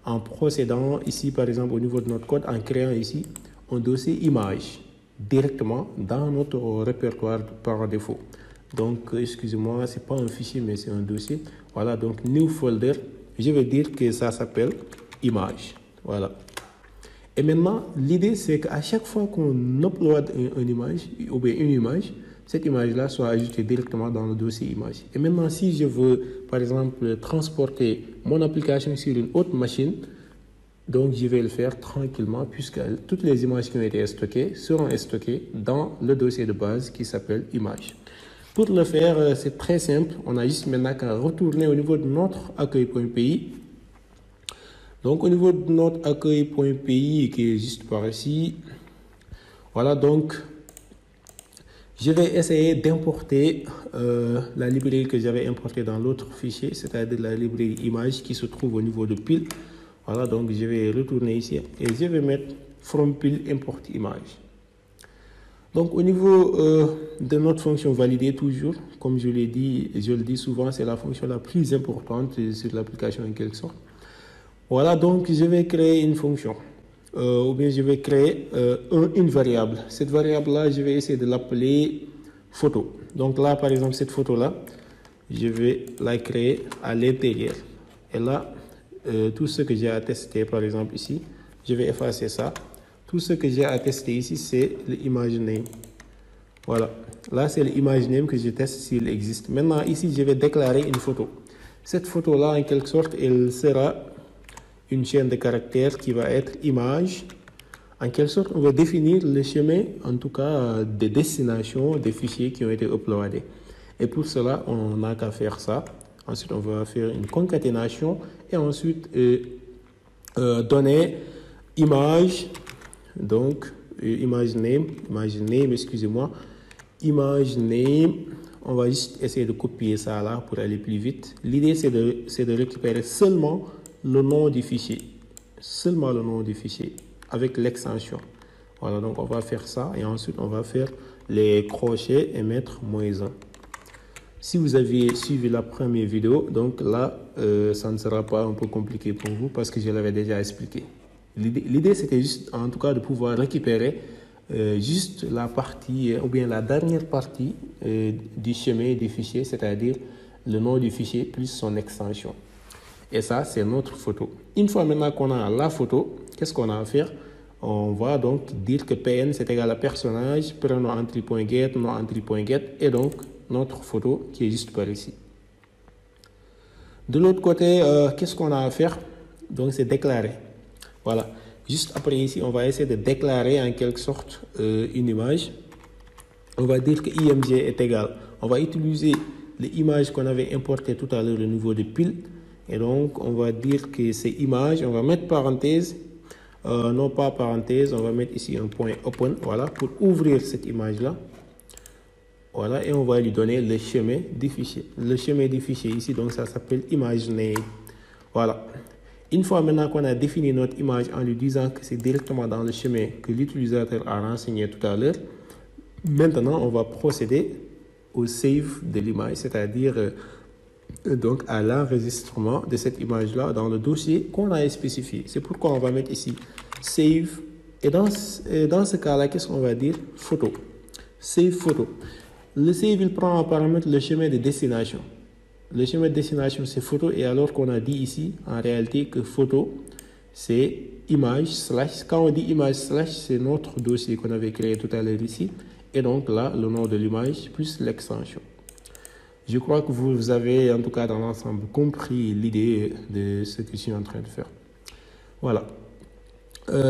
en procédant ici, par exemple, au niveau de notre code, en créant ici un dossier image directement dans notre répertoire par défaut. Donc, excusez-moi, c'est pas un fichier, mais c'est un dossier. Voilà, donc new folder, je vais dire que ça s'appelle image. Voilà. Et maintenant, l'idée, c'est qu'à chaque fois qu'on upload une image, ou bien une image, cette image-là soit ajoutée directement dans le dossier image. Et maintenant, si je veux, par exemple, transporter mon application sur une autre machine, donc je vais le faire tranquillement puisque toutes les images qui ont été stockées seront stockées dans le dossier de base qui s'appelle image. Pour le faire, c'est très simple. On a juste maintenant qu'à retourner au niveau de notre accueil.py. Donc au niveau de notre accueil.py qui est juste par ici, voilà, donc je vais essayer d'importer la librairie que j'avais importée dans l'autre fichier, c'est-à-dire la librairie image qui se trouve au niveau de pile. Voilà, donc je vais retourner ici et je vais mettre from pile import image. Donc au niveau de notre fonction validée, toujours, comme je l'ai dit, je le dis souvent, c'est la fonction la plus importante sur l'application en quelque sorte. Voilà, donc je vais créer une fonction, ou bien je vais créer une variable. Cette variable-là, je vais essayer de l'appeler photo. Donc là, par exemple, cette photo-là, je vais la créer à l'intérieur. Et là, tout ce que j'ai à tester, par exemple ici, je vais effacer ça. Tout ce que j'ai à tester ici, c'est l'image name. Voilà, là c'est l'image name que je teste s'il existe. Maintenant ici, je vais déclarer une photo. Cette photo-là, en quelque sorte, elle sera une chaîne de caractères qui va être image. En quelque sorte, on va définir le chemin, en tout cas, de destination des fichiers qui ont été uploadés. Et pour cela, on n'a qu'à faire ça. Ensuite, on va faire une concaténation et ensuite donner image, donc image name, excusez-moi, image name. On va juste essayer de copier ça là pour aller plus vite. L'idée, c'est de récupérer seulement le nom du fichier, avec l'extension. Voilà, donc on va faire ça et ensuite on va faire les crochets et mettre -1. Si vous aviez suivi la première vidéo, donc là, ça ne sera pas un peu compliqué pour vous parce que je l'avais déjà expliqué. L'idée, c'était juste, en tout cas, de pouvoir récupérer juste la partie, ou bien la dernière partie du chemin du fichier, c'est-à-dire le nom du fichier plus son extension. Et ça, c'est notre photo. Une fois maintenant qu'on a la photo, qu'est-ce qu'on a à faire? On va donc dire que PN, c'est égal à personnage, prénom entry.get, nom entry.get, et donc notre photo qui est juste par ici. De l'autre côté, qu'est-ce qu'on a à faire? Donc c'est déclarer. Voilà. Juste après ici, on va essayer de déclarer en quelque sorte une image. On va dire que img est égal. On va utiliser l'image qu'on avait importée tout à l'heure au niveau de pile. Et donc on va dire que c'est image. On va mettre parenthèse. Non pas parenthèse. On va mettre ici un point open. Voilà. Pour ouvrir cette image-là. Voilà, et on va lui donner le chemin du fichier. Le chemin du fichier ici, donc ça s'appelle image name. Voilà. Une fois maintenant qu'on a défini notre image en lui disant que c'est directement dans le chemin que l'utilisateur a renseigné tout à l'heure, maintenant on va procéder au save de l'image, c'est-à-dire donc à l'enregistrement de cette image-là dans le dossier qu'on a spécifié. C'est pourquoi on va mettre ici save. Et dans ce cas-là, qu'est-ce qu'on va dire? Photo. Save photo. Le save, il prend en paramètre le chemin de destination. Le chemin de destination, c'est photo. Et alors qu'on a dit ici, en réalité, que photo, c'est image slash. Quand on dit image slash, c'est notre dossier qu'on avait créé tout à l'heure ici. et donc là, le nom de l'image plus l'extension. Je crois que vous avez, en tout cas dans l'ensemble, compris l'idée de ce que je suis en train de faire. Voilà.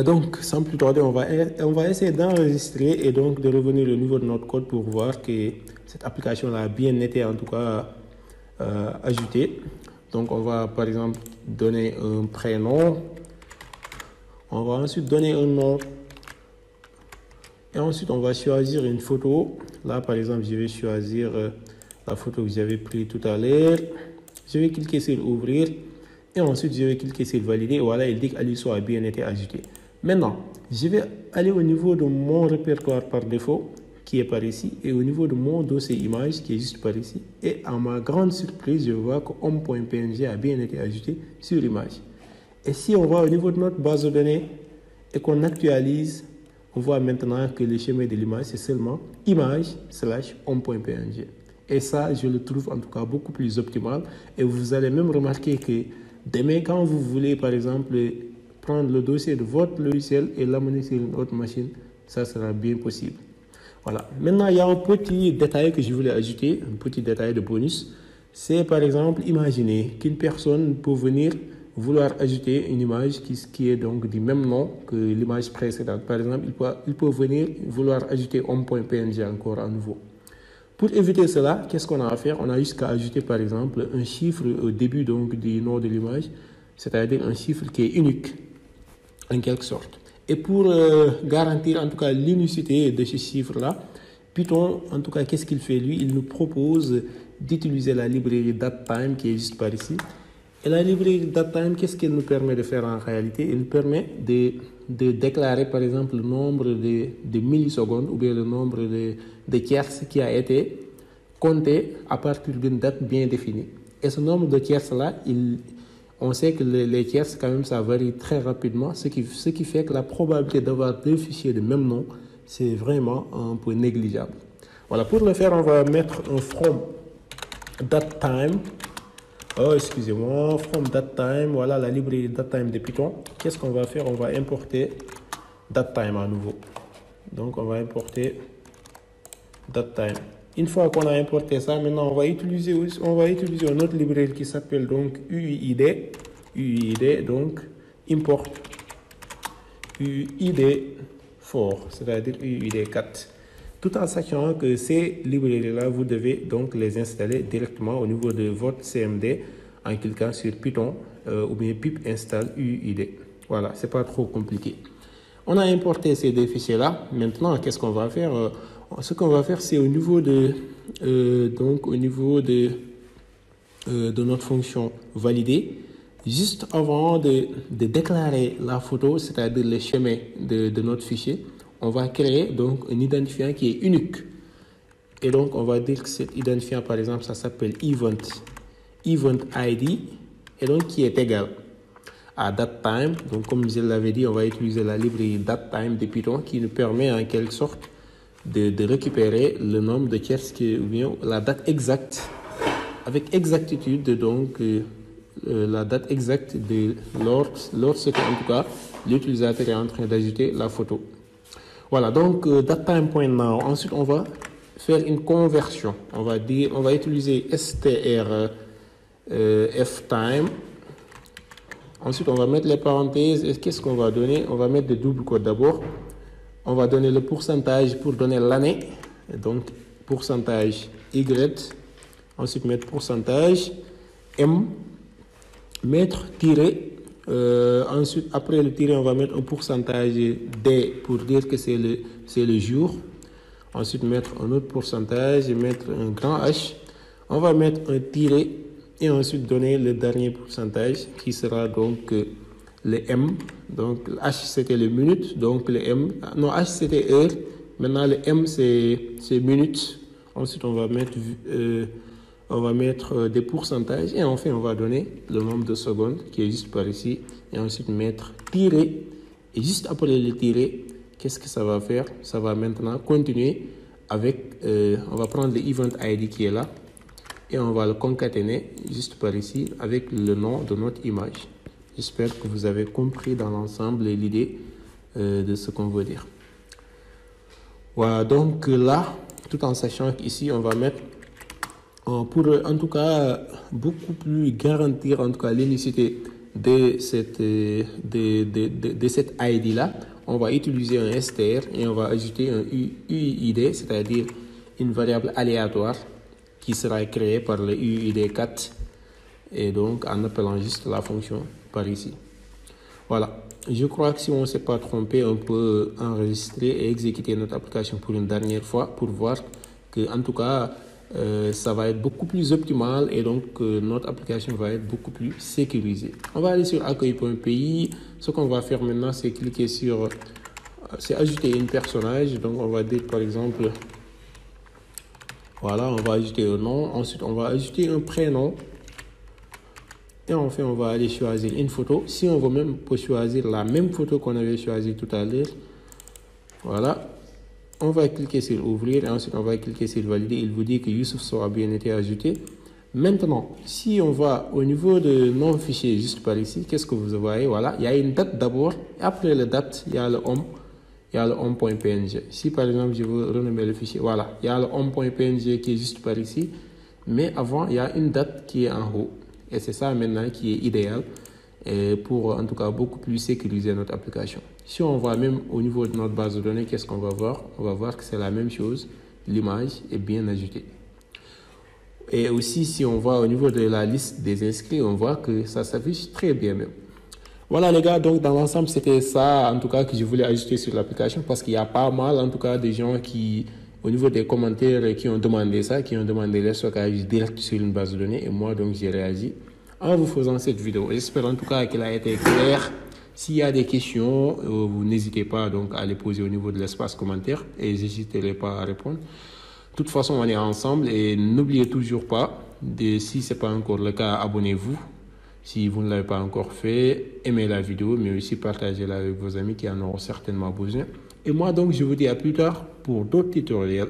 Donc, sans plus tarder, on va essayer d'enregistrer et donc de revenir au niveau de notre code pour voir que cette application-là a bien été, en tout cas, ajoutée. Donc, on va, par exemple, donner un prénom. On va ensuite donner un nom. Et ensuite, on va choisir une photo. Là, par exemple, je vais choisir la photo que j'avais prise tout à l'heure. Je vais cliquer sur ouvrir. Et ensuite, je vais cliquer sur valider. Voilà, il dit qu'Aliso a bien été ajouté. Maintenant, je vais aller au niveau de mon répertoire par défaut, qui est par ici, et au niveau de mon dossier image, qui est juste par ici. Et à ma grande surprise, je vois que homme.png a bien été ajouté sur l'image. Et si on va au niveau de notre base de données et qu'on actualise, on voit maintenant que le chemin de l'image, c'est seulement image/homme.png. Et ça, je le trouve en tout cas beaucoup plus optimal. Et vous allez même remarquer que demain, quand vous voulez, par exemple, prendre le dossier de votre logiciel et l'amener sur une autre machine, ça sera bien possible. Voilà. Maintenant, il y a un petit détail que je voulais ajouter, un petit détail de bonus. C'est par exemple, imaginez qu'une personne peut venir vouloir ajouter une image qui est donc du même nom que l'image précédente. Par exemple, il peut venir vouloir ajouter homme.png encore à nouveau. Pour éviter cela, qu'est-ce qu'on a à faire? On a juste qu'à ajouter par exemple un chiffre au début donc, du nom de l'image, c'est-à-dire un chiffre qui est unique en quelque sorte. Et pour garantir en tout cas l'unicité de ce chiffre-là, Python, en tout cas, qu'est-ce qu'il fait lui? Il nous propose d'utiliser la librairie datetime qui est juste par ici. Et la librairie datetime, qu'est-ce qu'elle nous permet de faire en réalité? Elle nous permet de déclarer par exemple le nombre de millisecondes ou bien le nombre de tierces qui a été compté à partir d'une date bien définie. Et ce nombre de tierces-là, on sait que les tierces, quand même, ça varie très rapidement, ce qui fait que la probabilité d'avoir deux fichiers de même nom, c'est vraiment un peu négligeable. Voilà, pour le faire, on va mettre un from datetime. Oh, excusez-moi, from datetime, voilà la librairie datetime de Python. Qu'est-ce qu'on va faire? On va importer datetime à nouveau. Donc, on va importer datetime. Une fois qu'on a importé ça, maintenant, on va utiliser une autre librairie qui s'appelle donc UID, donc import UID4, c'est-à-dire UID4. Tout en sachant que ces librairies-là, vous devez donc les installer directement au niveau de votre CMD en cliquant sur Python ou bien pip install UID. Voilà, c'est pas trop compliqué. On a importé ces deux fichiers-là. Maintenant, qu'est-ce qu'on va faire? Ce qu'on va faire, c'est au niveau de notre fonction valider, juste avant de déclarer la photo, c'est-à-dire le chemin de notre fichier, on va créer donc un identifiant qui est unique. Et donc, on va dire que cet identifiant, par exemple, ça s'appelle event ID, et donc qui est égal à datetime. Donc, comme je l'avais dit, on va utiliser la librairie datetime de Python qui nous permet en quelque sorte de récupérer le nombre de tierces ou bien la date exacte, avec exactitude, donc la date exacte de lorsque, en tout cas, l'utilisateur est en train d'ajouter la photo. Voilà, donc datetime.now. Ensuite, on va faire une conversion. On va utiliser strftime. Ensuite, on va mettre les parenthèses. Et qu'est-ce qu'on va donner? On va mettre des doubles quotes d'abord. On va donner le pourcentage pour donner l'année. Donc, pourcentage Y. Ensuite, mettre pourcentage M. Mettre tiret. Ensuite, après le tiret, on va mettre un pourcentage D pour dire que c'est le jour. Ensuite, mettre un autre pourcentage et mettre un grand H. On va mettre un tiret et ensuite donner le dernier pourcentage qui sera donc le M. Donc, le H c'était les minutes, donc le M. Non, H c'était heure. Maintenant, le M c'est minutes. Ensuite, on va mettre des pourcentages et enfin, on va donner le nombre de secondes qui est juste par ici. Et ensuite, mettre tiret. Et juste après le tiret, qu'est-ce que ça va faire? Ça va maintenant continuer avec, on va prendre le event ID qui est là et on va le concaténer juste par ici avec le nom de notre image. J'espère que vous avez compris dans l'ensemble l'idée de ce qu'on veut dire. Voilà, donc là, tout en sachant qu'ici, on va mettre, pour en tout cas beaucoup plus garantir en tout cas l'unicité de cette ID là, on va utiliser un str et on va ajouter un UID, c'est-à-dire une variable aléatoire qui sera créée par le UID 4 et donc en appelant juste la fonction par ici. Voilà, je crois que si on ne s'est pas trompé, on peut enregistrer et exécuter notre application pour une dernière fois pour voir que en tout cas ça va être beaucoup plus optimal et donc notre application va être beaucoup plus sécurisée. On va aller sur accueil.pi. Ce qu'on va faire maintenant, c'est cliquer sur, c'est ajouter un personnage. Donc on va dire par exemple, voilà, on va ajouter un nom. Ensuite, on va ajouter un prénom. Et enfin, on va aller choisir une photo. Si on veut même, pour choisir la même photo qu'on avait choisie tout à l'heure. Voilà. On va cliquer sur ouvrir et ensuite on va cliquer sur valider. Il vous dit que Youssouf Sow a bien été ajouté. Maintenant, si on va au niveau de nom fichier juste par ici, qu'est-ce que vous voyez? Voilà, il y a une date d'abord. Après la date, il y a le home. Il y a le home.png. Si par exemple je veux renommer le fichier, voilà, il y a le home.png qui est juste par ici. Mais avant, il y a une date qui est en haut. Et c'est ça maintenant qui est idéal pour en tout cas beaucoup plus sécuriser notre application. Si on va même au niveau de notre base de données, qu'est-ce qu'on va voir? On va voir que c'est la même chose. L'image est bien ajoutée. Et aussi, si on va au niveau de la liste des inscrits, on voit que ça s'affiche très bien même. Voilà les gars, donc dans l'ensemble, c'était ça en tout cas que je voulais ajouter sur l'application parce qu'il y a pas mal en tout cas de gens qui, au niveau des commentaires, qui ont demandé ça, qui ont demandé le stockage direct sur une base de données et moi donc j'ai réagi en vous faisant cette vidéo. J'espère en tout cas qu'elle a été claire. S'il y a des questions, vous n'hésitez pas donc à les poser au niveau de l'espace commentaire et n'hésitez pas à répondre. De toute façon, on est ensemble et n'oubliez toujours pas, si ce n'est pas encore le cas, abonnez-vous. Si vous ne l'avez pas encore fait, aimez la vidéo, mais aussi partagez-la avec vos amis qui en auront certainement besoin. Et moi, donc, je vous dis à plus tard pour d'autres tutoriels.